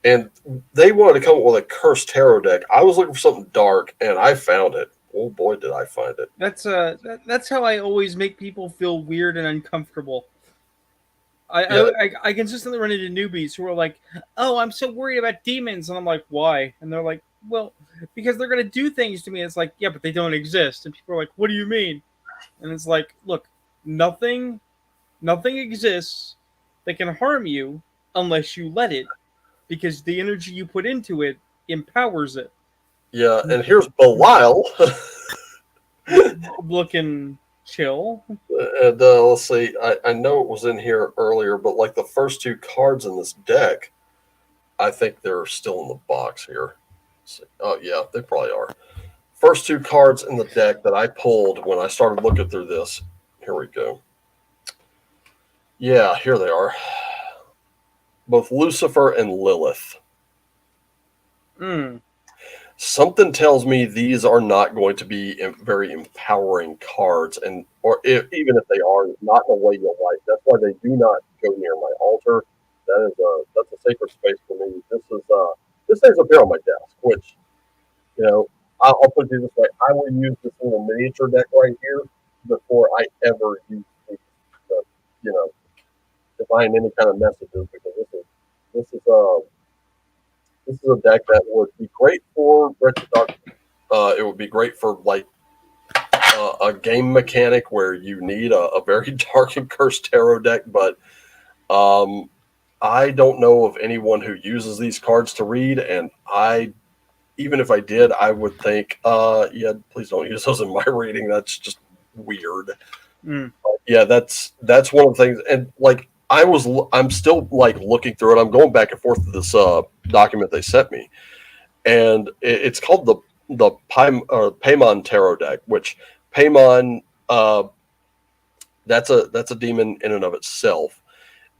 And they wanted to come up with a cursed tarot deck. I was looking for something dark, and I found it. Oh boy, did I find it! That's how I always make people feel weird and uncomfortable. Yeah, I consistently run into newbies who are like, "Oh, I'm so worried about demons," and I'm like, "Why?" And they're like, "Well, because they're gonna do things to me." It's like, "Yeah, but they don't exist." And people are like, "What do you mean?" And it's like, "Look, nothing, nothing exists that can harm you unless you let it, because the energy you put into it empowers it." yeah. And here's Belial. Looking chill. And let's see. I know it was in here earlier, but like the first two cards in this deck, I think they're still in the box here. Let's see. Oh yeah, they probably are. First two cards in the deck that I pulled when I started looking through this. Here we go. Yeah, here they are. Both Lucifer and Lilith. Mm. Something tells me these are not going to be very empowering cards, and or even if they are, not in a way you'll like. That's why they do not go near my altar. That's a sacred space for me. This thing's up here on my desk, which I'll put it this way: I will use this little miniature deck right here before I ever use these, to, you know, to find any kind of messages, because this is a this is a deck that would be great for retro dark. It would be great for like a game mechanic where you need a very dark and cursed tarot deck, but um, I don't know of anyone who uses these cards to read, and I even if I did, I would think, yeah, please don't use those in my reading. That's just weird. Mm. Yeah, that's one of the things, and like I'm still like looking through it. I'm going back and forth to this document they sent me, and it's called the Paimon Tarot deck, which Paimon that's a demon in and of itself,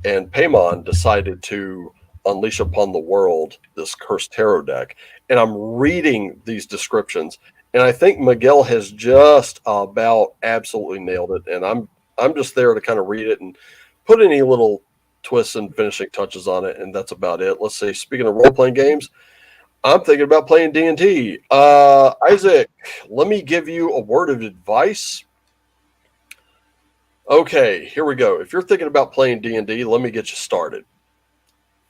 and Paimon decided to unleash upon the world this cursed tarot deck, and I'm reading these descriptions, and I think Miguel has just about absolutely nailed it, and I'm just there to kind of read it and put any little twists and finishing touches on it, and that's about it. Let's say, speaking of role playing games, I'm thinking about playing D&D. Isaac, let me give you a word of advice. Okay, here we go. If you're thinking about playing D&D, let me get you started.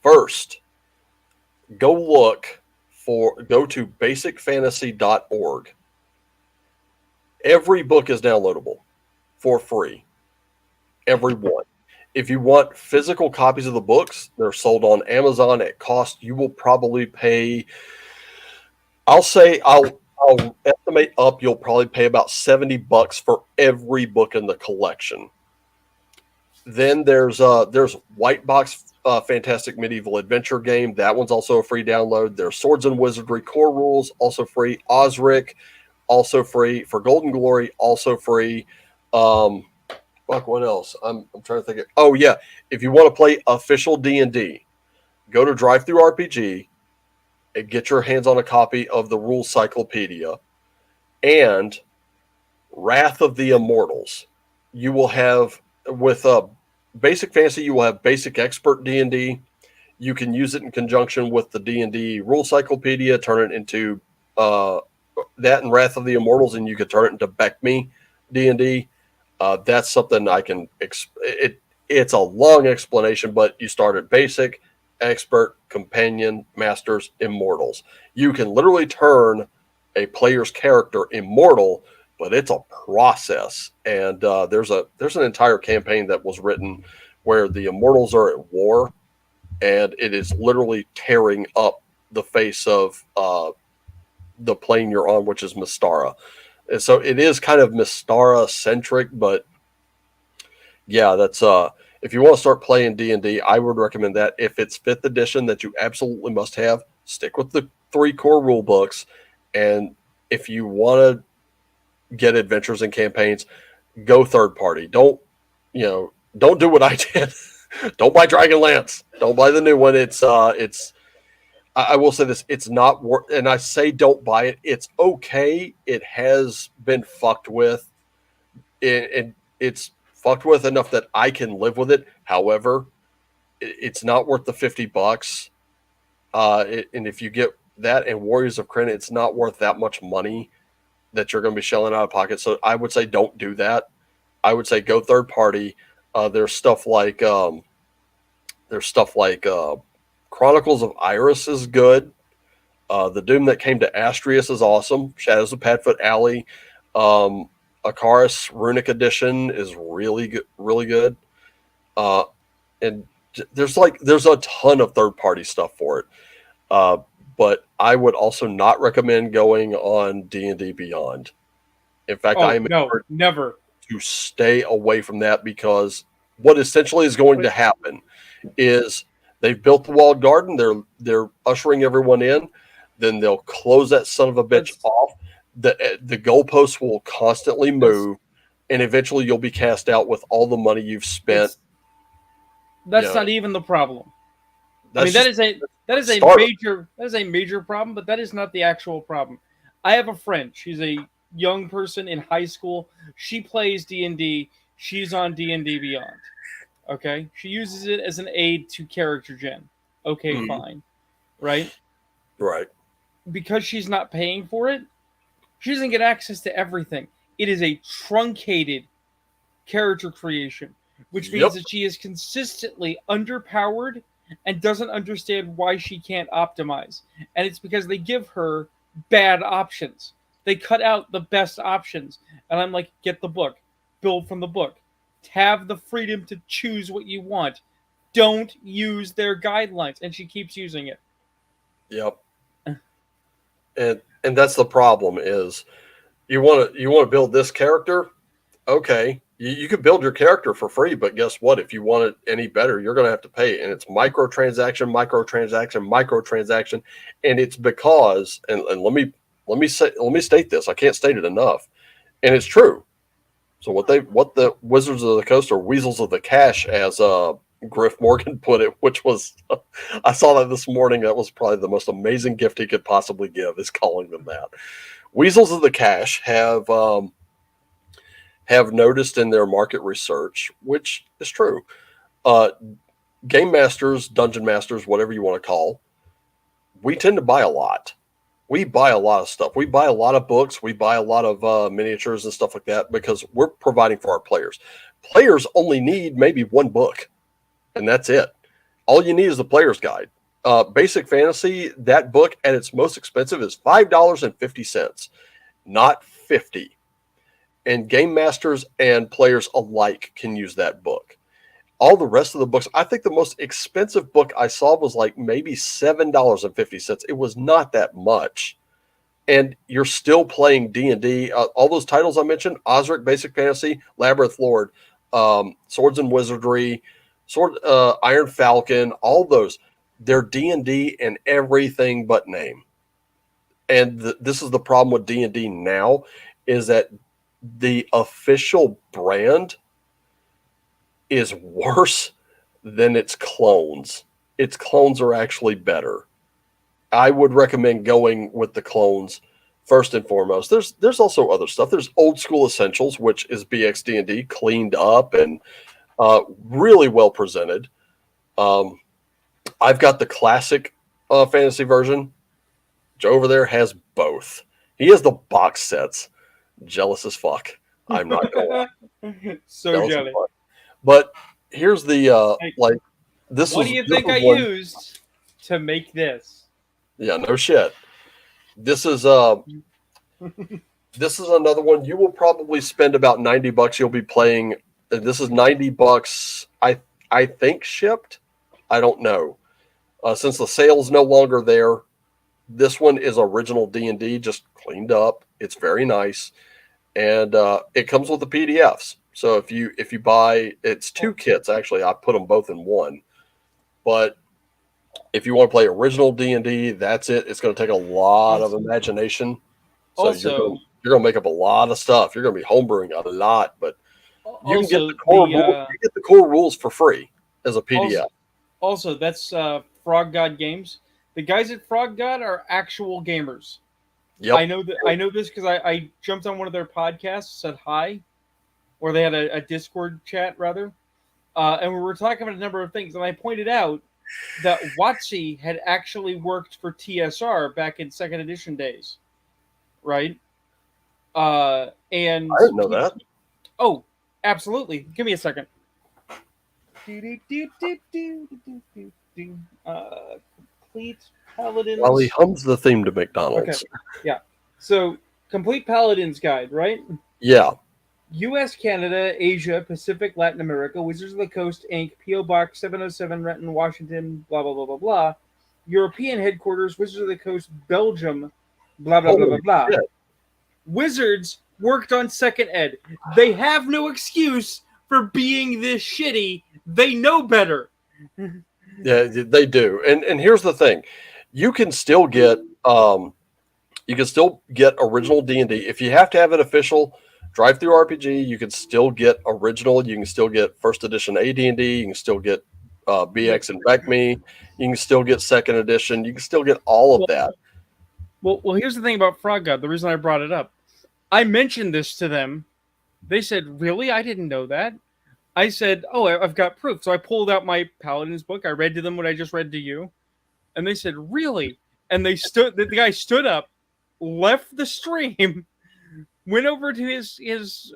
First, go to basicfantasy.org. Every book is downloadable for free. Every one. If you want physical copies of the books, they're sold on Amazon at cost. You will probably pay, I'll estimate up you'll probably pay about $70 for every book in the collection. Then there's White Box Fantastic Medieval Adventure Game. That one's also a free download. There's Swords and Wizardry Core Rules, also free. Osric, also free. For Golden Glory, also free. Um, fuck, what else? I'm trying to think. Oh yeah, if you want to play official D&D, go to Drive Through RPG and get your hands on a copy of the Rules Cyclopedia and Wrath of the Immortals. You will have with Basic Fantasy. You will have Basic Expert D&D. You can use it in conjunction with the D&D Rule Cyclopedia. Turn it into uh, that and Wrath of the Immortals, and you could turn it into BECME D&D. That's something I can. It's a long explanation, but you start at Basic, Expert, Companion, Masters, Immortals. You can literally turn a player's character immortal, but it's a process. And there's an entire campaign that was written where the Immortals are at war, and it is literally tearing up the face of the plane you're on, which is Mystara. And so it is kind of Mystara centric, but yeah, that's if you want to start playing D&D, I would recommend that. If it's 5th edition that you absolutely must have, stick with the 3 core rule books. And if you want to get adventures and campaigns, go third party. Don't do what I did. Don't buy Dragonlance. Don't buy the new one. It's I will say this, it's not worth, and I say don't buy it. It's okay. It has been fucked with. It's fucked with enough that I can live with it. However, it's not worth the $50. And if you get that and Warriors of Kryn, it's not worth that much money that you're going to be shelling out of pocket. So I would say don't do that. I would say go third party. There's stuff like Chronicles of Iris is good. The Doom that came to Astrius is awesome. Shadows of Padfoot Alley, Akaris Runic Edition is really good, really good. Uh, and there's a ton of third party stuff for it. Uh, but I would also not recommend going on D&D Beyond. In fact, I Oh am no, never. to stay away from that because what essentially is going to happen is they've built the walled garden. They're ushering everyone in. Then they'll close that son of a bitch off. The goalposts will constantly move, and eventually you'll be cast out with all the money you've spent. That's not even the problem. I mean, that is a major problem, but that is not the actual problem. I have a friend. She's a young person in high school. She plays D&D. She's on D&D Beyond. Okay? She uses it as an aid to character gen. Okay, fine. Right? Right. Because she's not paying for it, she doesn't get access to everything. It is a truncated character creation, which means that she is consistently underpowered and doesn't understand why she can't optimize. And it's because they give her bad options. They cut out the best options. And I'm like, get the book. Build from the book. Have the freedom to choose what you want. Don't use their guidelines. And she keeps using it. Yep. And that's the problem is you want to build this character. Okay, you could build your character for free, but guess what? If you want it any better, you're going to have to pay. And it's microtransaction, and it's because and let me state this. I can't state it enough, and it's true. So what the Wizards of the Coast or Weasels of the Cash, as Griff Morgan put it, which was I saw that this morning. That was probably the most amazing gift he could possibly give, is calling them that. Weasels of the Cash have noticed in their market research, which is true. Game masters, dungeon masters, whatever you want to call, we tend to buy a lot. We buy a lot of stuff. We buy a lot of books. We buy a lot of miniatures and stuff like that because we're providing for our players. Players only need maybe one book, and that's it. All you need is the player's guide. Basic Fantasy, that book at its most expensive is $5.50, not $50. And game masters and players alike can use that book. All the rest of the books, I think the most expensive book I saw was like maybe $7.50. It was not that much. And you're still playing D&D. All those titles I mentioned, Osric, Basic Fantasy, Labyrinth Lord, Swords and Wizardry, Iron Falcon, all those, they're D&D and everything but name. And this is the problem with D&D now, is that the official brand is worse than its clones. Its clones are actually better. I would recommend going with the clones first and foremost. There's also other stuff. There's Old School Essentials, which is BXD&D, cleaned up and really well presented. I've got the classic fantasy version. Joe over there has both. He has the box sets. Jealous as fuck. I'm not gonna lie. So jealous. But here's the this. What do you think I used to make this? Yeah, no shit. This is this is another one. You will probably spend about $90. You'll be playing. This is $90. I think shipped. I don't know. Since the sale's no longer there, this one is original D&D, just cleaned up. It's very nice, and it comes with the PDFs. So if you buy, it's 2 kits actually. I put them both in one. But if you want to play original D&D, that's it. It's going to take a lot of imagination. So you're going to make up a lot of stuff. You're going to be homebrewing a lot, but you can get the core rules. You get the core rules for free as a PDF. Also, that's Frog God Games. The guys at Frog God are actual gamers. Yep. I know this because I jumped on one of their podcasts, said hi, or they had a Discord chat rather. and we were talking about a number of things, and I pointed out that WotC had actually worked for TSR back in second edition days, right? And I didn't know that. oh, absolutely. Give me a second. Complete Paladins. While he hums the theme to McDonald's. Okay, yeah. So, Complete Paladins Guide, right? Yeah. U.S., Canada, Asia, Pacific, Latin America, Wizards of the Coast, Inc., P.O. Box 707, Renton, Washington, blah, blah, blah, blah, blah. European headquarters, Wizards of the Coast, Belgium, blah, blah, blah, blah, blah. Shit. Wizards worked on second ed. They have no excuse for being this shitty. They know better. Yeah, they do. And here's the thing. You can still get original D&D. If you have to have an official drive-through RPG, you can still get original. You can still get first edition AD&D. You can still get BX and Back Me. You can still get second edition. You can still get all of that. Well, here's the thing about Frog God. The reason I brought it up, I mentioned this to them. They said, "Really? I didn't know that." I said, "Oh, I've got proof." So I pulled out my Paladins book. I read to them what I just read to you, and they said, "Really?" And they stood. The guy stood up, left the stream, went over to his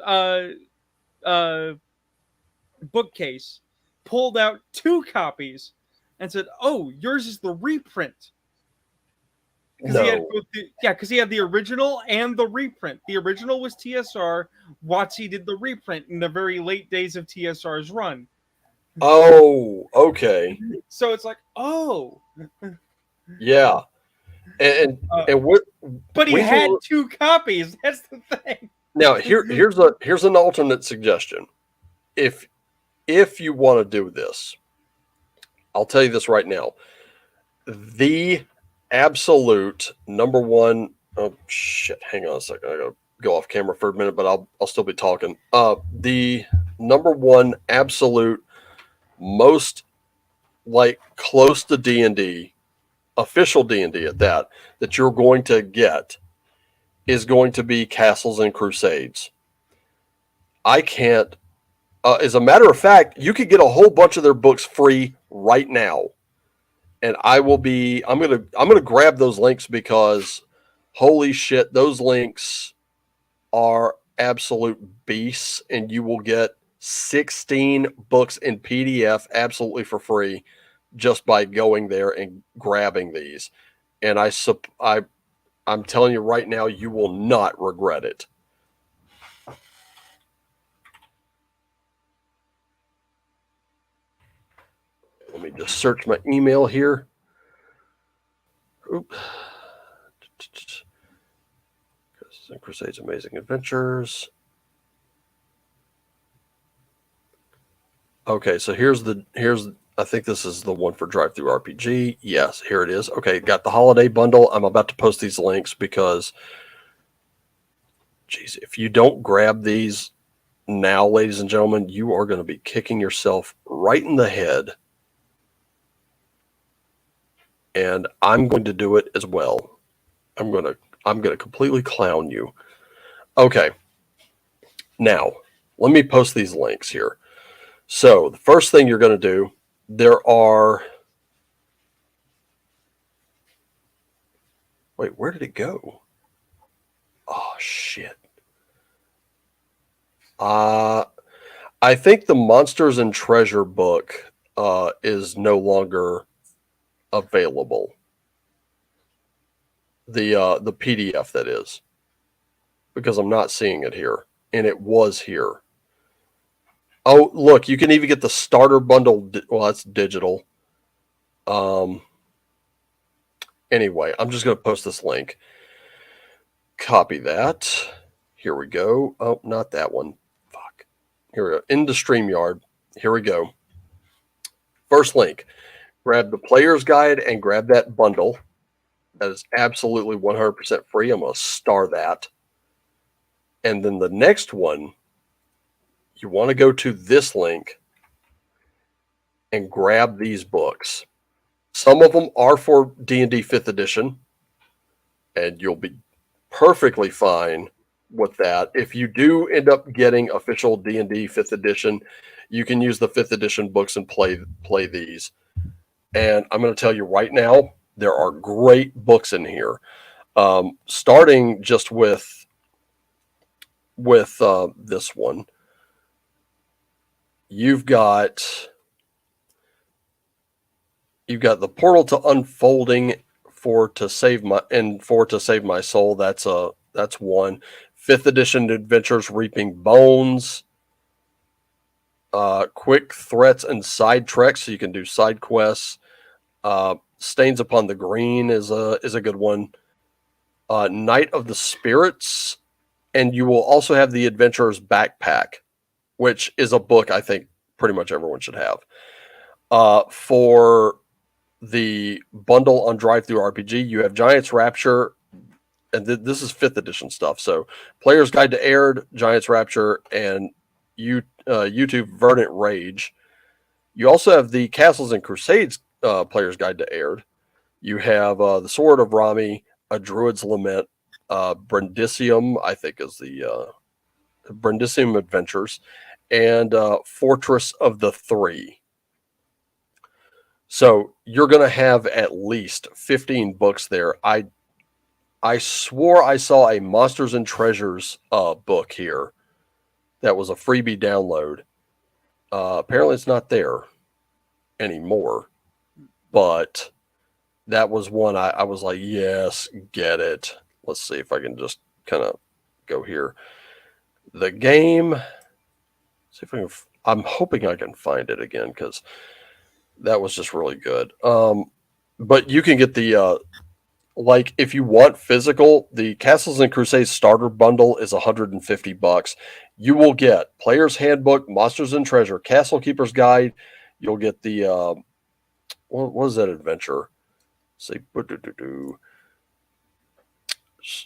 bookcase, pulled out 2 copies, and said, "Oh, yours is the reprint." No. Because he had the original and the reprint. The original was TSR. WotC did the reprint in the very late days of TSR's run. Oh, okay. So it's like, oh, Yeah. And what? but he had 2 copies. That's the thing. Now here's an alternate suggestion. If you want to do this, I'll tell you this right now. The absolute number one. Oh shit! Hang on a second. I gotta go off camera for a minute, but I'll still be talking. The number one absolute most like close to D&D, official D&D at that you're going to get is going to be Castles and Crusades. I can't. As a matter of fact, you could get a whole bunch of their books free right now, and I'm gonna grab those links because holy shit, those links are absolute beasts, and you will get 16 books in PDF absolutely for free just by going there and grabbing these. And I'm telling you right now, you will not regret it. Let me just search my email here. Oop. Crusades Amazing Adventures. Okay, so here's I think this is the one for Drive Through RPG. Yes, here it is. Okay, got the holiday bundle. I'm about to post these links because, geez, if you don't grab these now, ladies and gentlemen, you are going to be kicking yourself right in the head. And I'm going to do it as well. I'm going to completely clown you. Okay. Now, let me post these links here. So, the first thing you're going to do, there are... Wait, where did it go? Oh, shit. I think the Monsters and Treasure book is no longer available. The PDF, that is. Because I'm not seeing it here. And it was here. Oh, look, you can even get the starter bundle. Well, that's digital. Anyway, I'm just going to post this link. Copy that. Here we go. Oh, not that one. Fuck. Here we go. Into StreamYard. Here we go. First link. Grab the player's guide and grab that bundle. That is absolutely 100% free. I'm going to star that. And then the next one, you want to go to this link and grab these books. Some of them are for D&D 5th edition, and you'll be perfectly fine with that. If you do end up getting official D&D 5th edition, you can use the 5th edition books and play these. And I'm going to tell you right now, there are great books in here. Starting just with this one, you've got the Portal to Unfolding for to save my soul. That's one. 5th edition Adventures Reaping Bones. Quick threats and side treks, so you can do side quests. Stains Upon the Green is a good one. Night of the Spirits, and you will also have the Adventurer's Backpack, which is a book I think pretty much everyone should have. For the bundle on Drive Through RPG, you have Giant's Rapture, and this is 5th edition stuff. So Player's Guide to Aird, Giant's Rapture, and YouTube Verdant Rage. You also have the Castles and Crusades Player's Guide to Aird. You have the Sword of Rami, A Druid's Lament, Brindisium, I think is the Brindisium Adventures, and Fortress of the Three. So you're going to have at least 15 books there. I swore I saw a Monsters and Treasures book here that was a freebie download. Apparently it's not there anymore, but that was one I was like, yes, get it. Let's see if I can just kind of go here. The game, see if I can, I'm hoping I can find it again because that was just really good. But you can get the, like if you want physical, the Castles and Crusades starter bundle is $150. You will get Player's Handbook, Monsters and Treasure, Castle Keeper's Guide. You'll get the, what was that adventure? Say,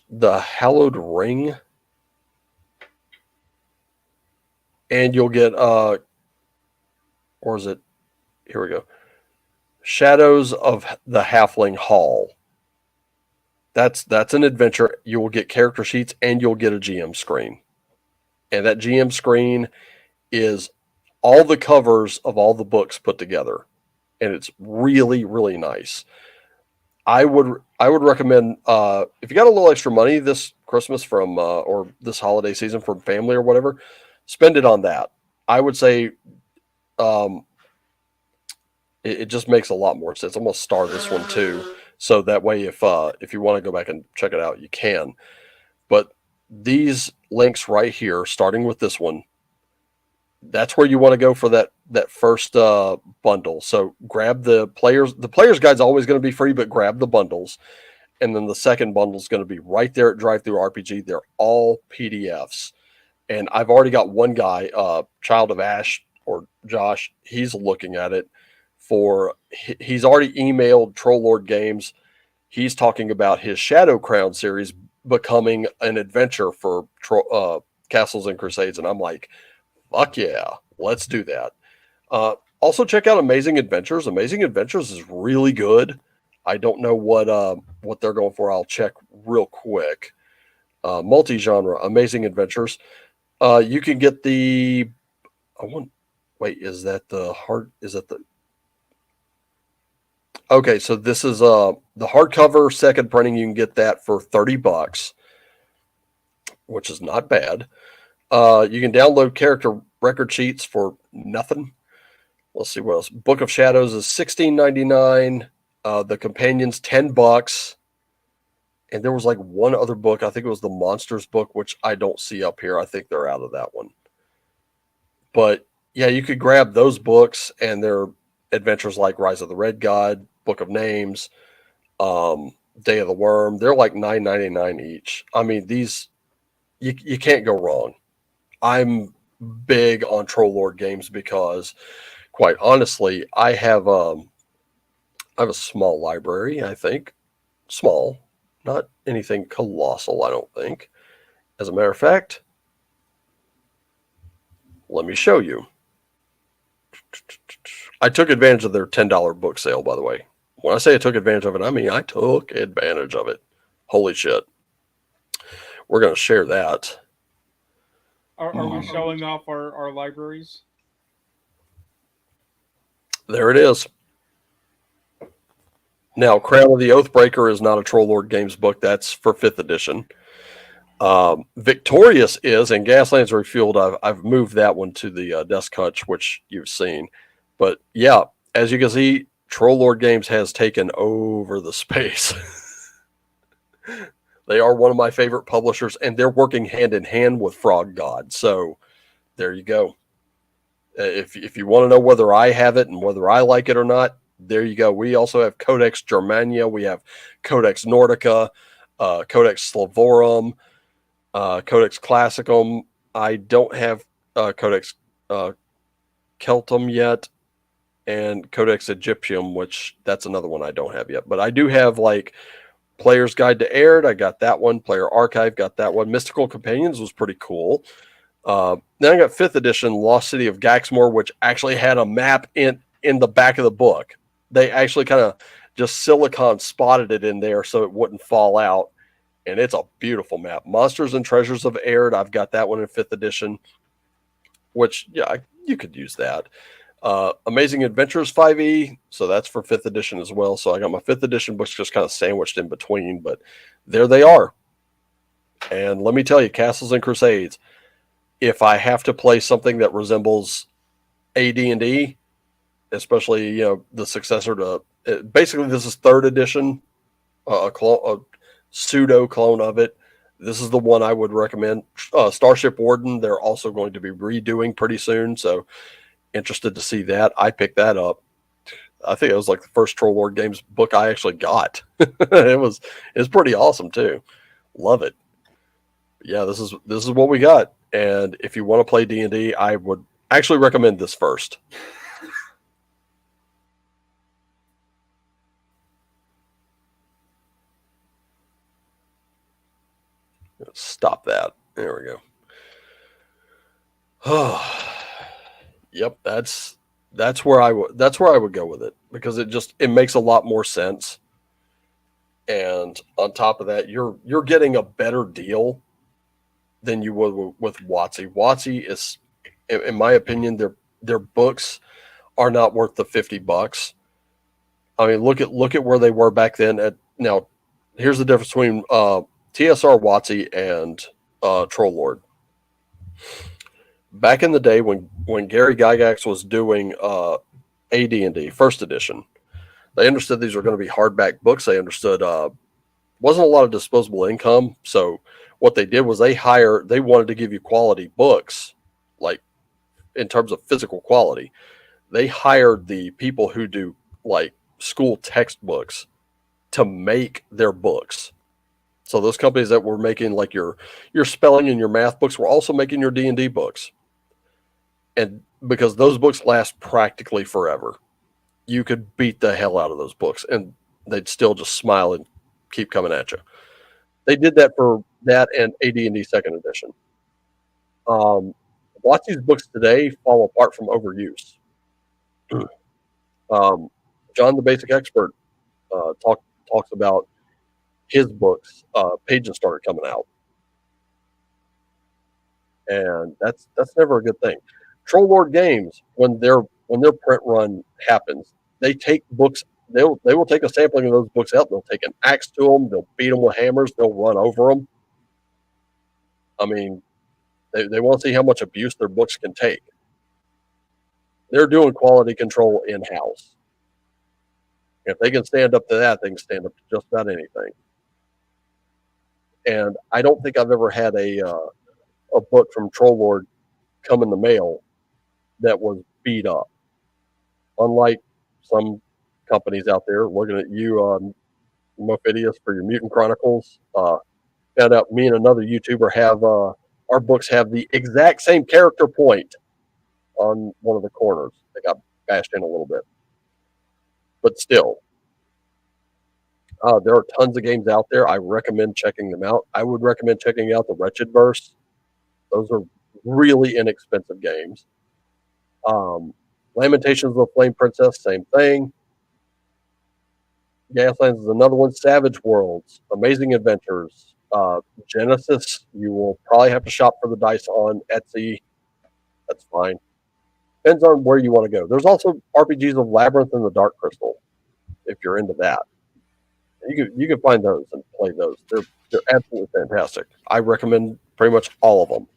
the Hallowed Ring. And you'll get, or is it, here we go. Shadows of the Halfling Hall. That's an adventure. You will get character sheets and you'll get a GM screen. And that GM screen is all the covers of all the books put together. And it's really, really nice. I would recommend, if you got a little extra money this Christmas from, or this holiday season from family or whatever, spend it on that. I would say, it just makes a lot more sense. I'm going to star this one too. So that way, if you want to go back and check it out, you can. But these links right here, starting with this one, that's where you want to go for that first bundle. So grab the player's guide's always going to be free, but grab the bundles. And then the second bundle is going to be right there at Drive Through RPG. They're all PDFs. And I've already got one guy, Child of Ash or Josh, he's looking at it. He's already emailed Troll Lord Games. He's talking about his Shadow Crown series becoming an adventure for Castles and Crusades, and I'm like, fuck yeah, let's do that. Also, check out Amazing Adventures. Amazing Adventures is really good. I don't know what they're going for. I'll check real quick. Multi-genre Amazing Adventures. You can get the. Wait, is that the hard? Is that the? Okay, so this is the hardcover second printing. You can get that for $30, which is not bad. You can download character record sheets for nothing. Let's see what else. Book of Shadows is $16.99. The Companions $10. And there was like one other book. I think it was the Monsters book, which I don't see up here. I think they're out of that one. But yeah, you could grab those books and they're adventures like Rise of the Red God, Book of Names, Day of the Worm. They're like $9.99 each. I mean, these you can't go wrong. I'm big on Troll Lord Games because, quite honestly, I have a small library. I think small, not anything colossal. I don't think. As a matter of fact, let me show you. I took advantage of their $10 book sale, by the way. When I say I took advantage of it, I mean I took advantage of it. Holy shit. we're going to share that. Are we showing off our libraries? There it is. Now, Crown of the Oathbreaker is not a Troll Lord Games book. That's for 5th edition. Victorious is, and Gaslands Refueled, I've moved that one to the desk hutch, which you've seen. But yeah, as you can see, Troll Lord Games has taken over the space. They are one of my favorite publishers, and they're working hand in hand with Frog God. So there you go. If you want to know whether I have it and whether I like it or not, there you go. We also have Codex Germania. We have Codex Nordica, Codex Slavorum, Codex Classicum. I don't have Codex Celtum yet, and Codex Egyptium, which that's another one I don't have yet. But I do have like Player's Guide to Aird. I got that one. Player Archive, got that one. Mystical Companions was pretty cool. Then I got 5th edition Lost City of Gaxmore, which actually had a map in the back of the book. They actually kind of just silicon spotted it in there so it wouldn't fall out. And it's a beautiful map. Monsters and Treasures of Aird, I've got that one in 5th edition, which, yeah, you could use that. Amazing Adventures 5e, so that's for 5th edition as well. So I got my 5th edition books just kind of sandwiched in between, but there they are. And let me tell you, Castles and Crusades, if I have to play something that resembles AD&D, especially the successor to basically this is 3rd edition, a pseudo clone of it. This is the one I would recommend. Starship Warden, they're also going to be redoing pretty soon, so interested to see that. I picked that up. I think it was like the first Troll Lord Games book I actually got. It was pretty awesome too. Love it. Yeah, this is what we got. And if you want to play D&D, I would actually recommend this first. Stop that. There we go. Yep, that's where I would go with it, because it makes a lot more sense. And on top of that, you're getting a better deal than you would with WotC. WotC is, in my opinion, their books are not worth the $50. I mean, look at where they were back then. Now, here's the difference between TSR WotC and Troll Lord. Back in the day when Gary Gygax was doing AD&D 1st edition, they understood these were going to be hardback books. They understood wasn't a lot of disposable income. So what they did was they wanted to give you quality books, like in terms of physical quality. They hired the people who do like school textbooks to make their books. So those companies that were making like your spelling and your math books were also making your D&D books. And because those books last practically forever, you could beat the hell out of those books and they'd still just smile and keep coming at you. They did that for that and AD&D 2nd edition. WotC's books today fall apart from overuse. John the Basic Expert talks about his books. Pages started coming out, and that's never a good thing. Troll Lord Games, when their print run happens, they take books. They will take a sampling of those books out. They'll take an axe to them. They'll beat them with hammers. They'll run over them. I mean, they want to see how much abuse their books can take. They're doing quality control in house. If they can stand up to that, they can stand up to just about anything. And I don't think I've ever had a book from Troll Lord come in the mail that was beat up. Unlike some companies out there looking at you, Mophidius, for your Mutant Chronicles. Found out me and another YouTuber have our books have the exact same character point on one of the corners. They got bashed in a little bit. But still, there are tons of games out there. I recommend checking them out. I would recommend checking out the Wretched Verse. Those are really inexpensive games. Lamentations of the Flame Princess, same thing. Gaslands is another one. Savage Worlds, Amazing Adventures, Genesis, you will probably have to shop for the dice on Etsy. That's fine. Depends on where you want to go. There's also RPGs of Labyrinth and the Dark Crystal, if you're into that. You can find those and play those. They're absolutely fantastic. I recommend pretty much all of them.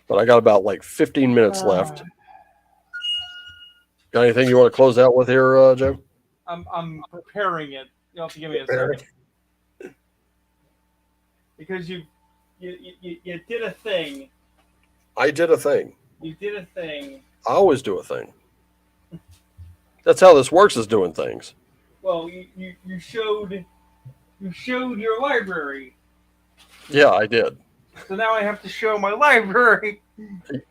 But I got about like 15 minutes left. Got anything you want to close out with here, Joe? I'm preparing it. You'll have to give me a second. Because you did a thing. I did a thing. You did a thing. I always do a thing. That's how this works, is doing things. Well, you showed your library. Yeah, I did. So now I have to show my library.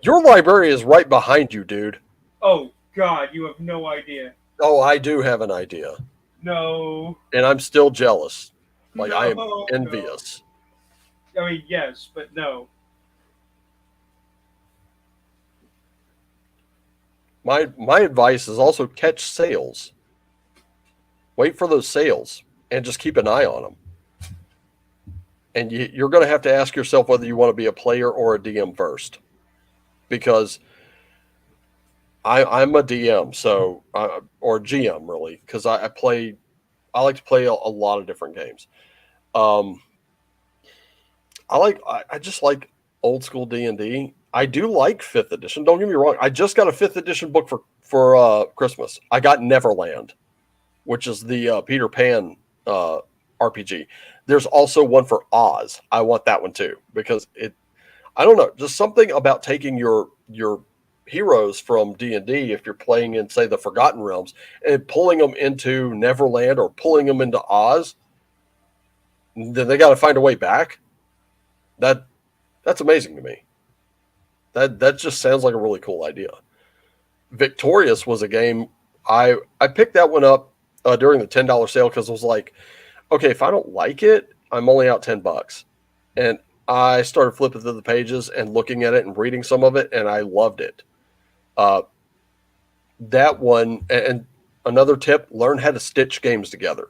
Your library is right behind you, dude. Oh God, you have no idea. Oh, I do have an idea. No. And I'm still jealous. Like, no, I am envious. No. I mean, yes, but no. My advice is also catch sales. Wait for those sales and just keep an eye on them. And you're going to have to ask yourself whether you want to be a player or a DM first, because I'm a DM, so or GM really, because I like to play a lot of different games. I just like old school D&D. I do like 5th edition. Don't get me wrong. I just got a 5th edition book for Christmas. I got Neverland, which is the Peter Pan RPG. There's also one for Oz. I want that one too, because I don't know, just something about taking your heroes from D&D, if you're playing in, say, the Forgotten Realms, and pulling them into Neverland or pulling them into Oz, then they got to find a way back. That's amazing to me. That just sounds like a really cool idea. Victorious was a game I picked that one up during the $10 sale, because it was like, okay, if I don't like it, I'm only out $10. And I started flipping through the pages and looking at it and reading some of it, and I loved it. That one, and another tip, learn how to stitch games together.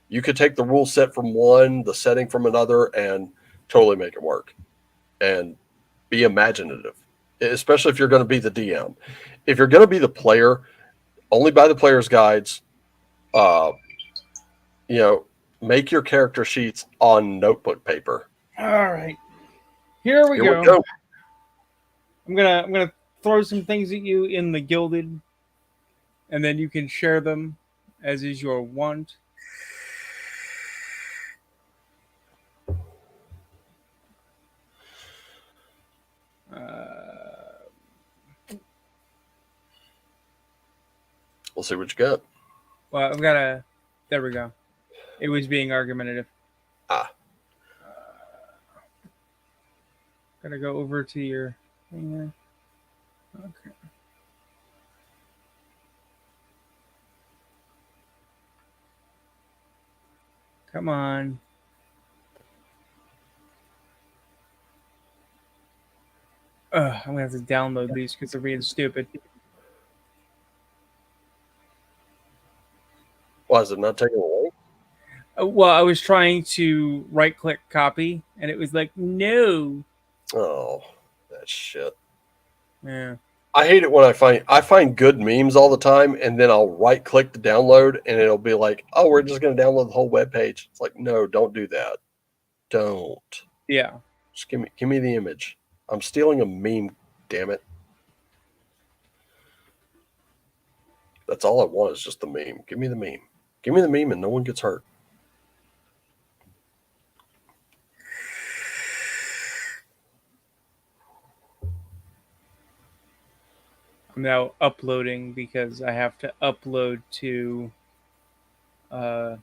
You could take the rule set from one, the setting from another, and totally make it work. And be imaginative, especially if you're going to be the DM. If you're going to be the player, only buy the player's guides. Make your character sheets on notebook paper. All right, here we go. I'm gonna throw some things at you in the Gilded, and then you can share them as is your want. We'll see what you got. Well, I've got a. There we go. It was being argumentative. Gotta go over to your thing there. Okay. Come on. I'm gonna have to download these because they're being stupid. Why is it not taking away? Well, I was trying to right-click copy, and it was like, no. Oh, that shit. Yeah. I hate it when I find good memes all the time, and then I'll right click to download, and it'll be like, oh, we're just going to download the whole web page. It's like, no, don't do that. Don't. Yeah. Just give me the image. I'm stealing a meme, damn it. That's all I want, is just the meme. Give me the meme. Give me the meme and no one gets hurt. I'm now uploading because I have to upload to the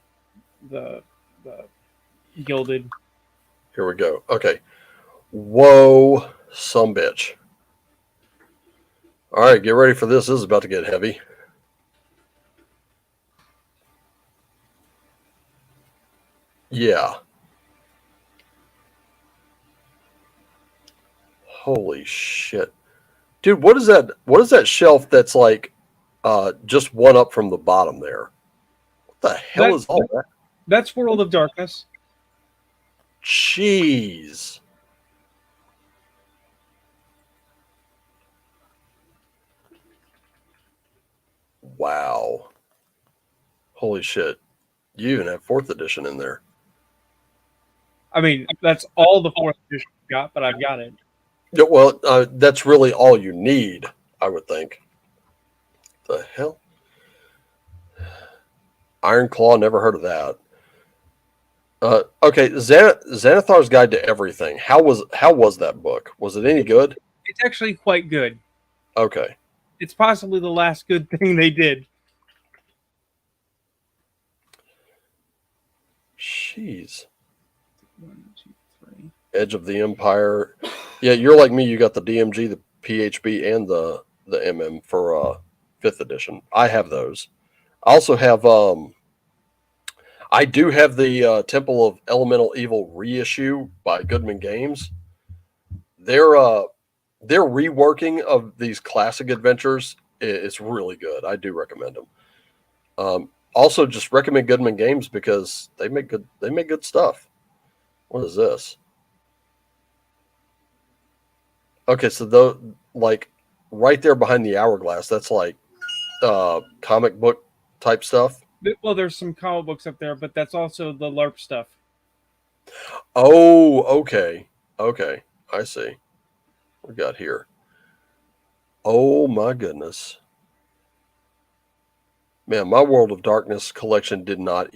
Gilded. Here we go. Okay. Whoa, some bitch. All right, get ready for this. This is about to get heavy. Yeah. Holy shit. Dude, what is that? What is that shelf that's like just one up from the bottom there? What the hell is all that? That's World of Darkness. Jeez. Wow. Holy shit. You even have 4th edition in there. I mean, that's all the fourth edition I've got, but I've got it. Yeah, well, that's really all you need, I would think. The hell? Iron Claw, never heard of that. Okay, Xanathar's Guide to Everything. How was that book? Was it any good? It's actually quite good. Okay. It's possibly the last good thing they did. Jeez. 1, 2, 3. Edge of the Empire. Yeah, you're like me. You got the DMG, the PHB, and the MM for 5th edition. I have those. I also have I do have the Temple of Elemental Evil reissue by Goodman Games. Their their reworking of these classic adventures is really good. I do recommend them. Also, just recommend Goodman Games because they make good stuff. What is this? Okay, so though, like right there behind the hourglass, that's like comic book type stuff. Well, there's some comic books up there, but that's also the LARP stuff. Oh, okay, okay, I see. What we got here? Oh my goodness, man! My World of Darkness collection did not.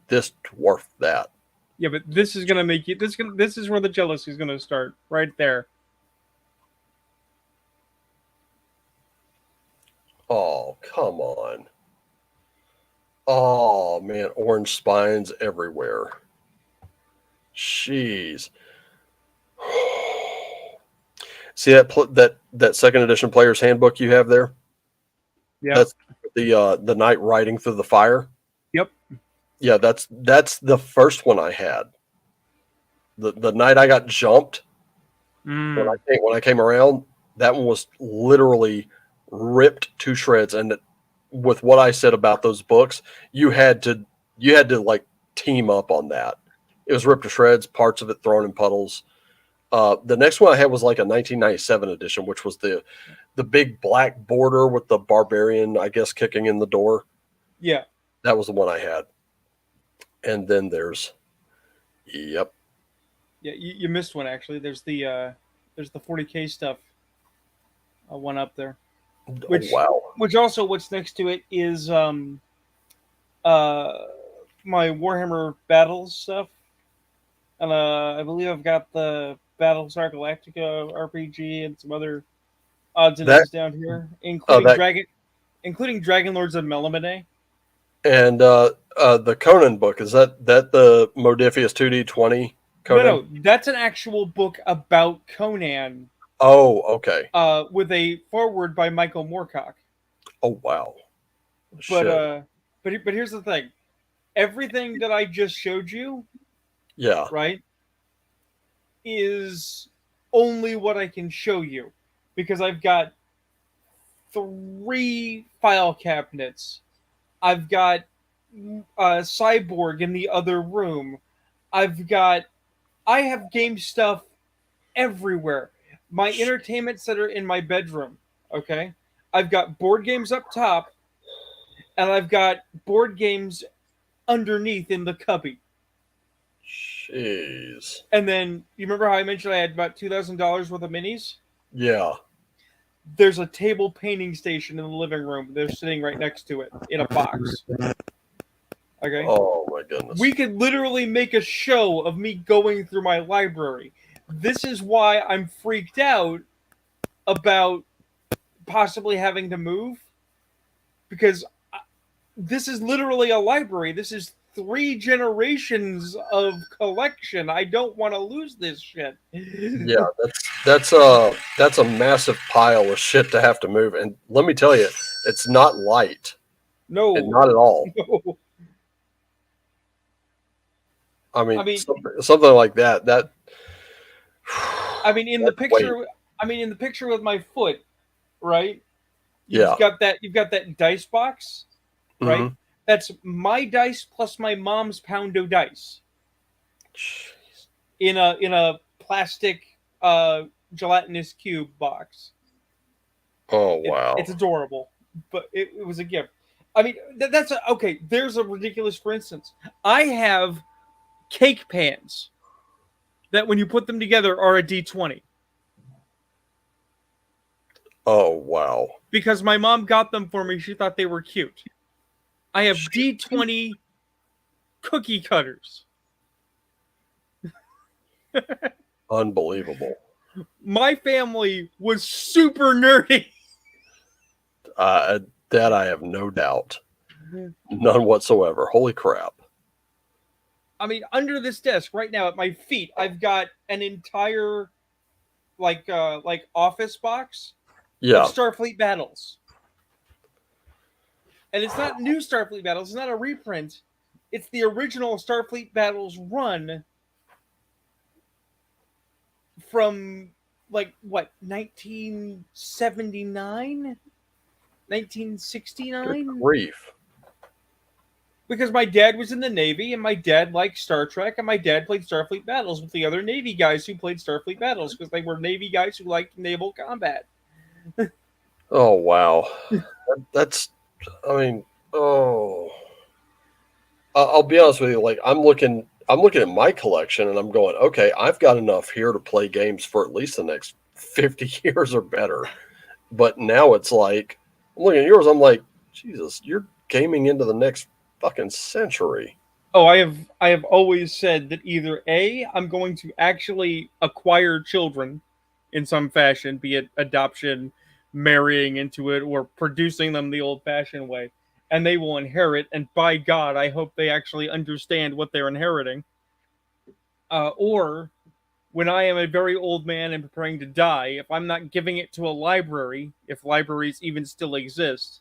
This dwarfed that. Yeah, but this is gonna make you. This is where the jealousy is gonna start. Right there. Oh, come on. Oh man, orange spines everywhere. Jeez. See that 2nd edition player's handbook you have there? Yeah. That's the knight riding through the fire. Yep. Yeah, that's the first one I had. The night I got jumped when I came around, that one was literally ripped to shreds. And with what I said about those books, you had to like team up on that. It was ripped to shreds, parts of it thrown in puddles. The next one I had was like a 1997 edition, which was the big black border with the barbarian, I guess, kicking in the door. Yeah. That was the one I had. And then there's, yep. Yeah, you missed one actually. There's the 40K stuff. One up there. Which Wow. Which also what's next to it is my Warhammer Battles stuff. And I believe I've got the Battlestar Galactica RPG and some other odds and ends down here, including Dragon Lords of Melamine. And the Conan book, is that the Modiphius 2D20 Conan? No, that's an actual book about Conan. Oh, okay. With a foreword by Michael Moorcock. Oh, wow. But here's the thing. Everything that I just showed you, yeah, right, is only what I can show you. Because I've got 3 file cabinets. I've got Cyborg in the other room. I have game stuff everywhere. My entertainment center in my bedroom, okay? I've got board games up top, and I've got board games underneath in the cubby. Jeez. And then, you remember how I mentioned I had about $2,000 worth of minis? Yeah. There's a table painting station in the living room. They're sitting right next to it in a box. Okay? Oh, my goodness. We could literally make a show of me going through my library. This is why I'm freaked out about possibly having to move, because this is literally a library. This is 3 generations of collection. I don't want to lose this shit. Yeah, that's a massive pile of shit to have to move, and let me tell you, it's not light. No, not at all. No. I mean something like that. That. I mean, in the picture. I mean, in the picture with my foot, right? You've got that dice box, right? Mm-hmm. That's my dice plus my mom's poundo dice Jeez. in a plastic gelatinous cube box. Oh wow. It's adorable, but it was a gift. I mean, that's okay. There's a ridiculous, for instance. I have cake pans that, when you put them together, are a D20 Oh wow. because my mom got them for me. She thought they were cute. I have D20 cookie cutters. Unbelievable. My family was super nerdy. That I have no doubt. None whatsoever. Holy crap. I mean, under this desk right now at my feet, I've got an entire like office box of Yeah. Starfleet Battles. And it's not new Starfleet Battles, it's not a reprint. It's the original Starfleet Battles run from like what, 1979? Good 1969? grief. Because my dad was in the Navy and my dad liked Star Trek and my dad played Starfleet Battles with the other Navy guys who played Starfleet Battles because they were Navy guys who liked naval combat. Oh wow. That's. I mean. Oh. I'll be honest with you. Like I'm looking. I'm looking at my collection and I'm going, okay, I've got enough here to play games for at least the next 50 years or better. But now it's like, I'm looking at yours, I'm like, Jesus, you're gaming into the next fucking century. Oh, I have always said that either A, I'm going to actually acquire children in some fashion, be it adoption, marrying into it, or producing them the old fashioned way, and they will inherit, and by God, I hope they actually understand what they're inheriting. Or when I am a very old man and preparing to die, if I'm not giving it to a library, if libraries even still exist,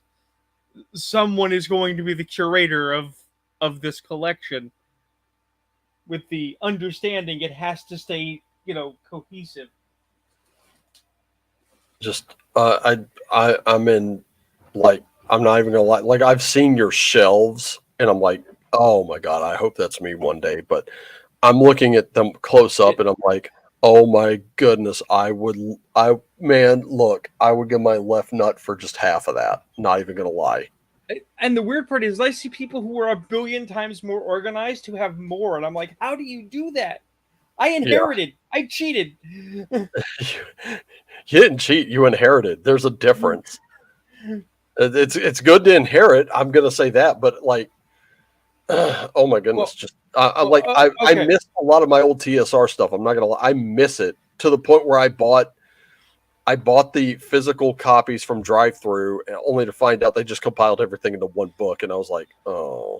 someone is going to be the curator of this collection with the understanding it has to stay, cohesive. Just I'm in, like, I'm not even gonna lie. Like I've seen your shelves and I'm like, oh my god, I hope that's me one day. But I'm looking at them close up and I'm like, oh my goodness, man, look, I would give my left nut for just half of that. Not even gonna lie. And the weird part is, I see people who are a billion times more organized who have more, and I'm like, how do you do that? I Yeah. inherited. I cheated. You didn't cheat, you inherited. There's a difference. It's good to inherit. I'm gonna say that, but like, oh my goodness, Well, just I okay. miss a lot of my old TSR stuff. I'm not gonna lie, I miss it to the point where I bought the physical copies from Drive Through, only to find out they just compiled everything into one book, and I was like, oh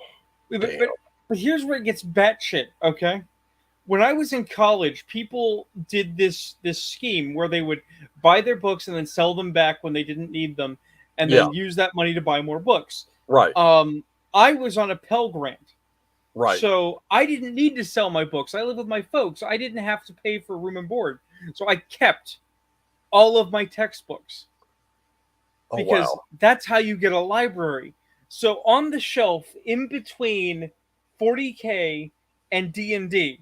But, damn, but, but here's where it gets batshit, okay? When I was in college, people did this scheme where they would buy their books and then sell them back when they didn't need them, and yeah, then use that money to buy more books. right, I was on a Pell Grant, right, so I didn't need to sell my books. I live with my folks. I didn't have to pay for room and board, so I kept all of my textbooks oh because wow, that's how you get a library. So on the shelf in between 40K and D&D,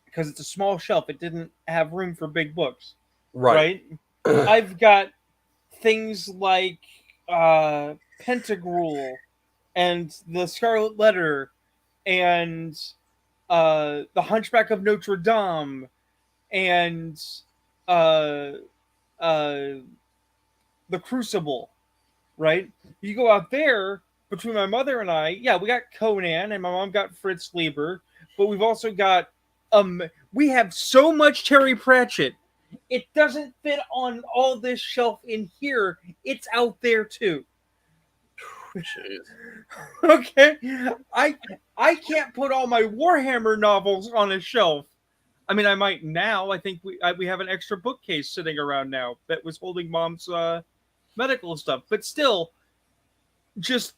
because it's a small shelf, it didn't have room for big books, right, right? I've got things like Pentagrule and the Scarlet Letter and the Hunchback of Notre Dame and uh, uh, the Crucible, right? You go out there between my mother and I, yeah, we got Conan and my mom got Fritz Lieber, but we've also got we have so much Terry Pratchett. It doesn't fit on all this shelf in here. It's out there too. jeez, Okay, I I can't put all my Warhammer novels on a shelf. I mean, I might now. I think we have an extra bookcase sitting around now that was holding mom's medical stuff, but still, just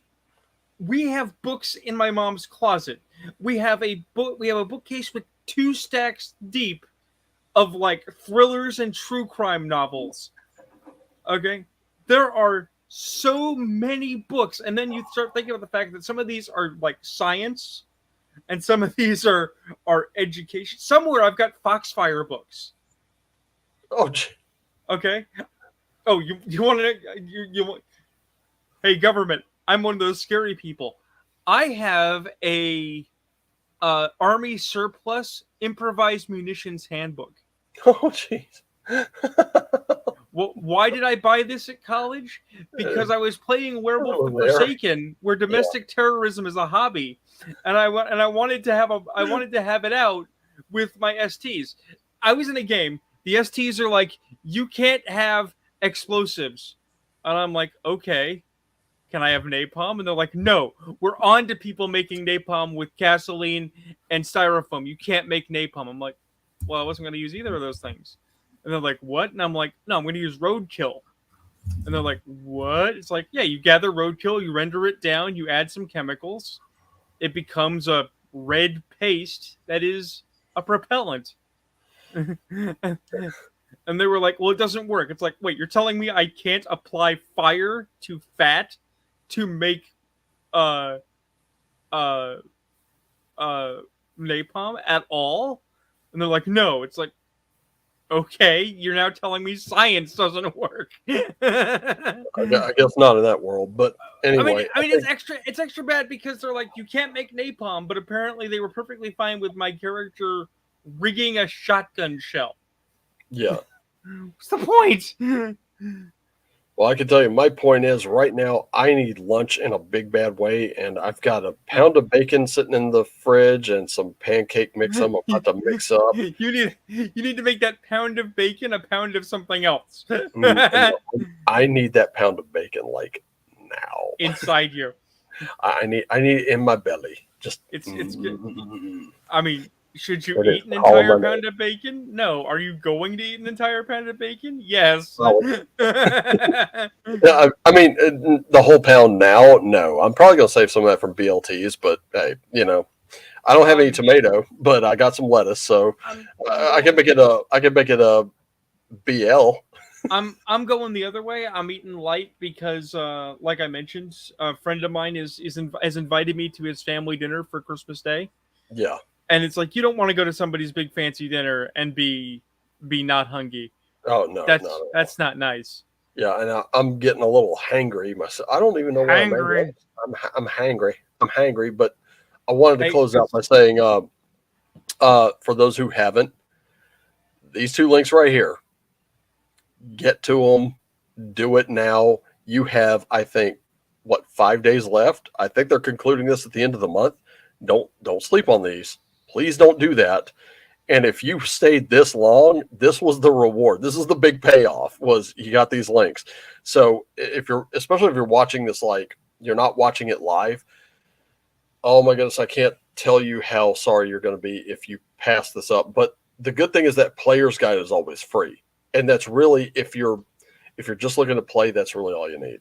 we have books in my mom's closet. We have a book. We have a bookcase with two stacks deep of like thrillers and true crime novels. Okay, there are so many books, and then you start thinking about the fact that some of these are like science, and some of these are education. Somewhere I've got Foxfire books. Oh, Okay. Oh, you want to you want? Hey, government! I'm one of those scary people. I have a army surplus improvised munitions handbook. oh, jeez. Well, why did I buy this at college? Because I was playing Werewolf the There. Forsaken, where domestic terrorism is a hobby, and I wanted to have it out with my STs. I was in a game. The STs are like, you can't have explosives, and I'm like, okay, can I have napalm? And they're like, no, we're on to people making napalm with gasoline and styrofoam. You can't make napalm. I'm like, well, I wasn't going to use either of those things. And they're like, what? And I'm like, no, I'm going to use roadkill. And they're like, what? It's like, yeah, you gather roadkill, you render it down, you add some chemicals. It becomes a red paste that is a propellant. And they were like, well, it doesn't work. It's like, wait, you're telling me I can't apply fire to fat to make uh uh napalm at all? And they're like, no. It's like, okay, you're now telling me science doesn't work. I guess not in that world, but anyway. I mean, it's extra bad because they're like, you can't make napalm, but apparently they were perfectly fine with my character rigging a shotgun shell. Yeah. What's the point? Well, I can tell you, my point is right now I need lunch in a big bad way, and I've got a pound of bacon sitting in the fridge and some pancake mix I'm about to mix up. You need to make that pound of bacon a pound of something else. I need that pound of bacon like now. Inside you. I need it in my belly. Just it's good. I mean, should you It eat is an entire all pound of bacon? No. Are you going to eat an entire pound of bacon? Yes. Yeah, I mean, the whole pound now, no. I'm probably going to save some of that from BLTs, but hey, I don't have any tomato, but I got some lettuce, so I can make it a BL. I'm going the other way. I'm eating light because, like I mentioned, a friend of mine has invited me to his family dinner for Christmas Day. Yeah. And it's like, you don't want to go to somebody's big fancy dinner and be not hungry. Oh no, that's not nice. Yeah, and I'm getting a little hangry myself. I don't even know why Hangry. I'm hangry. I'm hangry, but I wanted to close out by saying, for those who haven't, these two links right here, get to them, do it now. You have, I think, 5 days left. I think they're concluding this at the end of the month. Don't sleep on these. Please don't do that. And if you stayed this long, this was the reward. This is the big payoff, was you got these links. So especially if you're watching this, like you're not watching it live, oh my goodness, I can't tell you how sorry you're going to be if you pass this up. But the good thing is that player's guide is always free. And that's really, if you're just looking to play, that's really all you need.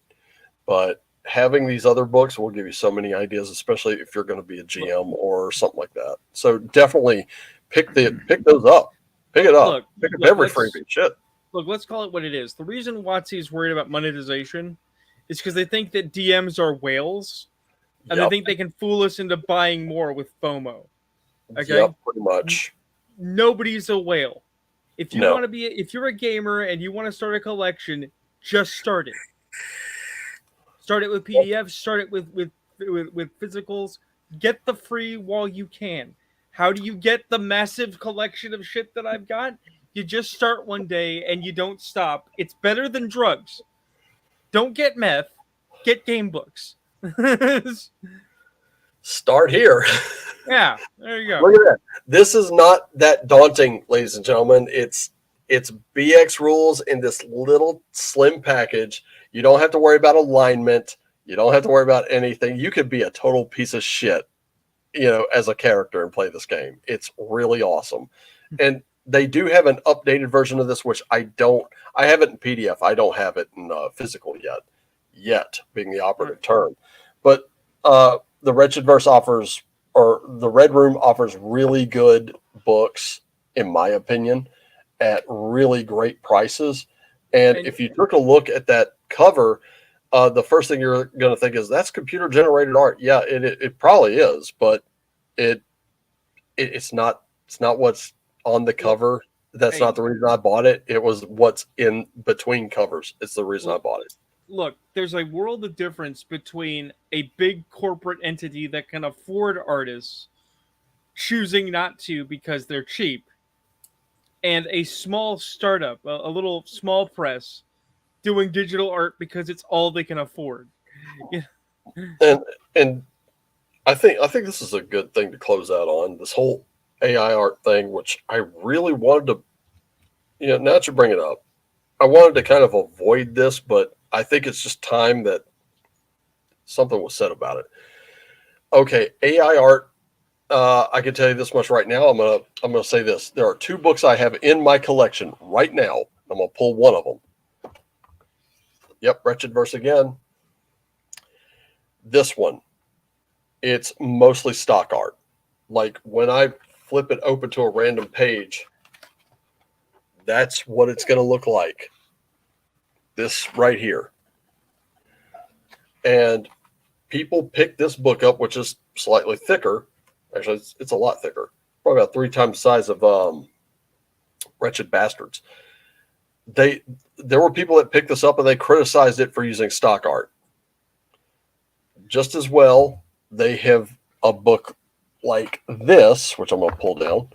But having these other books will give you so many ideas, especially if you're going to be a GM or something like that. So definitely pick those up. Pick it up. Pick up every freebie. Shit. Look, let's call it what it is. The reason WotC's worried about monetization is because they think that DMs are whales, and they think they can fool us into buying more with FOMO. Okay, yep, pretty much. Nobody's a whale. If you want to be, if you're a gamer and you want to start a collection, just start it. Start it with PDFs. Start it with physicals. Get the free while you can. How do you get the massive collection of shit that I've got? You just start one day and you don't stop. It's better than drugs. Don't get meth. Get game books. Start here. Yeah, there you go. Look at that. This is not that daunting, ladies and gentlemen. It's BX rules in this little slim package. You don't have to worry about alignment. You don't have to worry about anything. You could be a total piece of shit, as a character and play this game. It's really awesome. And they do have an updated version of this, which I have it in PDF. I don't have it in physical yet being the operative term. But the Wretchedverse offers, or the Red Room offers, really good books, in my opinion, at really great prices. And if you took a look at that cover, the first thing you're going to think is that's computer generated art. Yeah, it probably is, but it, it's not. It's not what's on the Look, cover. That's not hey, the reason I bought it. It was what's in between covers. It's the reason I look, bought it. look, there's a world of difference between a big corporate entity that can afford artists choosing not to because they're cheap, and a small startup, a little small press doing digital art because it's all they can afford. Yeah. And I think this is a good thing to close out on this whole AI art thing, which I really wanted to. Now that you bring it up, I wanted to kind of avoid this, but I think it's just time that something was said about it. Okay, AI art. I can tell you this much right now. I'm gonna say this. There are two books I have in my collection right now. I'm gonna pull one of them. Yep, Wretched Verse again. This one, it's mostly stock art. Like when I flip it open to a random page, that's what it's gonna look like. This right here. And people pick this book up, which is slightly thicker. Actually, it's a lot thicker, probably about 3 times the size of Wretched Bastards. There were people that picked this up and they criticized it for using stock art. Just as well, they have a book like this, which I'm going to pull down,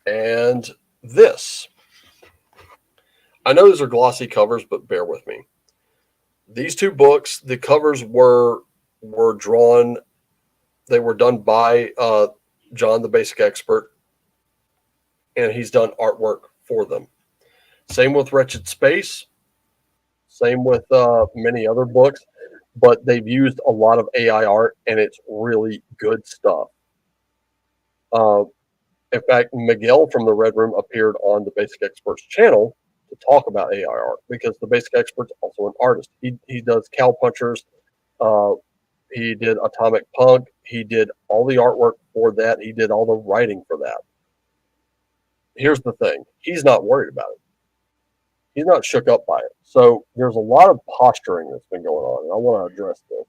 and this. I know these are glossy covers, but bear with me. These two books, the covers were drawn. They were done by John, the Basic Expert, and he's done artwork for them. Same with Wretched Space. Same with many other books, but they've used a lot of AI art, and it's really good stuff. Uh, in fact, Miguel from the Red Room appeared on the Basic Experts channel to talk about AI art because the Basic Expert's also an artist. He does cowpunchers. Uh, he did Atomic Punk. He did all the artwork for that. He did all the writing for that. Here's the thing: he's not worried about it. He's not shook up by it. So there's a lot of posturing that's been going on, and I want to address this.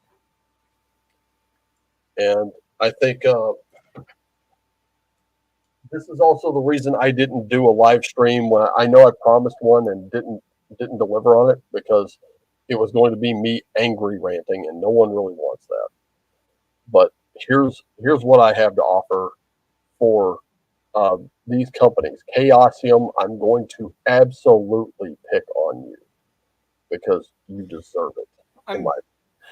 And I think this is also the reason I didn't do a live stream when I know I promised one and didn't deliver on it because it was going to be me angry ranting, and no one really wants that. But here's what I have to offer for these companies. Chaosium, I'm going to absolutely pick on you because you deserve it. In I'm my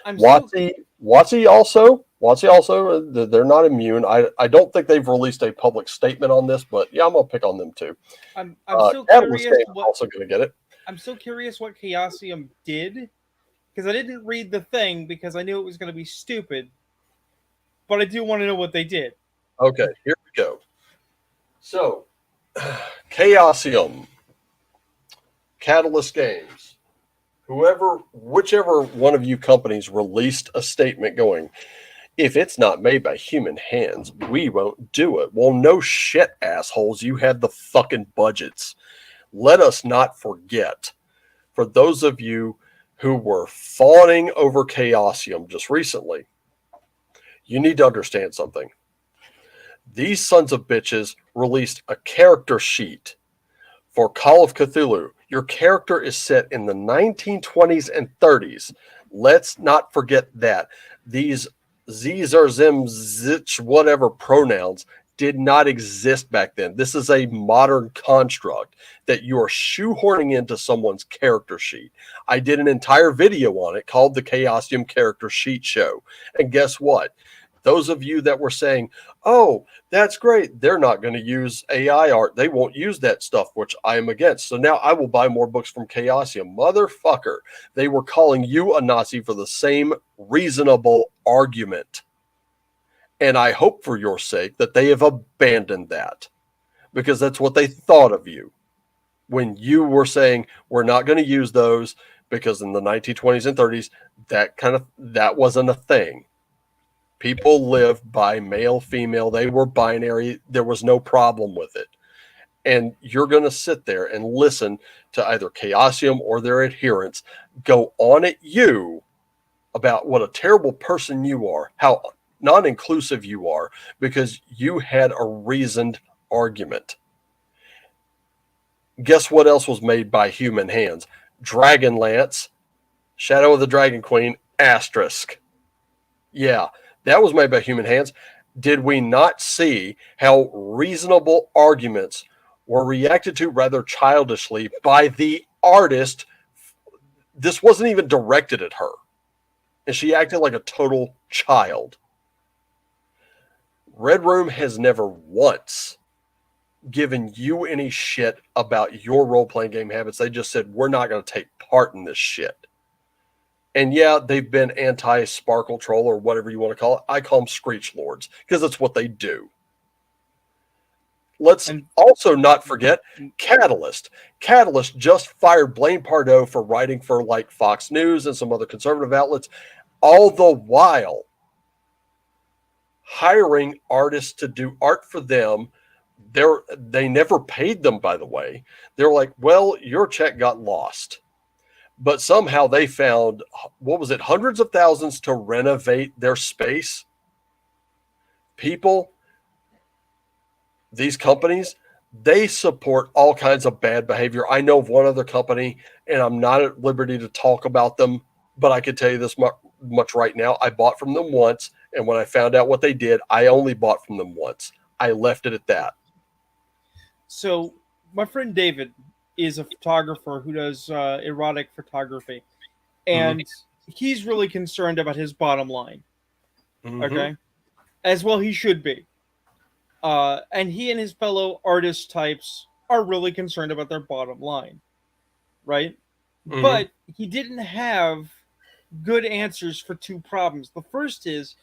I'm so Watsy also, they're not immune. I don't think they've released a public statement on this, but yeah, I'm gonna pick on them too. I'm so Catalyst curious Game is what also gonna get it. I'm so curious what Chaosium did because I didn't read the thing because I knew it was going to be stupid, but I do want to know what they did. Okay, here we go. So, Chaosium, Catalyst Games, whichever one of you companies released a statement going, if it's not made by human hands, we won't do it. Well, no shit, assholes. You had the fucking budgets. Let us not forget, for those of you who were fawning over Chaosium just recently, you need to understand something. These sons of bitches released a character sheet for Call of Cthulhu. Your character is set in the 1920s and 30s. Let's not forget that. These Zzer, Zim, Zich, whatever pronouns did not exist back then. This is a modern construct that you are shoehorning into someone's character sheet. I did an entire video on it called the Chaosium Character Sheet Show. And guess what? Those of you that were saying, oh, that's great, they're not going to use AI art. They won't use that stuff, which I am against. So now I will buy more books from Chaosium. Motherfucker, they were calling you a Nazi for the same reasonable argument. And I hope for your sake that they have abandoned that because that's what they thought of you when you were saying, we're not going to use those because in the 1920s and 30s, that wasn't a thing. People lived by male, female. They were binary. There was no problem with it. And you're going to sit there and listen to either Chaosium or their adherents go on at you about what a terrible person you are, how non inclusive you are, because you had a reasoned argument. Guess what else was made by human hands? Dragonlance, Shadow of the Dragon Queen, asterisk. Yeah, that was made by human hands. Did we not see how reasonable arguments were reacted to rather childishly by the artist? This wasn't even directed at her, and she acted like a total child. Red Room has never once given you any shit about your role playing game habits. They just said, we're not going to take part in this shit. And yeah, they've been anti Sparkle Troll or whatever you want to call it. I call them Screech Lords because that's what they do. Let's also not forget Catalyst. Catalyst just fired Blaine Pardoe for writing for like Fox News and some other conservative outlets, all the while hiring artists to do art for them. They never paid them, by the way. They're like, well, your check got lost. But somehow they found, what was it, hundreds of thousands to renovate their space. People, these companies, they support all kinds of bad behavior. I know of one other company, and I'm not at liberty to talk about them, but I can tell you this much right now. I bought from them once, and when I found out what they did, I only bought from them once. I left it at that. So my friend David is a photographer who does erotic photography, and he's really concerned about his bottom line. Okay, as well he should be. And he and his fellow artist types are really concerned about their bottom line, right? But he didn't have good answers for two problems. The first is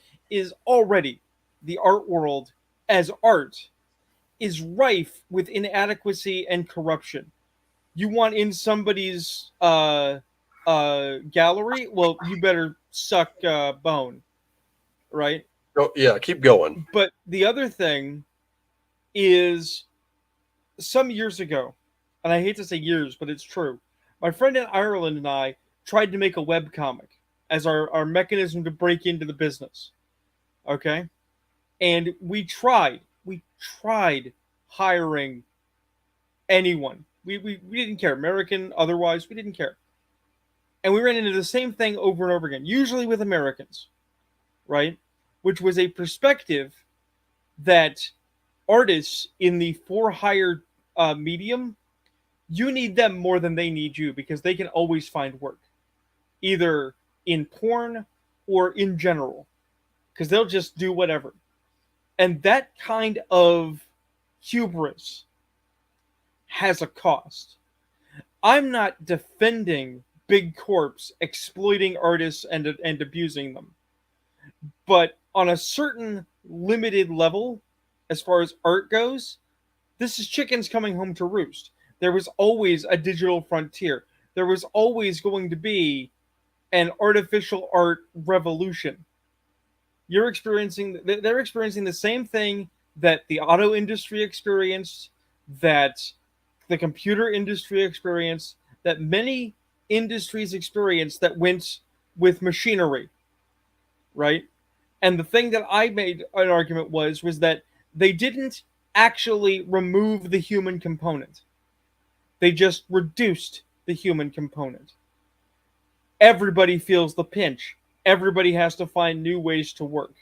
already the art world as art is rife with inadequacy and corruption. You want in somebody's gallery? Well, you better suck bone, right? Oh, yeah, keep going. But the other thing is some years ago, and I hate to say years, but it's true, my friend in Ireland and I tried to make a webcomic as our mechanism to break into the business. Okay? And we tried hiring anyone. We didn't care. American, otherwise, we didn't care. And we ran into the same thing over and over again, usually with Americans, right? Which was a perspective that artists in the for hire medium, you need them more than they need you because they can always find work, either in porn or in general, because they'll just do whatever. And that kind of hubris has a cost. I'm not defending big corps exploiting artists and abusing them. But on a certain limited level, as far as art goes, this is chickens coming home to roost. There was always a digital frontier. There was always going to be an artificial art revolution. They're experiencing the same thing that the auto industry experienced, that the computer industry experienced, that many industries experienced that went with machinery, right? And the thing that I made an argument was that they didn't actually remove the human component. They just reduced the human component. Everybody feels the pinch. Everybody has to find new ways to work.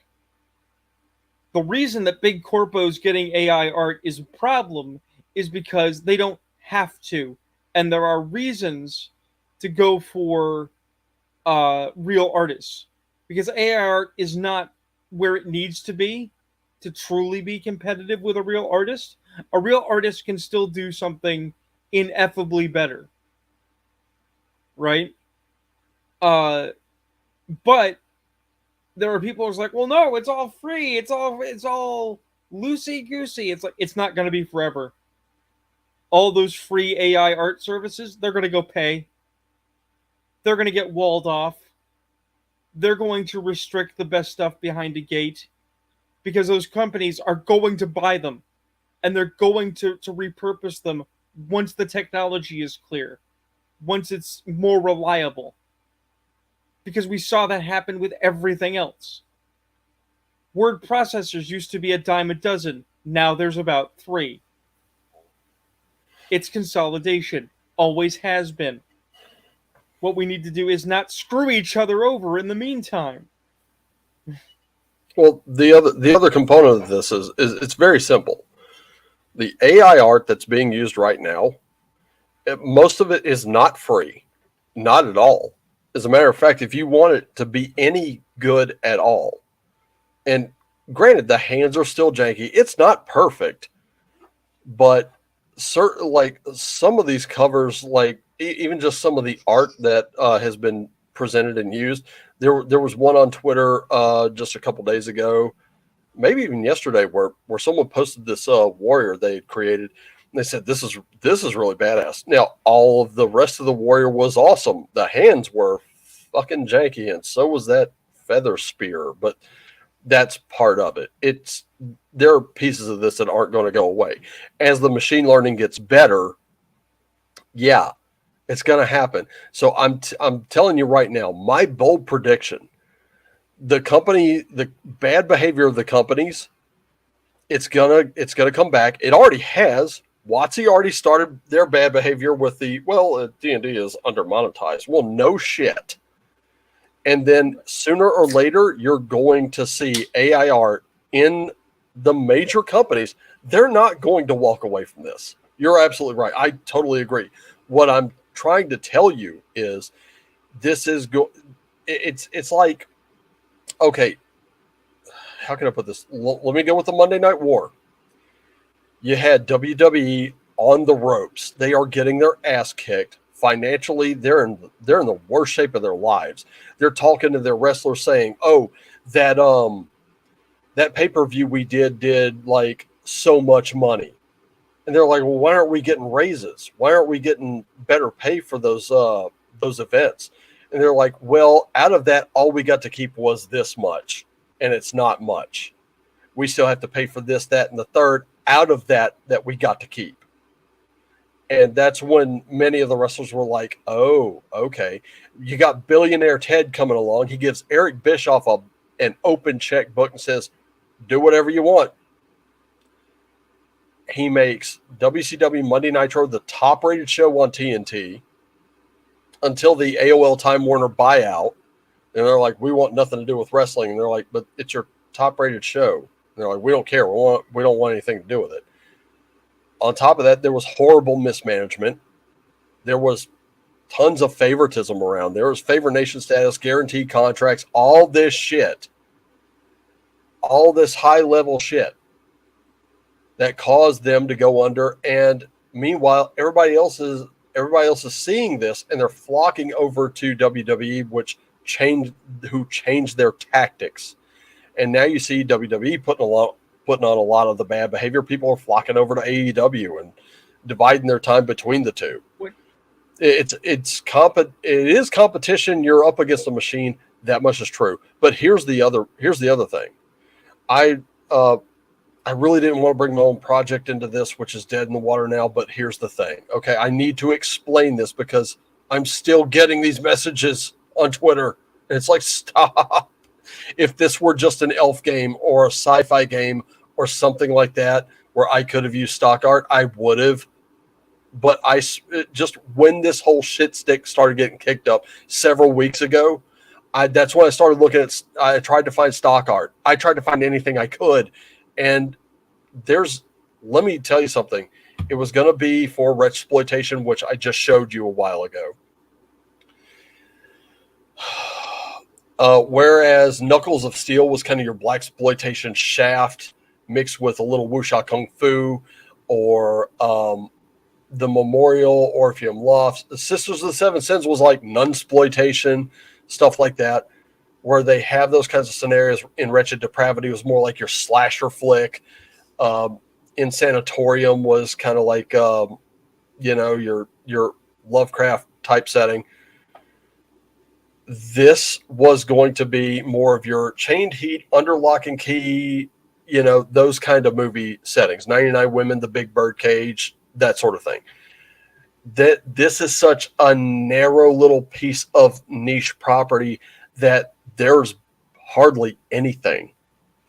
The reason that big corpos getting AI art is a problem is because they don't have to. And there are reasons to go for real artists. Because AI art is not where it needs to be to truly be competitive with a real artist. A real artist can still do something ineffably better. Right? But there are people who's like, well, no, it's all free. It's all loosey-goosey. It's like, it's not going to be forever. All those free AI art services, they're going to go pay. They're going to get walled off. They're going to restrict the best stuff behind a gate because those companies are going to buy them. and they're going to repurpose them once the technology is clear, once it's more reliable. Because we saw that happen with everything else. Word processors used to be a dime a dozen. Now there's about 3. It's consolidation. Always has been. What we need to do is not screw each other over in the meantime. Well, the other component of this is it's very simple. The AI art that's being used right now, most of it is not free, not at all. As a matter of fact, if you want it to be any good at all, and granted, the hands are still janky. It's not perfect, but certain like some of these covers, like even just some of the art that has been presented and used. There was one on Twitter just a couple days ago, maybe even yesterday, where someone posted this warrior they had created. And they said this is really badass. Now all of the rest of the warrior was awesome. The hands were fucking janky, and so was that feather spear. But that's part of it. There are pieces of this that aren't going to go away. As the machine learning gets better, yeah, it's going to happen. So I'm telling you right now, my bold prediction, the bad behavior of the companies, it's gonna come back. It already has. WotC already started their bad behavior with D&D is under monetized. Well, no shit. And then sooner or later, you're going to see AI art in the major companies. They're not going to walk away from this. You're absolutely right. I totally agree. What I'm trying to tell you is this is it's like, okay, how can I put this? Let me go with the Monday Night War. You had WWE on the ropes. They are getting their ass kicked. Financially, they're in the worst shape of their lives. They're talking to their wrestlers saying, "Oh, that pay-per-view we did like so much money." And they're like, "Well, why aren't we getting raises? Why aren't we getting better pay for those events?" And they're like, "Well, out of that, all we got to keep was this much, and it's not much. We still have to pay for this, that, and the third out of that we got to keep." And that's when many of the wrestlers were like, "Oh, okay." You got billionaire Ted coming along. He gives Eric Bischoff an open checkbook and says, "Do whatever you want." He makes WCW Monday Nitro the top-rated show on TNT until the AOL Time Warner buyout. And they're like, "We want nothing to do with wrestling." And they're like, "But it's your top-rated show." And they're like, "We don't care. We don't want anything to do with it." On top of that, there was horrible mismanagement. There was tons of favoritism around. There was favor nation status, guaranteed contracts, all this shit, all this high-level shit that caused them to go under. And meanwhile, everybody else is seeing this, and they're flocking over to WWE, who changed their tactics. And now you see WWE putting on a lot of the bad behavior. People are flocking over to AEW and dividing their time between the two. It is competition. You're up against a machine. That much is true. But here's the other thing. I really didn't want to bring my own project into this, which is dead in the water now. But here's the thing. Okay, I need to explain this because I'm still getting these messages on Twitter. And it's like, stop. If this were just an elf game or a sci-fi game or something like that, where I could have used stock art, I would have. But just when this whole shit stick started getting kicked up several weeks ago, that's when I started looking at. I tried to find stock art. I tried to find anything I could, and let me tell you something. It was going to be for Retchploitation, which I just showed you a while ago. Whereas Knuckles of Steel was kind of your blaxploitation Shaft mixed with a little Wuxia Kung Fu, or the Memorial Orpheum Lofts. The Sisters of the Seven Sins was like nunsploitation, stuff like that, where they have those kinds of scenarios. In Wretched Depravity, it was more like your slasher flick. In Sanatorium was kind of like your Lovecraft type setting. This was going to be more of your chained heat, under lock and key, those kind of movie settings, 99 Women, The Big Bird Cage, that sort of thing. That this is such a narrow little piece of niche property that there's hardly anything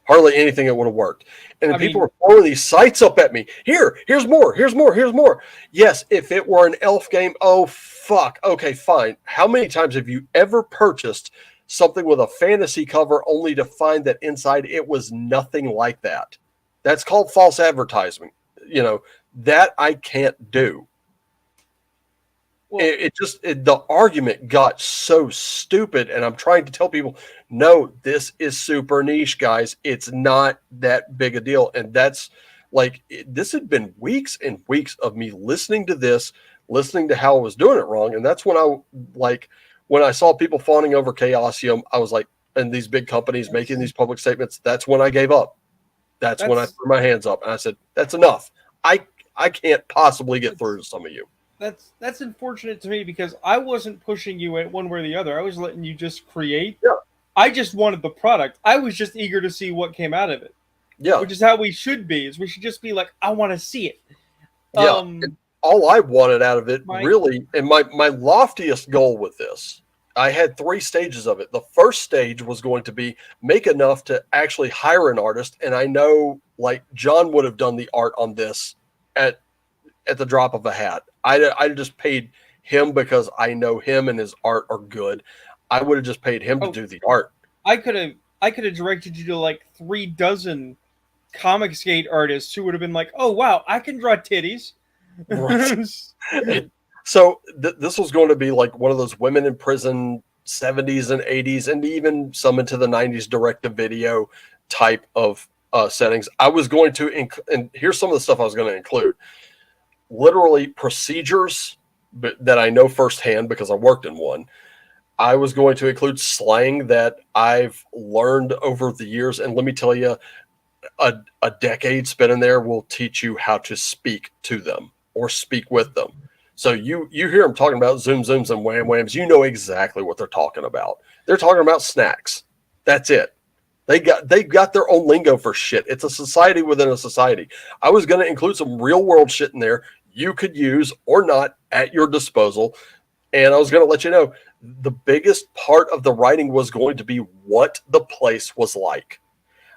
that would have worked. And then I people mean, were throwing these sites up at me. Here's more. Yes, if it were an elf game, oh fuck. Okay, fine. How many times have you ever purchased something with a fantasy cover only to find that inside it was nothing like that? That's called false advertising. That I can't do. well, The argument got so stupid, and I'm trying to tell people, no, this is super niche, guys. It's not that big a deal. And that's this had been weeks and weeks of me listening to this, listening to how I was doing it wrong. And that's when when I saw people fawning over Chaosium, I was like, and these big companies making these public statements, that's when I gave up. That's when I threw my hands up and I said, that's enough. I can't possibly get through to some of you. that's unfortunate to me because I wasn't pushing you in one way or the other. I was letting you just create. Yeah. I just wanted the product. I was just eager to see what came out of it. Yeah. Which is how we should be. Is we should just be like, I want to see it. Yeah. All I wanted out of it, really, and my loftiest goal with this, I had 3 stages of it. The first stage was going to be make enough to actually hire an artist, and I know John would have done the art on this at the drop of a hat. I just paid him because I know him and his art are good. I would have just paid him to do the art. I could have directed you to like 3 dozen comic skate artists who would have been like, oh wow, I can draw titties. Right. So this was going to be like one of those women in prison 70s and 80s and even some into the 90s direct-to-video type of settings. I was going to and here's some of the stuff I was going to include. Literally procedures that I know firsthand because I worked in one. I was going to include slang that I've learned over the years. And let me tell you, a decade spent in there will teach you how to speak to them or speak with them. So you hear them talking about zoom zooms and wham whams, you know exactly what they're talking about. They're talking about snacks. That's it. They've got their own lingo for shit. It's a society within a society. I was going to include some real world shit in there you could use or not at your disposal. And I was going to let you know the biggest part of the writing was going to be what the place was like.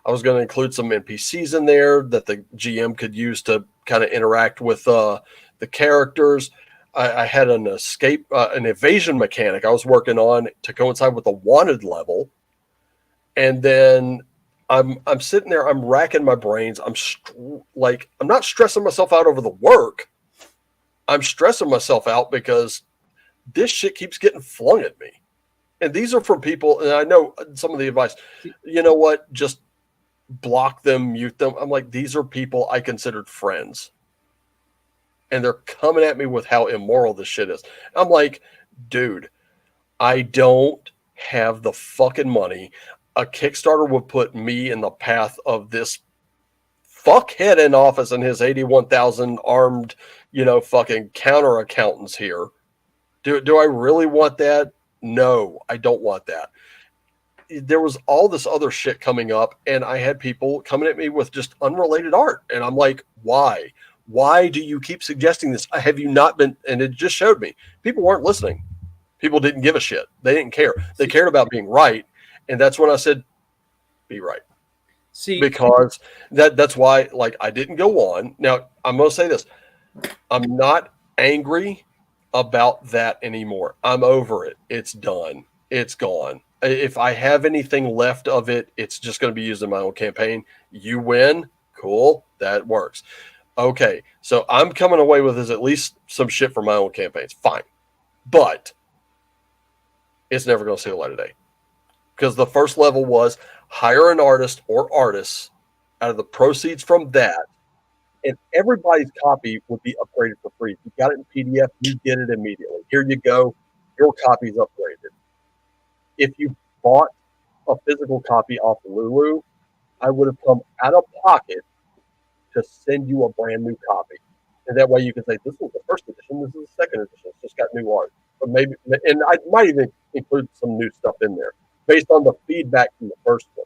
I was going to include some NPCs in there that the GM could use to kind of interact with the characters. I had an evasion mechanic I was working on to coincide with the wanted level. And then I'm sitting there, I'm racking my brains. I'm not stressing myself out over the work. I'm stressing myself out because this shit keeps getting flung at me. And these are from people, and I know some of the advice, you know what, just block them, mute them. I'm like, these are people I considered friends. And they're coming at me with how immoral this shit is. I'm like, dude, I don't have the fucking money. A Kickstarter would put me in the path of this fuckhead in office and his 81,000 armed, fucking counter accountants here. Do I really want that? No, I don't want that. There was all this other shit coming up, and I had people coming at me with just unrelated art. And I'm like, why? Why do you keep suggesting this? Have you not been? And it just showed me people weren't listening. People didn't give a shit. They didn't care. They cared about being right. And that's when I said, be right. See, because that's why, I didn't go on. Now, I'm going to say this. I'm not angry about that anymore. I'm over it. It's done. It's gone. If I have anything left of it, it's just going to be used in my own campaign. You win. Cool. That works. Okay. So I'm coming away with at least some shit for my own campaigns. Fine. But it's never going to see the light of day. Because the first level was hire an artist or artists out of the proceeds from that, and everybody's copy would be upgraded for free. If you got it in PDF, you get it immediately. Here you go. Your copy's upgraded. If you bought a physical copy off Lulu, I would have come out of pocket to send you a brand new copy. And that way you can say, this was the first edition, this is the second edition. It's just got new art. But maybe, and I might even include some new stuff in there based on the feedback from the first one.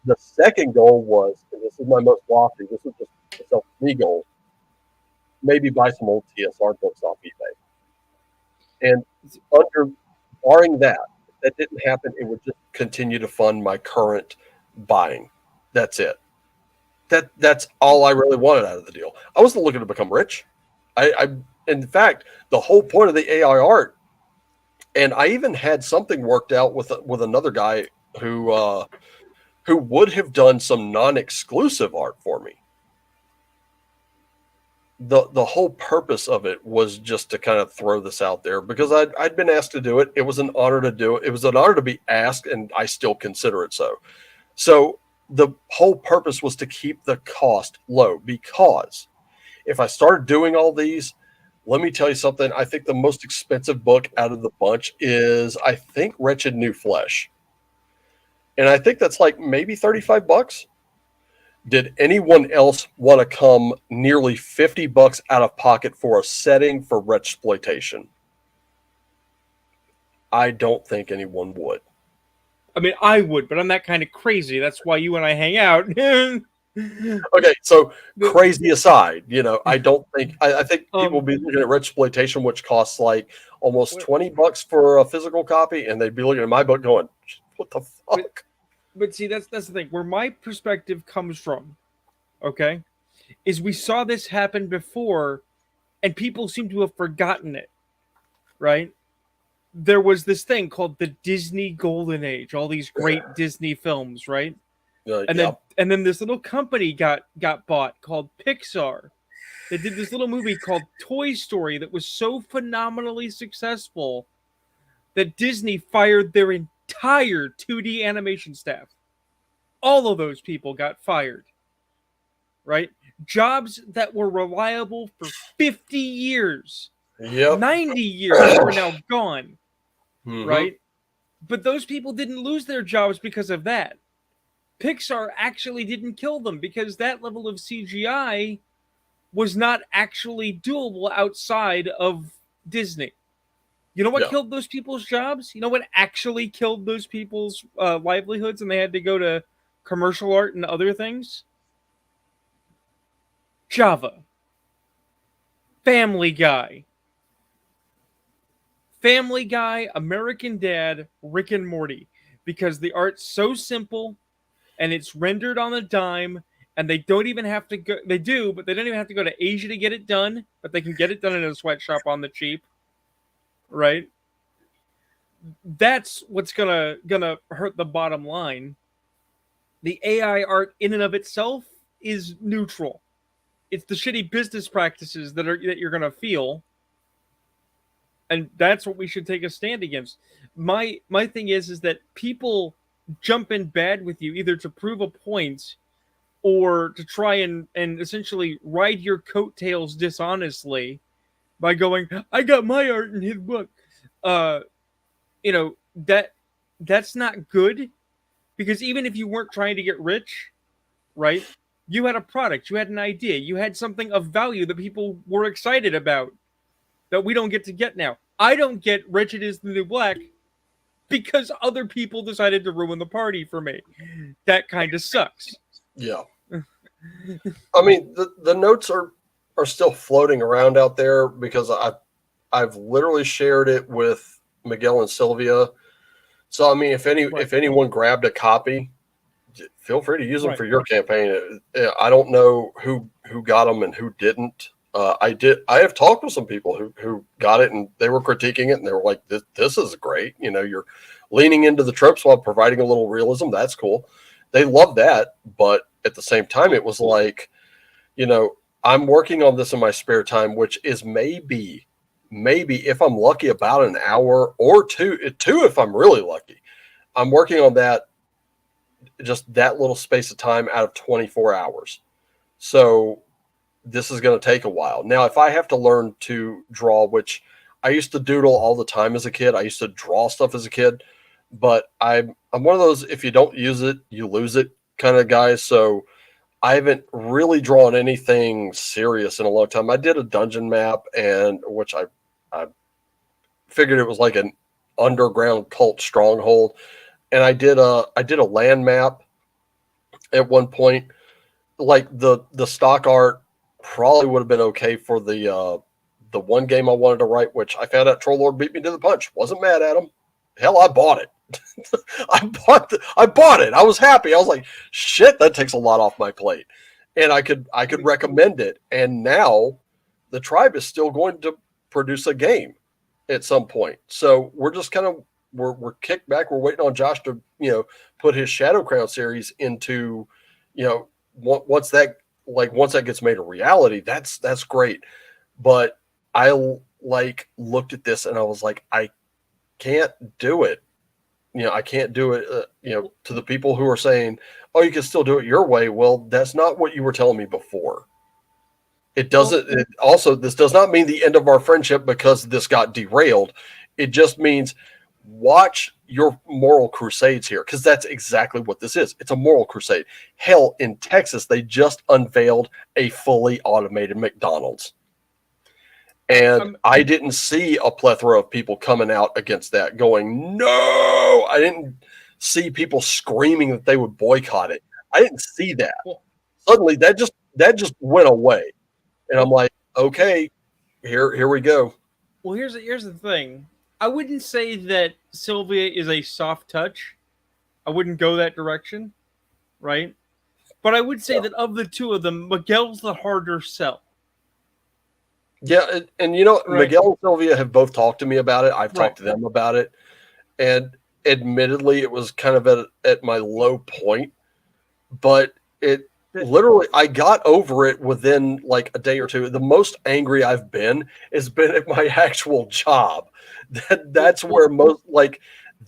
The second goal was, and this is my most lofty, this was just a self-me goal, maybe buy some old TSR books off eBay. And under barring that, if that didn't happen, it would just continue to fund my current buying. That's it. That's all I really wanted out of the deal. I wasn't looking to become rich. I in fact, the whole point of the AI art, and I even had something worked out with another guy who would have done some non-exclusive art for me. The whole purpose of it was just to kind of throw this out there because I'd been asked to do it. It was an honor to do it. It was an honor to be asked, and I still consider it so. So the whole purpose was to keep the cost low because if I started doing all these, let me tell you something. I think the most expensive book out of the bunch is, I think, Wretched New Flesh. And I think that's like maybe $35. Did anyone else want to come nearly $50 out of pocket for a setting for Retchploitation? I don't think anyone would. I mean, I would, but I'm that kind of crazy. That's why you and I hang out. Okay, so crazy aside, I don't think I think people will be looking at Retchploitation, which costs like almost $20 for a physical copy, and they'd be looking at my book going, "What the fuck?" But see, that's the thing. Where my perspective comes from, okay, is we saw this happen before, and people seem to have forgotten it, right? There was this thing called the Disney Golden Age, all these great Disney films, right? And then this little company got bought called Pixar. They did this little movie called Toy Story that was so phenomenally successful that Disney fired their entire 2D animation staff. All of those people got fired, right? Jobs that were reliable for 50 years, 90 years were now gone, right? But those people didn't lose their jobs because of that. Pixar actually didn't kill them because that level of CGI was not actually doable outside of Disney. You know what killed those people's jobs? You know what actually killed those people's livelihoods and they had to go to commercial art and other things? Java. Family Guy. Family Guy, American Dad, Rick and Morty. Because the art's so simple and it's rendered on a dime and they don't even have to go, they do, but they don't even have to go to Asia to get it done, but they can get it done in a sweatshop on the cheap, right? That's what's gonna hurt the bottom line. The AI art in and of itself is neutral. It's the shitty business practices that you're gonna feel, and that's what we should take a stand against. My thing is that people jump in bad with you either to prove a point or to try and essentially ride your coattails dishonestly by going, I got my art in his book. That's not good, because even if you weren't trying to get rich, right, you had a product, you had an idea, you had something of value that people were excited about that we don't get now. I don't get Wretched is the New Black because other people decided to ruin the party for me. That kind of sucks. Yeah. I mean, the notes are still floating around out there because I've literally shared it with Miguel and Sylvia. So I mean, if anyone grabbed a copy, feel free to use them for your campaign. I don't know who got them and who didn't. I have talked with some people who got it and they were critiquing it and they were like, this is great. You're leaning into the tropes while providing a little realism. That's cool. They love that. But at the same time, it was like, I'm working on this in my spare time, which is maybe if I'm lucky about an hour or two if I'm really lucky. I'm working on that, just that little space of time out of 24 hours. So this is going to take a while. Now, if I have to learn to draw, which I used to doodle all the time as a kid, I used to draw stuff as a kid, but I'm one of those, if you don't use it, you lose it kind of guys. So I haven't really drawn anything serious in a long time. I did a dungeon map, and which I figured it was like an underground cult stronghold, and I did a land map at one point. Like the stock art probably would have been okay for the one game I wanted to write, which I found out Troll Lord beat me to the punch. Wasn't mad at him. Hell, I bought it. I bought it. I was happy. I was like, shit, that takes a lot off my plate. And I could recommend it. And now the tribe is still going to produce a game at some point. So we're just kind of we're kicked back. We're waiting on Josh to, put his Shadow Crown series into, once that gets made a reality, that's great. But I like looked at this and I was like, I can't do it. I can't do it. To the people who are saying, "Oh, you can still do it your way." Well, that's not what you were telling me before. It doesn't. This does not mean the end of our friendship because this got derailed. It just means watch your moral crusades here, because that's exactly what this is. It's a moral crusade. Hell, in Texas, they just unveiled a fully automated McDonald's. And I didn't see a plethora of people coming out against that going, no, I didn't see people screaming that they would boycott it. I didn't see that. Suddenly that just went away. And I'm like, okay, here we go. Well, here's the thing. I wouldn't say that Sylvia is a soft touch. I wouldn't go that direction, right? But I would say that of the two of them, Miguel's the harder sell. Yeah, and right. Miguel and Sylvia have both talked to me about it. I've talked to them about it. And admittedly, it was kind of at my low point. But it literally, I got over it within like a day or two. The most angry I've been has been at my actual job. That's where most, like,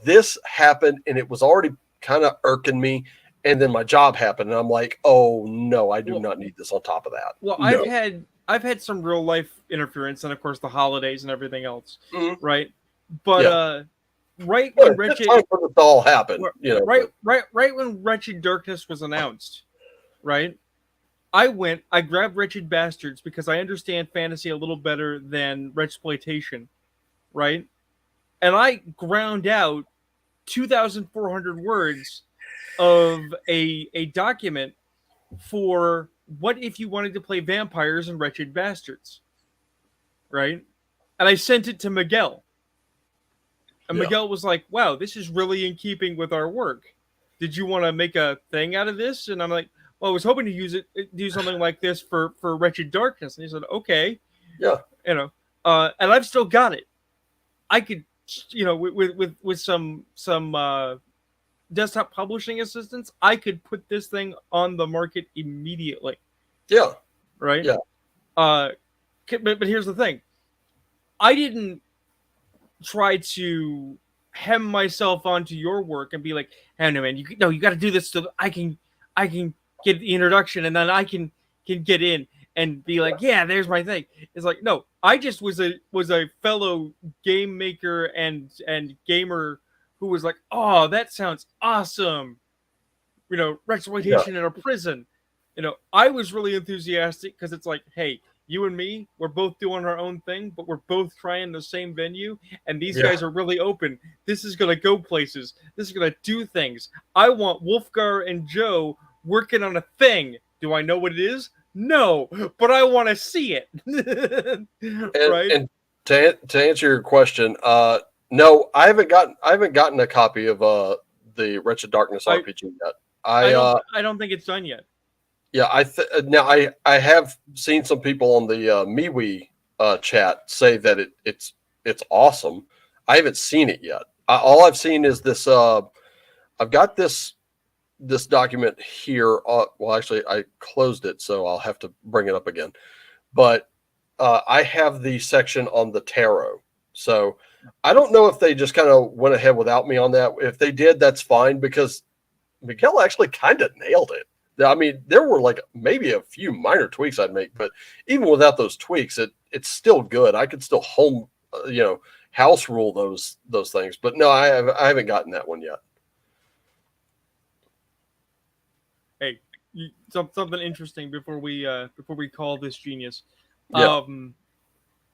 this happened and it was already kind of irking me. And then my job happened and I'm like, oh no, I do not need this on top of that. Well, no. I've had some real life interference and of course the holidays and everything else. Mm-hmm. Right. But right when Wretched time for this to all happen. Right when Wretched Darkness was announced, right? I grabbed Wretched Bastards because I understand fantasy a little better than Wretchploitation, right? And I ground out 2,400 words of a document for what if you wanted to play vampires and Wretched Bastards, right? And I sent it to Miguel. And Miguel was like, wow, this is really in keeping with our work. Did you want to make a thing out of this? And I'm like, well, I was hoping to do something like this for Wretched Darkness. And he said, okay. Yeah. And I've still got it. I could, with some desktop publishing assistance, I could put this thing on the market immediately. Yeah. Right? Yeah. But here's the thing. I didn't try to hem myself onto your work and be like, hey, no, man, you got to do this so that I can get the introduction and then I can get in and be like, yeah, there's my thing. It's like, no, I just was a fellow game maker and gamer who was like, oh, that sounds awesome. Exploitation in a prison. I was really enthusiastic because it's like, hey, you and me, we're both doing our own thing, but we're both trying the same venue, and these guys are really open. This is going to go places. This is going to do things. I want Wolfgar and Joe working on a thing. Do I know what it is? No, but I want to see it. Right? And to answer your question, no, I haven't gotten a copy of the Wretched Darkness RPG yet. I don't think it's done yet. Yeah, I have seen some people on the MeWe chat say that it's awesome. I haven't seen it yet. All I've seen is this. I've got this document here. Well, actually, I closed it, so I'll have to bring it up again. But I have the section on the tarot. So I don't know if they just kind of went ahead without me on that. If they did, that's fine, because Miguel actually kind of nailed it. I mean, there were like maybe a few minor tweaks I'd make, but even without those tweaks, it's still good. I could still house rule those things. But no, I haven't gotten that one yet. Hey, something interesting before we call this genius. Yeah.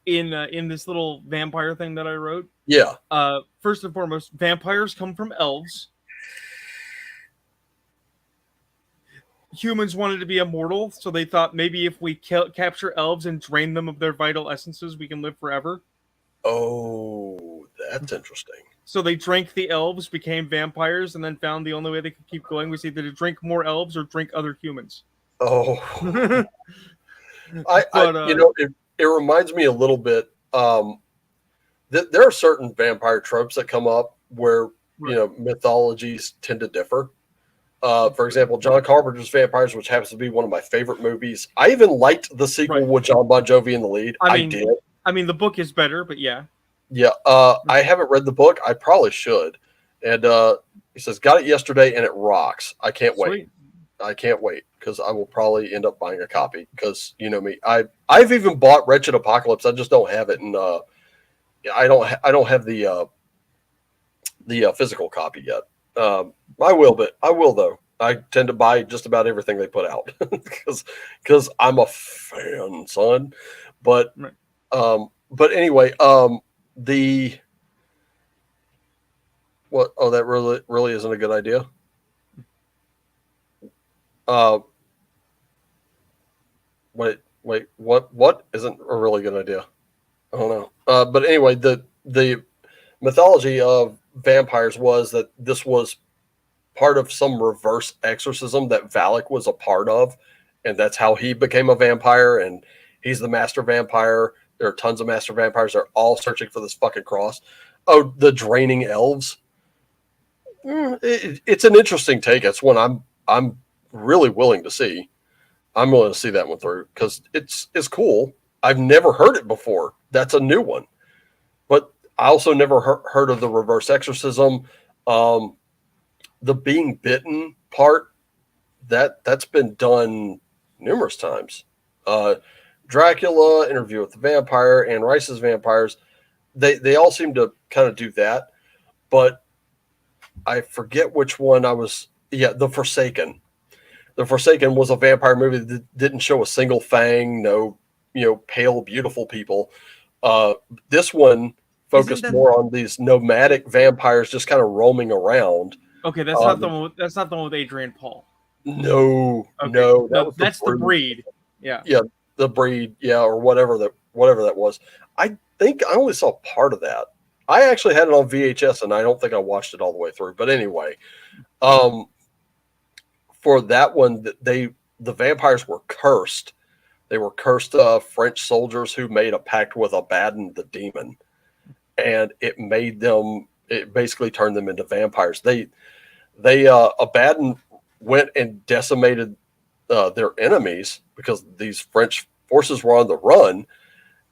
In this little vampire thing that I wrote. Yeah. First and foremost, vampires come from elves. humans wanted to be immortal, so they thought maybe if we capture elves and drain them of their vital essences, we can live forever. Oh, that's interesting. So they drank the elves, became vampires, and then found the only way they could keep going was either to drink more elves or drink other humans. Oh, but it reminds me a little bit. There are certain vampire tropes that come up where mythologies tend to differ. For example, John Carpenter's Vampires, which happens to be one of my favorite movies. I even liked the sequel with John Bon Jovi in the lead. I did. I mean, the book is better, but yeah. Yeah. I haven't read the book. I probably should. And he says, got it yesterday and it rocks. I can't wait. I can't wait because I will probably end up buying a copy because you know me. I've even bought Wretched Apocalypse. I just don't have it, and I don't have the physical copy yet. I will though. I tend to buy just about everything they put out because I'm a fan, son. But anyway, the what? Oh, that really isn't a good idea. Wait, what isn't a really good idea? I don't know. But anyway, the mythology of vampires was that this was part of some reverse exorcism that Valak was a part of, and that's how he became a vampire, and he's the master vampire. There are tons of master vampires. They're all searching for this fucking cross. Oh, the draining elves. It's an interesting take. It's one I'm really willing to see. I'm willing to see that one through because it's cool. I've never heard it before. That's a new one. But I also never heard of the reverse exorcism. The being bitten part, that's been done numerous times. Dracula, Interview with the Vampire, Anne Rice's Vampires, they all seem to kind of do that. But I forget which one I was. Yeah, The Forsaken. The Forsaken was a vampire movie that didn't show a single fang, no, pale, beautiful people. This one focused more on these nomadic vampires just kind of roaming around. Okay, that's not the one. That's not the one with Adrian Paul. No, okay. no, that's the Breed. Yeah, the Breed, or whatever that was. I think I only saw part of that. I actually had it on VHS, and I don't think I watched it all the way through. But anyway, for that one, the vampires were cursed. They were cursed French soldiers who made a pact with Abaddon the demon, and it basically turned them into vampires. Abaddon went and decimated their enemies because these French forces were on the run,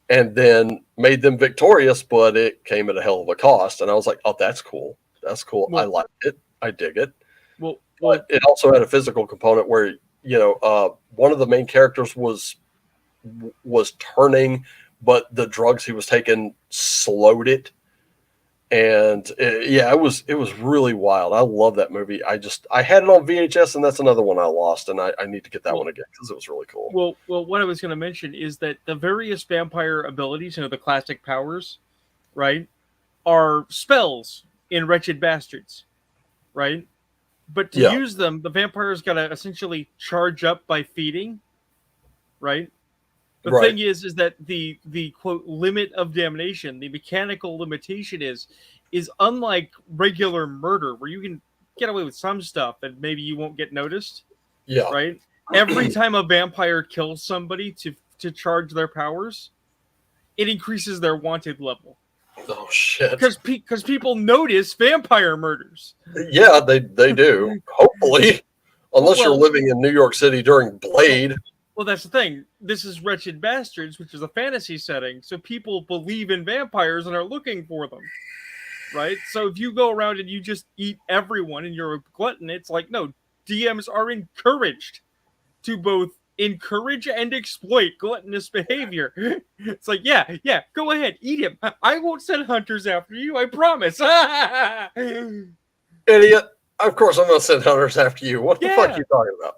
and then made them victorious, but it came at a hell of a cost. And I was like, oh, that's cool. That's cool. Well, I like it. I dig it. Well, but it also had a physical component where, one of the main characters was turning, but the drugs he was taking slowed it. And it was really wild. I love that movie. I had it on VHS, and that's another one I lost, and I need to get that one again because it was really cool. Well, what I was going to mention is that the various vampire abilities, the classic powers, right, are spells in Wretched Bastards, right? But to use them, the vampire's got to essentially charge up by feeding, right? The thing is that the quote limit of damnation, the mechanical limitation is unlike regular murder where you can get away with some stuff and maybe you won't get noticed. Yeah. Right? Every time a vampire kills somebody to charge their powers, it increases their wanted level. Oh shit. Because people notice vampire murders. Yeah, they do. Hopefully. Unless you're living in New York City during Blade. Well, that's the thing. This is Wretched Bastards, which is a fantasy setting, so people believe in vampires and are looking for them, right? So if you go around and you just eat everyone and you're a glutton, it's like, no, DMs are encouraged to both encourage and exploit gluttonous behavior. It's like, yeah, go ahead, eat him. I won't send hunters after you, I promise. Idiot. Of course I'm going to send hunters after you. What the fuck are you talking about?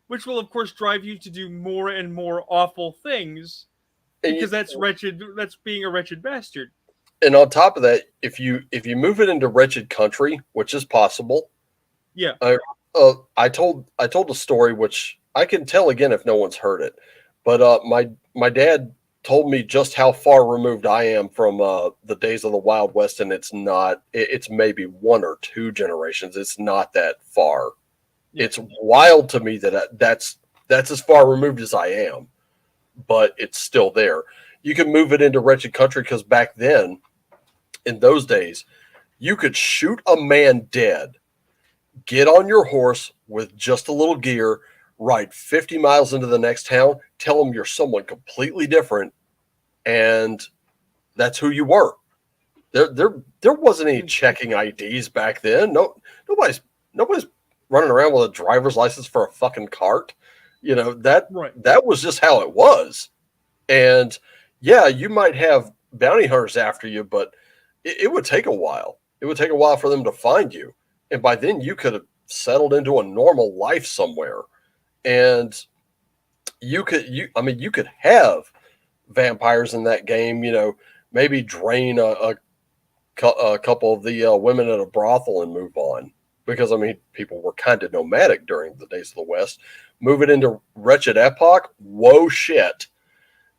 Which will, of course, drive you to do more and more awful things because that's wretched. That's being a wretched bastard. And on top of that, if you move it into wretched country, which is possible, I told a story which I can tell again if no one's heard it, but my dad told me just how far removed I am from the days of the Wild West, and it's not. It's maybe one or two generations. It's not that far. Yeah. It's wild to me that that's as far removed as I am, but it's still there. You can move it into wretched country because back then, in those days, you could shoot a man dead, get on your horse with just a little gear, ride 50 miles into the next town, tell them you're someone completely different, and that's who you were. There wasn't any checking IDs back then. No, nobody's running around with a driver's license for a fucking cart. You know, that was just how it was. And yeah, you might have bounty hunters after you, but it would take a while. It would take a while for them to find you. And by then you could have settled into a normal life somewhere. And you could have vampires in that game, maybe drain a couple of the women at a brothel and move on. Because, people were kind of nomadic during the days of the West. Move it into Wretched Epoch. Whoa, shit.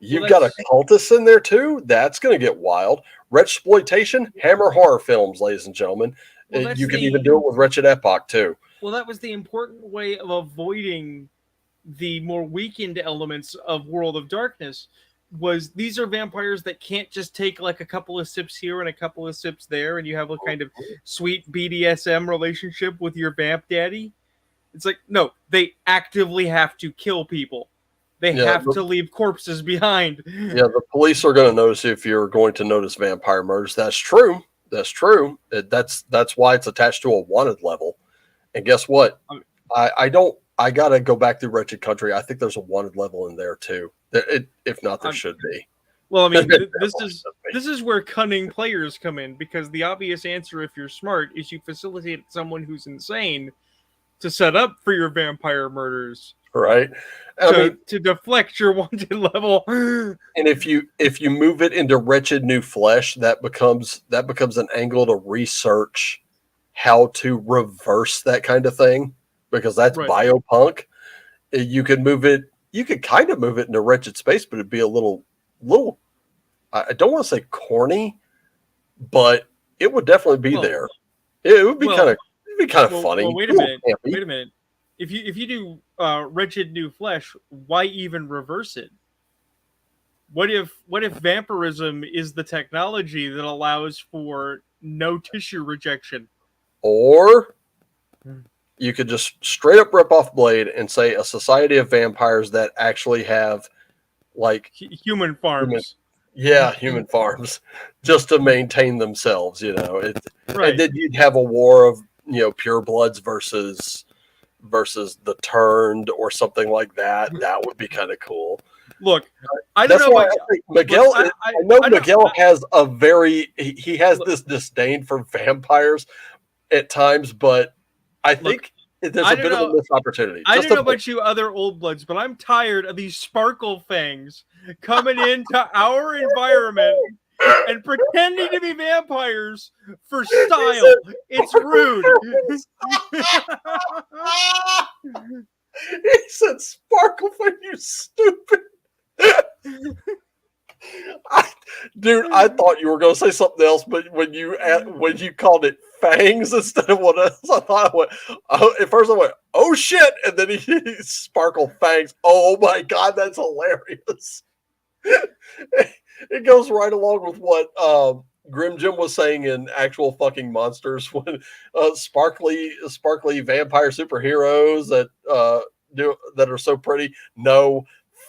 You've got a cultist in there, too? That's going to get wild. Wretchploitation, Hammer horror films, ladies and gentlemen. You can even do it with Wretched Epoch, too. Well, that was the important way of avoiding the more weakened elements of World of Darkness. Was these are vampires that can't just take like a couple of sips here and a couple of sips there, and you have a kind of sweet BDSM relationship with your vamp daddy. It's like, no, they actively have to kill people. They have to leave corpses behind. Yeah, the police are going to notice if you're going to notice vampire murders. That's true. That's true. That's why it's attached to a wanted level. And guess what? I got to go back through Wretched Country. I think there's a wanted level in there too. If not, there should be. Well, this is where cunning players come in, because the obvious answer, if you're smart, is you facilitate someone who's insane to set up for your vampire murders. Right. To deflect your wanted level. And if you move it into Wretched New Flesh, that becomes an angle to research how to reverse that kind of thing, because that's biopunk. You could move it. You could kind of move it into Wretched Space, but it'd be a little. I don't want to say corny, but it would definitely be there. It would be kind of funny. Well, wait a minute. If you do Wretched New Flesh, why even reverse it? What if vampirism is the technology that allows for no tissue rejection? Or you could just straight up rip off Blade and say a society of vampires that actually have like human farms. Human farms, just to maintain themselves, And then you'd have a war of purebloods versus the Turned or something like that. That would be kind of cool. Look, I don't know. I think Miguel. I know Miguel has he has this disdain for vampires at times, but I think there's a bit of a missed opportunity. I don't know about you other old bloods, but I'm tired of these sparkle fangs coming into our environment and pretending to be vampires for style. It's rude. He said sparkle fang, you stupid. I thought you were going to say something else, but when you called it fangs instead of what else, I thought at first I went, oh shit, and then he sparkle fangs. Oh my god, that's hilarious. It goes right along with what Grim Jim was saying in Actual Fucking Monsters, when sparkly vampire superheroes that are so pretty. No.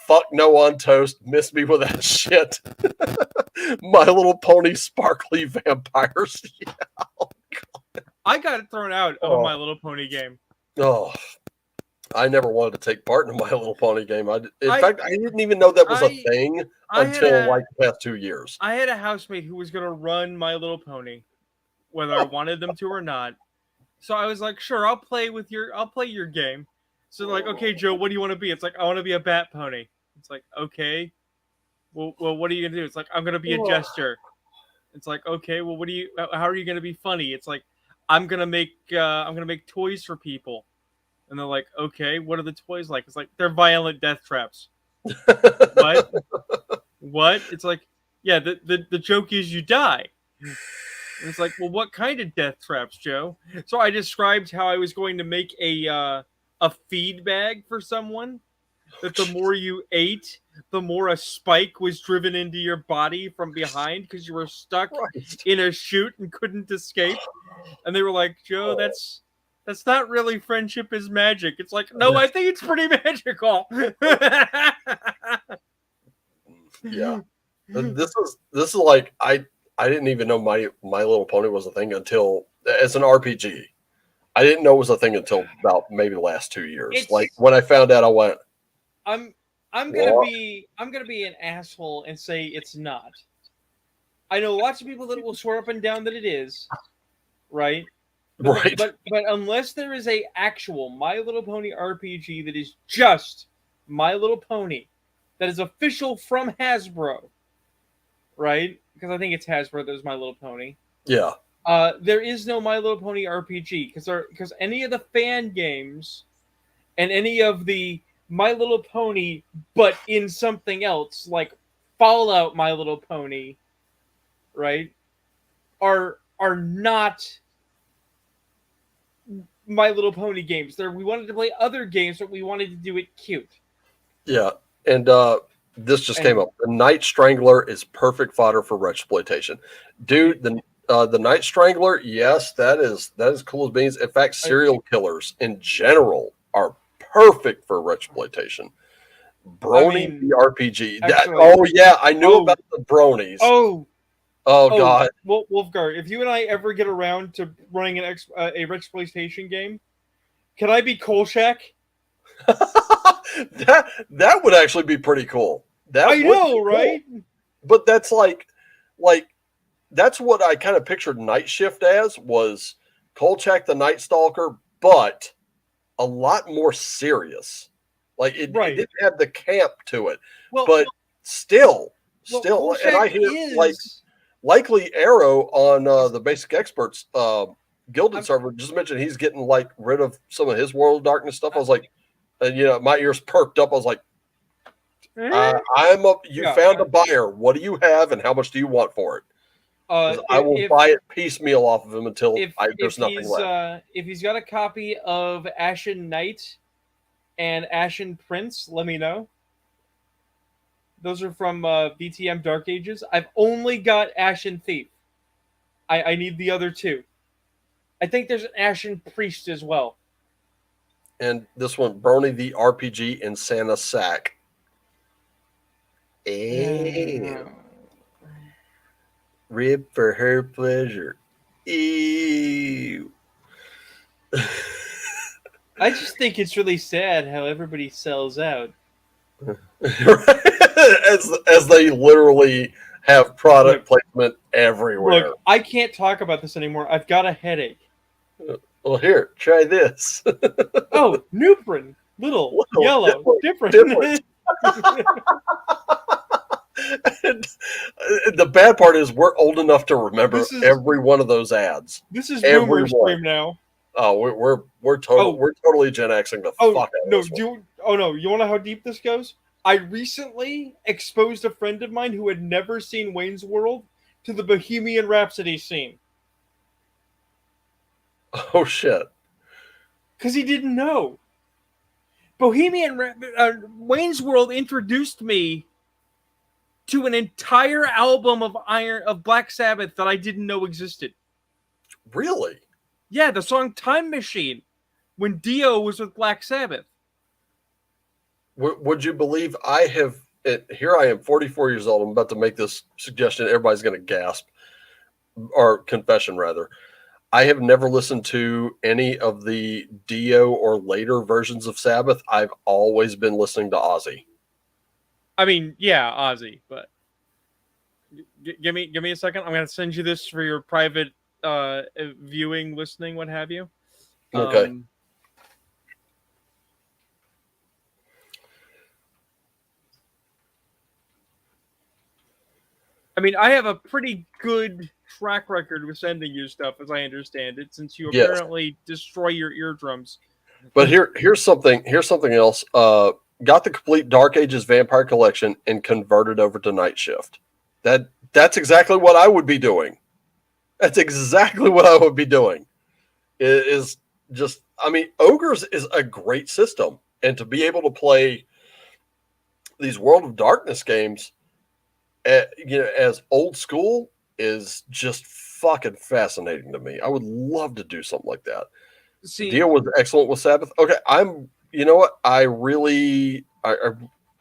Fuck no on toast. Miss me with that shit. My Little Pony sparkly vampires. Yeah. Oh, I got it thrown out of a My Little Pony game. Oh, I never wanted to take part in a My Little Pony game. In fact, I didn't even know that was a thing until like the past 2 years. I had a housemate who was going to run My Little Pony, whether I wanted them to or not. So I was like, sure, I'll play your game. So like, okay, Joe, what do you want to be? It's like, I want to be a bat pony. It's like, okay, well, what are you gonna do? It's like, I'm gonna be a jester. It's like, okay, well, how are you gonna be funny? It's like, I'm gonna make toys for people. And they're like, okay, what are the toys like? It's like, they're violent death traps. What? What? It's like, yeah, the joke is you die. And it's like, well, what kind of death traps, Joe? So I described how I was going to make a feed bag for someone, that the more you ate, the more a spike was driven into your body from behind because you were stuck Christ. in a chute and couldn't escape. And they were like, Joe, that's not really friendship is magic. It's like, no, I think it's pretty magical. Yeah. This is like I didn't even know My Little Pony was a thing until as an RPG. I didn't know it was a thing until about maybe the last 2 years. It's- Like when I found out, I went, I'm I'm What? gonna be an asshole and say it's not. I know lots of people that will swear up and down that it is, right? right. But unless there is a actual My Little Pony RPG that is just My Little Pony, that is official from Hasbro, right? Because I think it's Hasbro that is My Little Pony. Yeah. There is no My Little Pony RPG because any of the fan games and any of the My Little Pony, but in something else like Fallout My Little Pony, right, are not My Little Pony games. We wanted to play other games, but we wanted to do it cute. Yeah. And this just And- came up. The Night Strangler is perfect fodder for exploitation. Dude, the Night Strangler, yes, that is cool as beans. In fact, serial killers in general are perfect for exploitation. Brony the RPG. Oh yeah, I knew about the bronies. Oh god. Well, Wolfgar, if you and I ever get around to running a exploitation game, can I be Kolchak? that would actually be pretty cool. I know, right? Cool. But that's like that's what I kind of pictured Night Shift as, was Kolchak the Night Stalker, but a lot more serious. Like it didn't have the camp to it. Well, but still, Kolchak and I hear likely Arrow on the Basic Experts Gilded server just mentioned he's getting like rid of some of his World of Darkness stuff. I was like, and my ears perked up. I was like, you found a buyer. What do you have, and how much do you want for it? I will buy it piecemeal off of him until there's nothing left. If he's got a copy of Ashen Knight and Ashen Prince, let me know. Those are from VTM Dark Ages. I've only got Ashen Thief. I need the other two. I think there's an Ashen Priest as well. And this one, Brony the RPG in Santa Sack. Ew. Rib for her pleasure. Ew. I just think it's really sad how everybody sells out. as they literally have product placement everywhere. Look, I can't talk about this anymore. I've got a headache. Well, here, try this. Oh, Nuprin. Little yellow, different. And the bad part is we're old enough to remember every one of those ads. This is boomer stream now. Oh, we're totally Gen Xing the fuck out of this one. You want to know how deep this goes? I recently exposed a friend of mine who had never seen Wayne's World to the Bohemian Rhapsody scene. Oh shit! Because he didn't know. Wayne's World introduced me to an entire album of Black Sabbath that I didn't know existed. Really? Yeah, the song Time Machine, when Dio was with Black Sabbath. Would you believe I have... Here I am, 44 years old. I'm about to make this suggestion. Everybody's going to gasp. Or confession, rather. I have never listened to any of the Dio or later versions of Sabbath. I've always been listening to Ozzy. I mean, yeah, Ozzy, but... Give me a second. I'm going to send you this for your private viewing, listening, what have you. Okay. I mean, I have a pretty good track record with sending you stuff, as I understand it, since you apparently destroy your eardrums. But here's something else. Got the complete Dark Ages Vampire Collection and converted over to Night Shift. That's exactly what I would be doing. That's exactly what I would be doing. It is just, I mean, Ogres is a great system, and to be able to play these World of Darkness games, as old school is just fucking fascinating to me. I would love to do something like that. See, Deal was excellent with Sabbath. Okay, you know what? I really,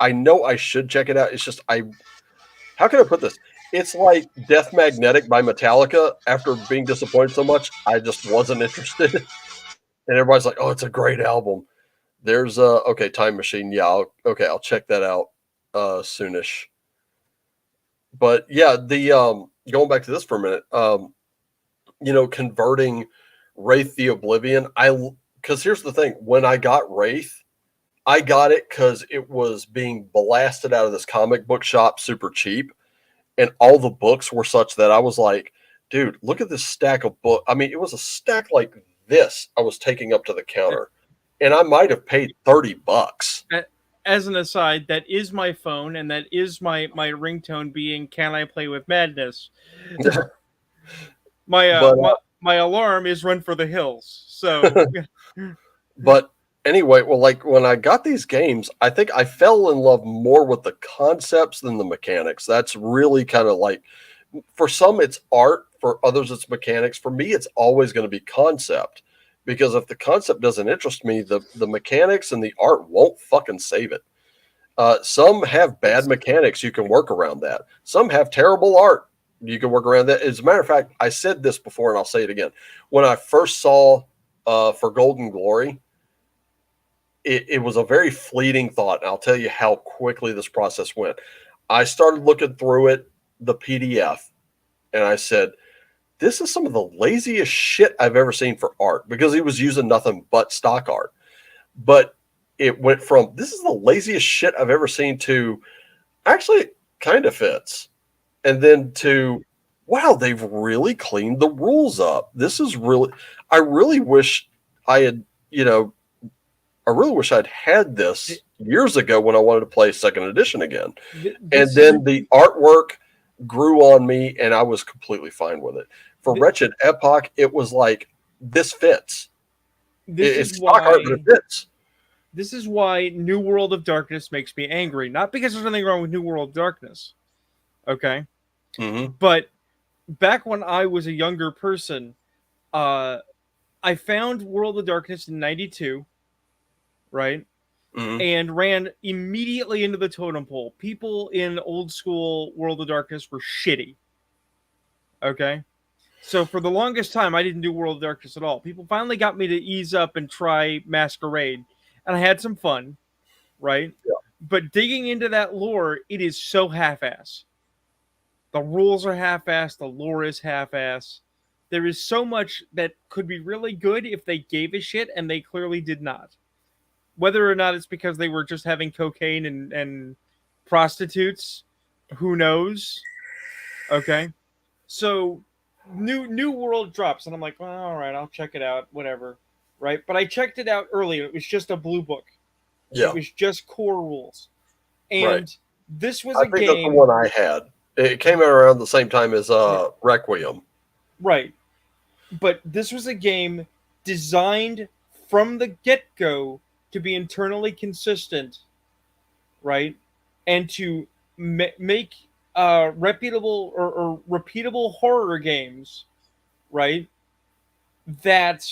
I know I should check it out. It's just, how can I put this? It's like Death Magnetic by Metallica. After being disappointed so much, I just wasn't interested. And everybody's like, "Oh, it's a great album." There's okay, Time Machine. Yeah, I'll check that out soonish. But yeah, the going back to this for a minute, converting Wraith the Oblivion. Because here's the thing: when I got Wraith, I got it because it was being blasted out of this comic book shop super cheap, and all the books were such that I was like, dude, look at this stack of books. I mean, it was a stack like this I was taking up to the counter, and I might have paid $30. as an aside, that is my phone, and that is my ringtone being "Can I play with madness?" My But my alarm is "Run for the hills." So but anyway, well, like when I got these games, I think I fell in love more with the concepts than the mechanics. That's really kind of like, for some it's art, for others it's mechanics. For me, it's always going to be concept, because if the concept doesn't interest me, the mechanics and the art won't fucking save it. Some have bad mechanics, you can work around that. Some have terrible art, you can work around that. As a matter of fact, I said this before and I'll say it again. When I first saw For Golden Glory, it was a very fleeting thought, and I'll tell you how quickly this process went. I started looking through it, the PDF, and I said, this is some of the laziest shit I've ever seen for art, because he was using nothing but stock art. But it went from, this is the laziest shit I've ever seen, to actually it kind of fits. And then to, wow, they've really cleaned the rules up. This is really, I really wish I had, I really wish I'd had this years ago when I wanted to play second edition again. And then the artwork grew on me and I was completely fine with it. For Wretched Epoch, it was like, this fits. It's stock art, but it fits. This is why New World of Darkness makes me angry. Not because there's anything wrong with New World of Darkness. Okay? Mm-hmm. But back when I was a younger person, I found World of Darkness in 92, right? Mm-hmm. And ran immediately into the totem pole. People in old school World of Darkness were shitty. Okay? So for the longest time, I didn't do World of Darkness at all. People finally got me to ease up and try Masquerade. And I had some fun, right? Yeah. But digging into that lore, it is so half-ass. The rules are half-ass. The lore is half-ass. There is so much that could be really good if they gave a shit, and they clearly did not. Whether or not it's because they were just having cocaine and prostitutes, who knows? Okay, so new world drops, and I'm like, well, all right, I'll check it out, whatever, right? But I checked it out early. It was just a blue book. Yeah. It was just core rules, and right. this was I a think game. That's the one I had. It came out around the same time as Requiem. Right, but this was a game designed from the get-go to be internally consistent, right? And to make reputable or repeatable horror games, right? That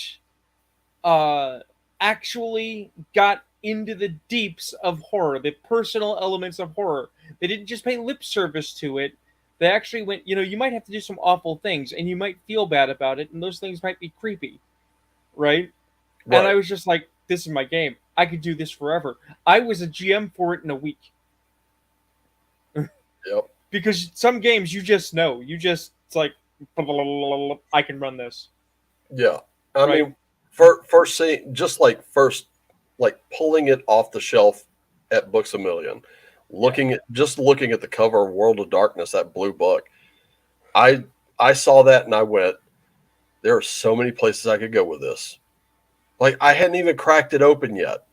actually got into the deeps of horror, the personal elements of horror. They didn't just pay lip service to it. They actually went, you might have to do some awful things and you might feel bad about it, and those things might be creepy, right? And I was just like, this is my game. I could do this forever. I was a GM for it in a week. Yep. Because some games you just know. It's like, I can run this. Yeah. I mean, first seeing, just like pulling it off the shelf at Books A Million, looking at the cover of World of Darkness, that blue book. I saw that and I went, there are so many places I could go with this. Like I hadn't even cracked it open yet.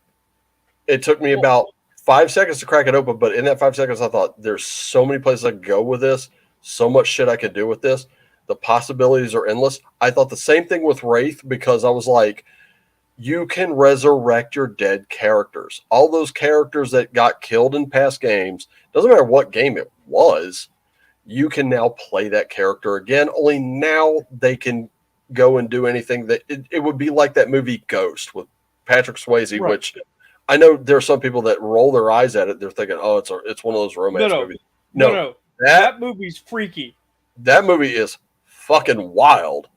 It took me Well, about 5 seconds to crack it open, but in that 5 seconds, I thought there's so many places I could go with this, so much shit I could do with this. The possibilities are endless. I thought the same thing with Wraith because I was like, you can resurrect your dead characters. All those characters that got killed in past games, doesn't matter what game it was, you can now play that character again. Only now they can go and do anything that it would be like that movie Ghost with Patrick Swayze, right. which I know there are some people that roll their eyes at it. They're thinking, "Oh, it's one of those No, romance no, movies." no, No, no. that That movie's freaky. that movie is fucking wild,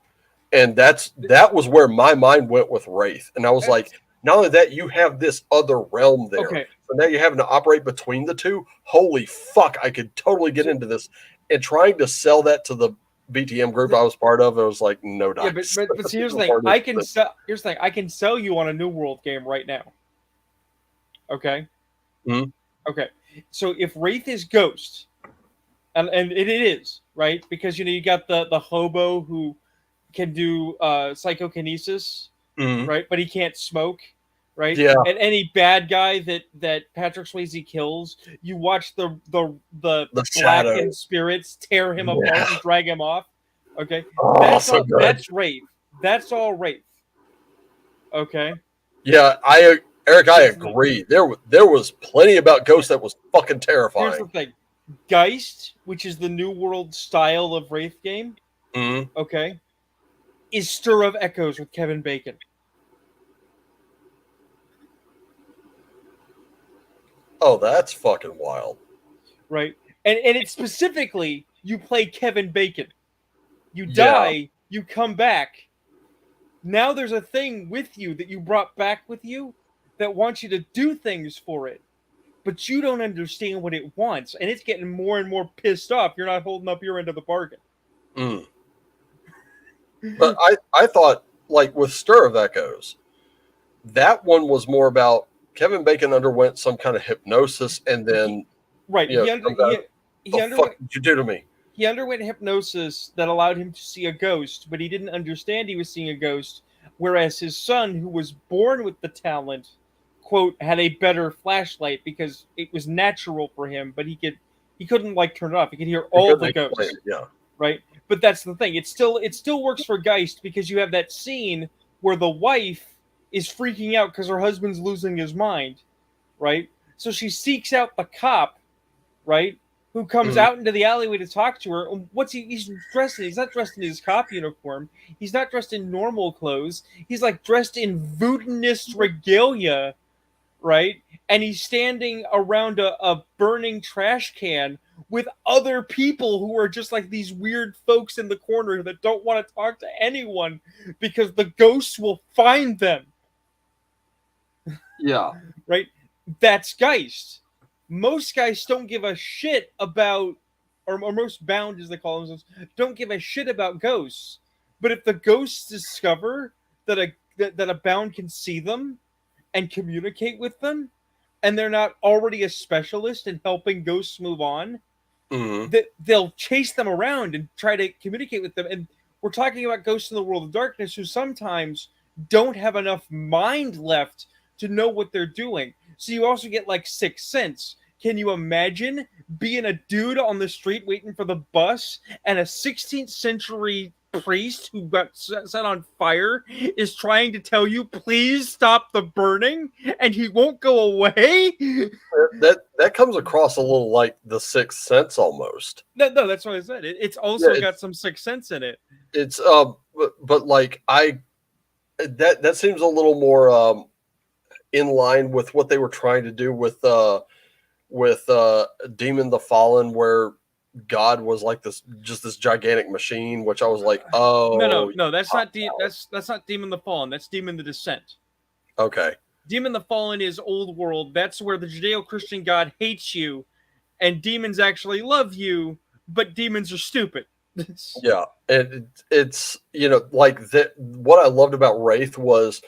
and that was where my mind went with Wraith. And I was like, That's not only that, you have this other realm there. okay. So now you're having to operate between the two. Holy fuck! I could totally get So, into this. And trying to sell that to the BTM group I was part of, it was like, no yeah, dice. but see, here's the thing. Here's the thing. I can sell you on a New World game right now. Okay. Mhm. Okay. So if Wraith is Ghost, and it is right because you got the hobo who can do psychokinesis, Mhm. right? But he can't smoke, right? Yeah, And any bad guy that Patrick Swayze kills, you watch the the blackened shadow. spirits tear him Yeah. apart and drag him off. Okay, Oh, that's so all. good. That's Wraith. That's all Wraith. Okay, Yeah, Eric, I that's the thing. agree. There was plenty about Okay, Ghost that was fucking here's the terrifying. thing. Geist, which is the New World style of Wraith game, Mhm. okay, is Stir of Echoes with Kevin Bacon. Oh, that's fucking wild. Right? And it's specifically you play Kevin Bacon. You Yeah. die, you come back. Now there's a thing with you that you brought back with you that wants you to do things for it. But you don't understand what it wants, and it's getting more and more pissed off. You're not holding up your end of the bargain. Mm. But I thought like with Stir of Echoes, that one was more about Kevin Bacon underwent some kind of hypnosis and He then right. comes out. He The fuck underwent did you do to me? he underwent hypnosis that allowed him to see a ghost, but he didn't understand he was seeing a ghost. Whereas his son, who was born with the talent, quote, had a better flashlight because it was natural for him, but he couldn't like turn it off. He could hear He all couldn't the explain ghosts, it. Yeah. right? But that's the thing. It still works for Geist because you have that scene where the wife is freaking out because her husband's losing his mind, right? So she seeks out the cop, right? Who comes Mhm. out into the alleyway to talk to her. What's he's dressed in? He's not dressed in his cop uniform. He's not dressed in normal clothes. He's like dressed in voodooist regalia, right? And he's standing around a burning trash can with other people who are just like these weird folks in the corner that don't want to talk to anyone because the ghosts will find them, Yeah. right? That's Geist. Most guys don't give a shit about, or most bound as they call themselves, don't give a shit about ghosts. But if the ghosts discover that a bound can see them and communicate with them, and they're not already a specialist in helping ghosts move on, Mhm. that they'll chase them around and try to communicate with them. And we're talking about ghosts in the world of darkness who sometimes don't have enough mind left to know what they're doing. So you also get like Sixth Sense. Can you imagine being a dude on the street waiting for the bus and a 16th century priest who got set on fire is trying to tell you, please stop the burning, and he won't go away? That comes across a little like the Sixth Sense almost. No, that's what I said. It's Yeah, also got some Sixth Sense in it. it's but like I that seems a little more in line with what they were trying to do with Demon the Fallen, where God was like this gigantic machine, which I was like, oh, No. That's not Demon the Fallen. That's Demon the Descent. okay, Demon the Fallen is old world. That's where the Judeo-Christian God hates you, and demons actually love you, but demons are stupid. yeah, and it's like that. What I loved about Wraith was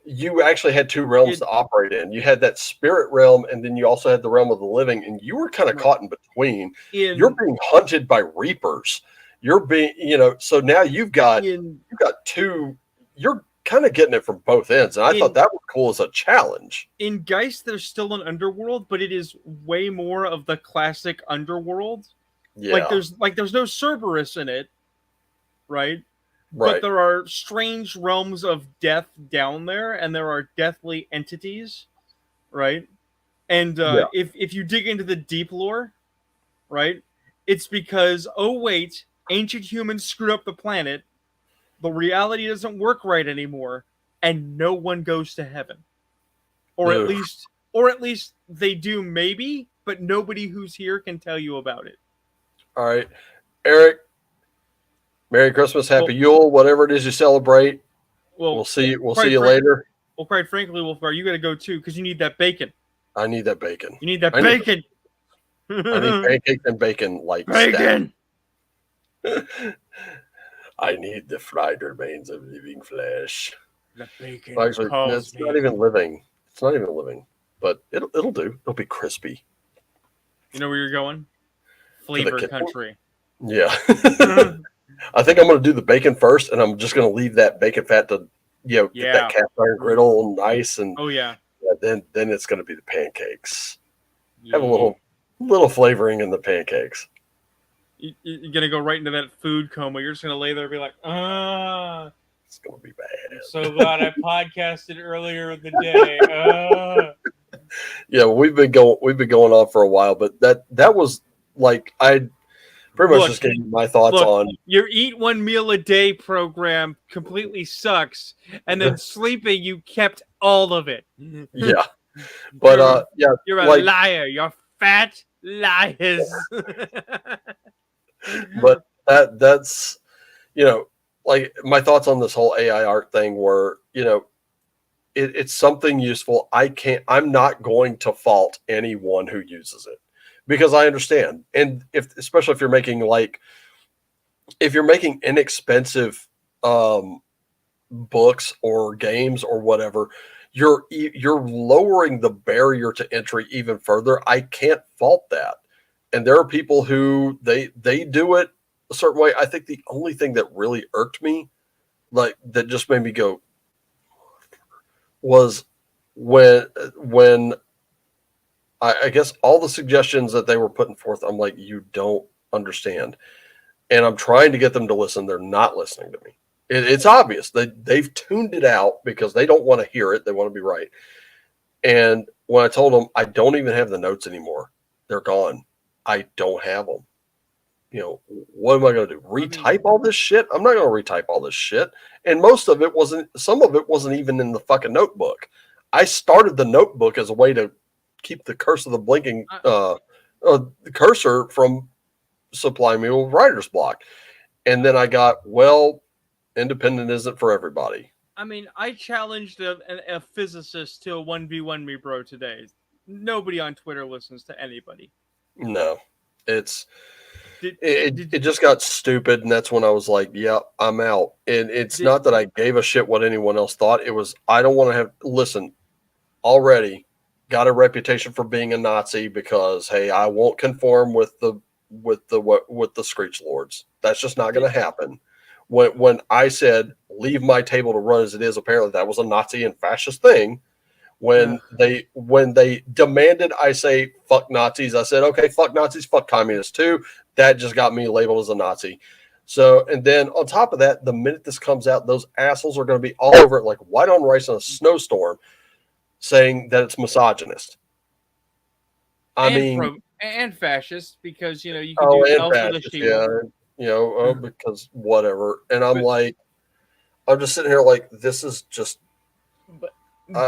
you actually had two realms it to operate in. You had that spirit realm, and then you also had the realm of the living, and you were kind of right caught in between. You're in being hunted by reapers. You're being, so now you've got in two. You're kind of getting it from both ends, and I thought that was cool as a challenge. In Geist, there's still an underworld, but it is way more of the classic underworld. Yeah, There's no Cerberus in it, right? right. But there are strange realms of death down there, and there are deathly entities, right? And if you dig into the deep lore, right, it's because, oh wait, ancient humans screwed up the planet, the reality doesn't work right anymore, and no one goes to heaven. Or at least they do, maybe, but nobody who's here can tell you about it. All right, Eric. Merry Christmas, Happy Yule, whatever it is you celebrate. We'll see you later. Well, quite frankly, Wolfgar, you got to go too because you need that bacon. I need that bacon. You need that bacon. I need pancakes and bacon like bacon. I need the fried remains of living flesh. The bacon. Actually, it's not even living. It's not even living, but it'll do. It'll be crispy. You know where you're going? Flavor country. Yeah. I think I'm going to do the bacon first, and I'm just going to leave that bacon fat to, get that cast iron griddle nice, and then it's going to be the pancakes. Yeah. Have a little flavoring in the pancakes. You're going to go right into that food coma. You're just going to lay there and be like, it's going to be bad. I'm so glad I podcasted earlier in the day. Yeah, we've been going on for a while, but that was like I pretty much just gave you my thoughts on your eat one meal a day program completely sucks, and then sleeping you kept all of it. Yeah, but you're a liar. You're fat liars. But that's like my thoughts on this whole AI art thing were it's something useful. I'm not going to fault anyone who uses it, because I understand. And especially if you're making inexpensive books or games or whatever, you're lowering the barrier to entry even further. I can't fault that. And there are people who they do it a certain way. I think the only thing that really irked me, like that just made me go, was when I guess all the suggestions that they were putting forth, I'm like, you don't understand. And I'm trying to get them to listen. They're not listening to me. It's obvious. They've tuned it out because they don't want to hear it. They want to be right. And when I told them, I don't even have the notes anymore. They're gone. I don't have them. What am I going to do? Retype all this shit? I'm not going to retype all this shit. And some of it wasn't even in the fucking notebook. I started the notebook as a way to keep the curse of the blinking the cursor from supplying me with writer's block. And then I got, independent isn't for everybody. I mean, I challenged a physicist to a 1v1 me, bro, today. Nobody on Twitter listens to anybody. No, it just got stupid, and that's when I was like, yeah, I'm out. And it's not that I gave a shit what anyone else thought. It was, I don't want to listen, already got a reputation for being a Nazi because, hey, I won't conform with the Screech Lords. That's just not going to happen. When I said, leave my table to run as it is, apparently that was a Nazi and fascist thing. When they demanded I say fuck Nazis, I said, okay, fuck Nazis, fuck communists too. That just got me labeled as a Nazi. So, and then on top of that, the minute this comes out, those assholes are going to be all over it like white on rice in a snowstorm, saying that it's misogynist. And fascist, because you can do else with a shield. Because whatever. And I'm like, I'm just sitting here like, this is just. I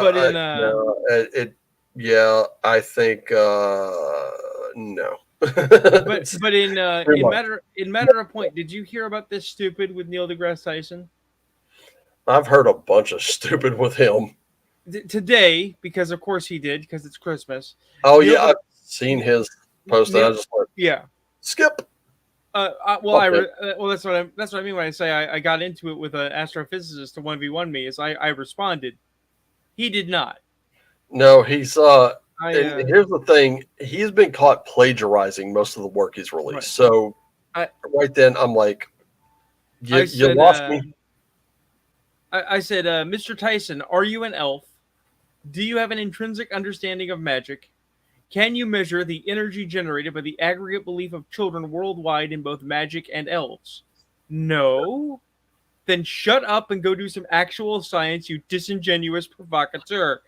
think no. but in matter of point, did you hear about this stupid with Neil deGrasse Tyson? I've heard a bunch of stupid with him today, because of course he did, because it's Christmas. I've seen his post. I just went, skip. That's what I mean when I say I got into it with an astrophysicist to 1v1 me. Is I responded. He did not. No, he's and here's the thing: he's been caught plagiarizing most of the work he's released. Right. So right then, I'm like, you lost me. I said, Mr. Tyson, are you an elf? Do you have an intrinsic understanding of magic? Can you measure the energy generated by the aggregate belief of children worldwide in both magic and elves? No. Then shut up and go do some actual science, you disingenuous provocateur.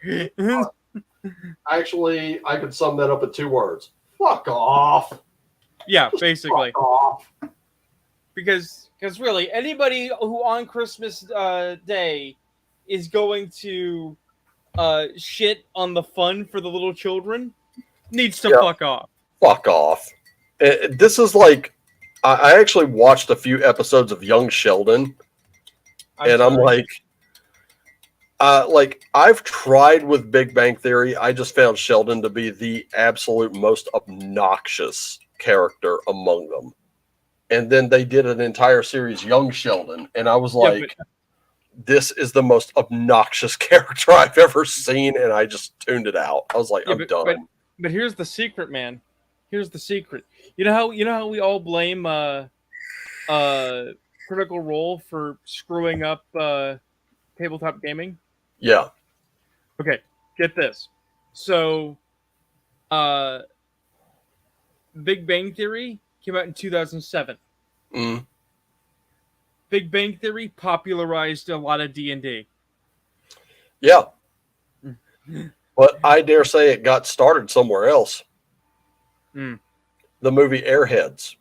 Actually, I could sum that up in 2 words. Fuck off. Yeah, basically. Fuck off. Because really, anybody who on Christmas Day is going to shit on the fun for the little children needs to fuck off. Fuck off. This is like, I actually watched a few episodes of Young Sheldon, I'm like, I've tried with Big Bang Theory. I just found Sheldon to be the absolute most obnoxious character among them. And then they did an entire series, Young Sheldon, and I was like, this is the most obnoxious character I've ever seen, and I just tuned it out. I was like, I'm done. But here's the secret, man. Here's the secret. You know how we all blame Critical Role for screwing up tabletop gaming? Yeah. Okay, get this. So Big Bang Theory came out in 2007. Mm. Big Bang Theory popularized a lot of D&D. Yeah. But I dare say it got started somewhere else. Mm. The movie Airheads.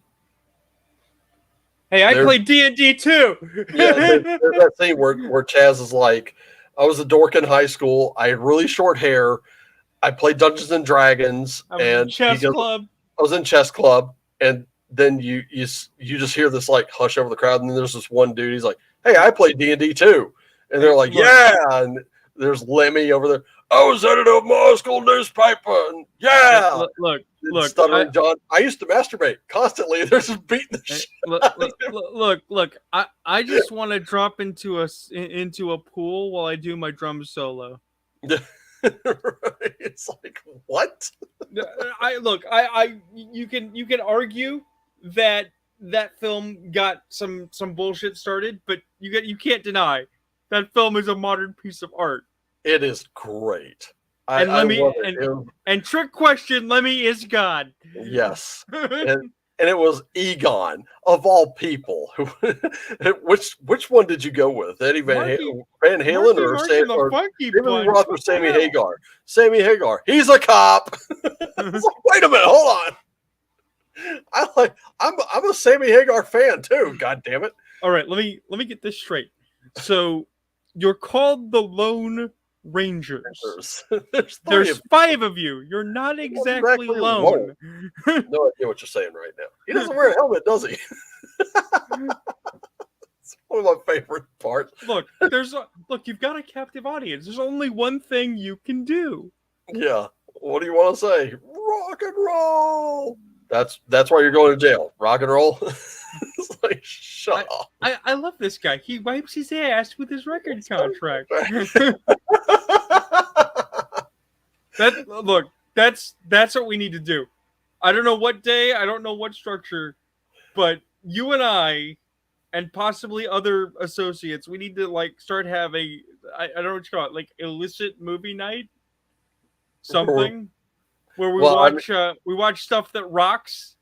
Hey, I played D&D too. Yeah, there's that scene where Chaz is like, I was a dork in high school. I had really short hair. I played Dungeons and Dragons. And chess club. I was in chess club. And then you just hear this like hush over the crowd. And then there's this one dude. He's like, hey, I played D&D too. And they're like, yeah. And there's Lemmy over there. I was editor of my high school newspaper. And yeah. Look. Stuttering John. I used to masturbate constantly. They're just beating the shit. Look. I just want to drop into a pool while I do my drum solo. It's like, what? You can argue that film got some bullshit started, but you can't deny that film is a modern piece of art. It is great. And trick question, Lemmy is God. Yes. And it was Egon of all people. Which one did you go with? Eddie Van Halen or Sammy Hagar? Sammy Hagar. He's a cop. Like, wait a minute, hold on. I'm a Sammy Hagar fan too. God damn it. All right, let me get this straight. So you're called the Lone Rangers. There's 5 of you. You're not exactly lone. No idea what you're saying right now. He doesn't wear a helmet, does he? It's one of my favorite parts. Look, you've got a captive audience. There's only one thing you can do. Yeah. What do you want to say? Rock and roll. That's why you're going to jail. Rock and roll. It's like, shut up. I love this guy. He wipes his ass with his record contract. That's what we need to do. I don't know what day, I don't know what structure, but you and I, and possibly other associates, we need to like start having, I don't know what you call it, like illicit movie night, something, where we watch stuff that rocks.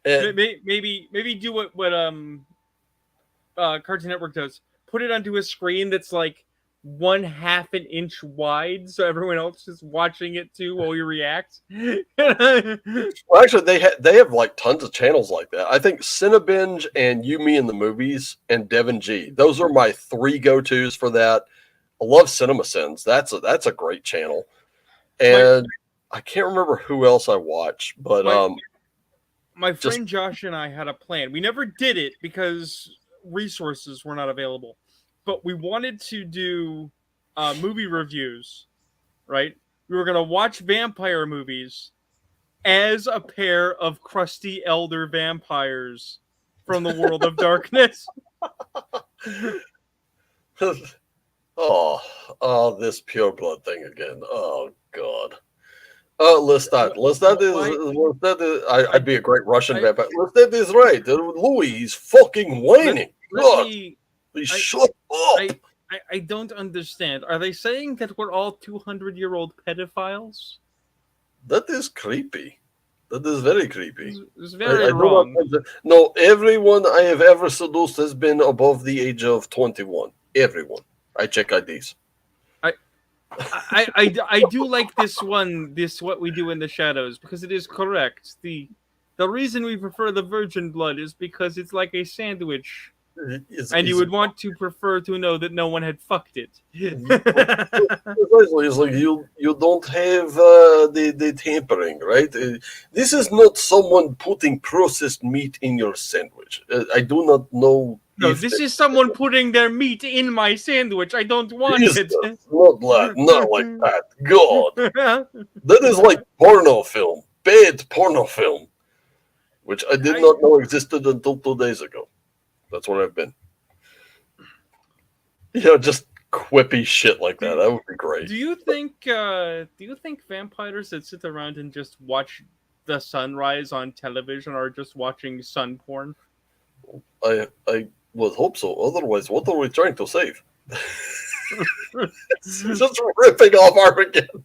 Maybe do what Cartoon Network does. Put it onto a screen that's like 1/2 an inch wide, so everyone else is watching it too while you react. Well, actually, they have like tons of channels like that. I think Cinebinge and You, Me, and the Movies and Devin G. Those are my 3 go-tos for that. I love CinemaSins. That's a great channel. And I can't remember who else I watch, but my friend Josh and I had a plan. We never did it because resources were not available. But we wanted to do movie reviews, right? We were going to watch vampire movies as a pair of crusty elder vampires from the world of darkness. Oh, this pure blood thing again. Oh, God. I'd be a great Russian vampire. Lestat is right. Louis is fucking whining. Look. Shut up! I don't understand. Are they saying that we're all 200-year-old pedophiles? That is creepy. That is very creepy. It's very I do not. wrong. No, everyone I have ever seduced has been above the age of 21. Everyone. I check IDs. I do like this what we do in the shadows, because it is correct. The reason we prefer the virgin blood is because it's like a sandwich, and you would want to prefer to know that no one had fucked it. It's like you don't have the tampering, right? This is not someone putting processed meat in your sandwich. I do not know. No, this is someone putting their meat in my sandwich. I don't want Jesus, it. not like that. God, that is like porno film, bad porno film, which I did not know existed until 2 days ago. That's what I've been. Just quippy shit like that. That would be great. Do you think vampires that sit around and just watch the sunrise on television are just watching sun porn? I would hope so. Otherwise, what are we trying to save? Just ripping off Armageddon.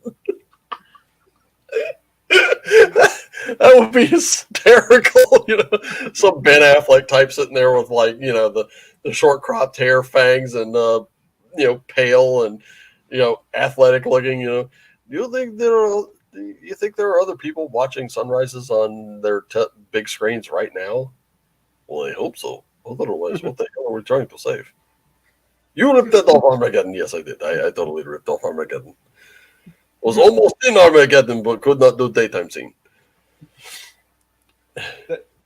That would be hysterical. Some Ben Affleck type sitting there with the short cropped hair, fangs, and pale and athletic looking. Do you think there are other people watching sunrises on their big screens right now? Well, I hope so. Otherwise, what the hell are we trying to save? You ripped that off Armageddon. Yes, I did. I totally ripped off Armageddon. Was almost in Armageddon, but could not do daytime scene.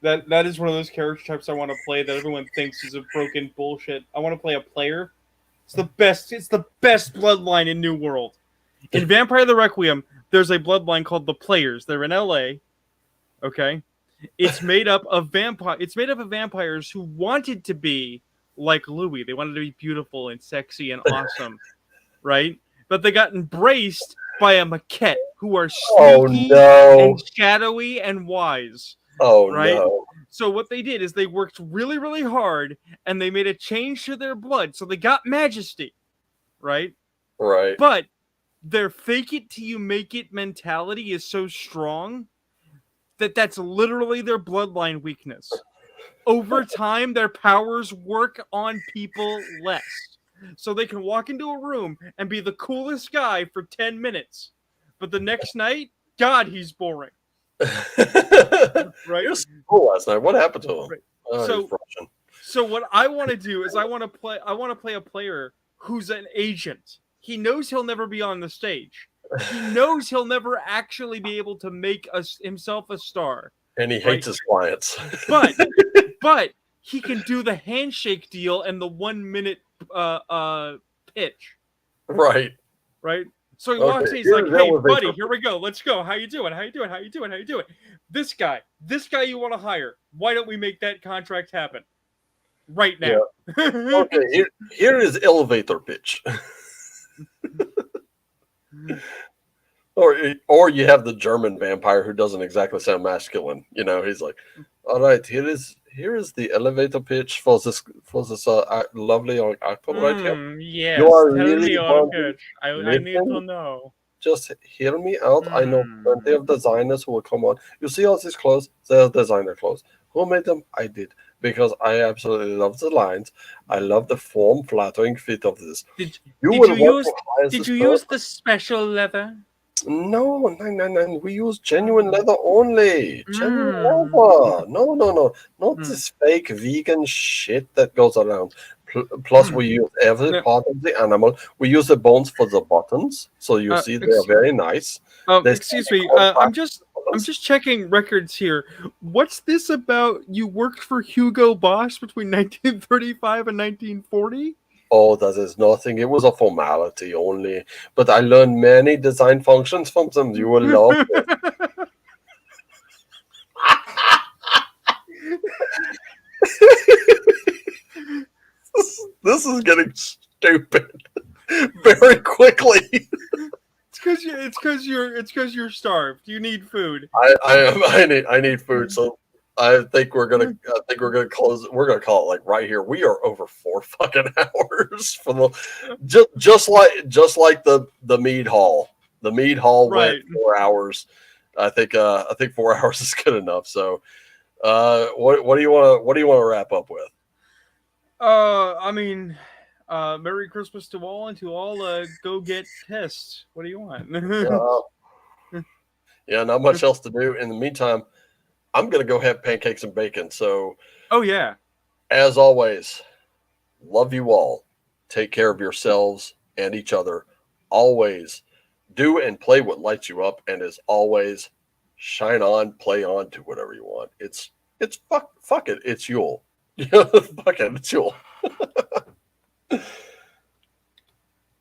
That is one of those character types I want to play that everyone thinks is a broken bullshit. I want to play a player. It's the best bloodline in New World. In Vampire the Requiem, there's a bloodline called the Players. They're in LA. Okay? It's made up of vampires who wanted to be like Louis. They wanted to be beautiful and sexy and awesome, right? But they got embraced by a maquette who are sneaky and shadowy and wise. Oh, right? No. So what they did is they worked really, really hard, and they made a change to their blood. So they got majesty, right? Right. But their fake it till you make it mentality is so strong that that's literally their bloodline weakness. Over time, their powers work on people less. So they can walk into a room and be the coolest guy for 10 minutes. But the next night, God, he's boring. Right? He was cool last night. What happened to him? Right. So what I want to do is I want to play a player who's an agent. He knows he'll never be on the stage. He knows he'll never actually be able to make himself a star. And he hates his clients. But he can do the handshake deal and the 1 minute pitch. Right. Right? So he walks in, he's like, "Hey, buddy, here we go. Let's go. How you doing? How you doing? How you doing? How you doing? This guy you want to hire. Why don't we make that contract happen right now?" Yeah. Okay, here is elevator pitch. Or you have the German vampire who doesn't exactly sound masculine. He's like, "All right, here is the elevator pitch for this lovely actor right here. Yes, you are tell really me on pitch. I need to know. Just hear me out. I know plenty of designers who will come on. You see all these clothes? They're designer clothes. Who made them? I did. Because I absolutely love the lines. I love the form, flattering fit of this. Did you use the special leather? No. We use genuine leather only. Genuine leather. No. Not this fake vegan shit that goes around. Plus, we use every part of the animal. We use the bones for the buttons, so you see they are very nice. Excuse me. I'm just checking records here. What's this about? You worked for Hugo Boss between 1935 and 1940? Oh, that is nothing. It was a formality only. But I learned many design functions from them. You will love it. This is getting stupid very quickly. It's because you're starved. You need food. I need food. So I think we're gonna close. We're gonna call it like right here. We are over 4 fucking hours for the just like the mead hall. The mead hall went Right. 4 hours. I think 4 hours is good enough. So, what do you want to wrap up with? I mean, Merry Christmas to all, and to all, go get tests. What do you want? Uh, yeah, not much else to do. In the meantime, I'm gonna go have pancakes and bacon. So, Oh yeah. as always, love you all. Take care of yourselves and each other. Always do and play what lights you up. And as always, shine on, play on, do whatever you want. It's fuck it. It's Yule. Fuck it. It's Yule.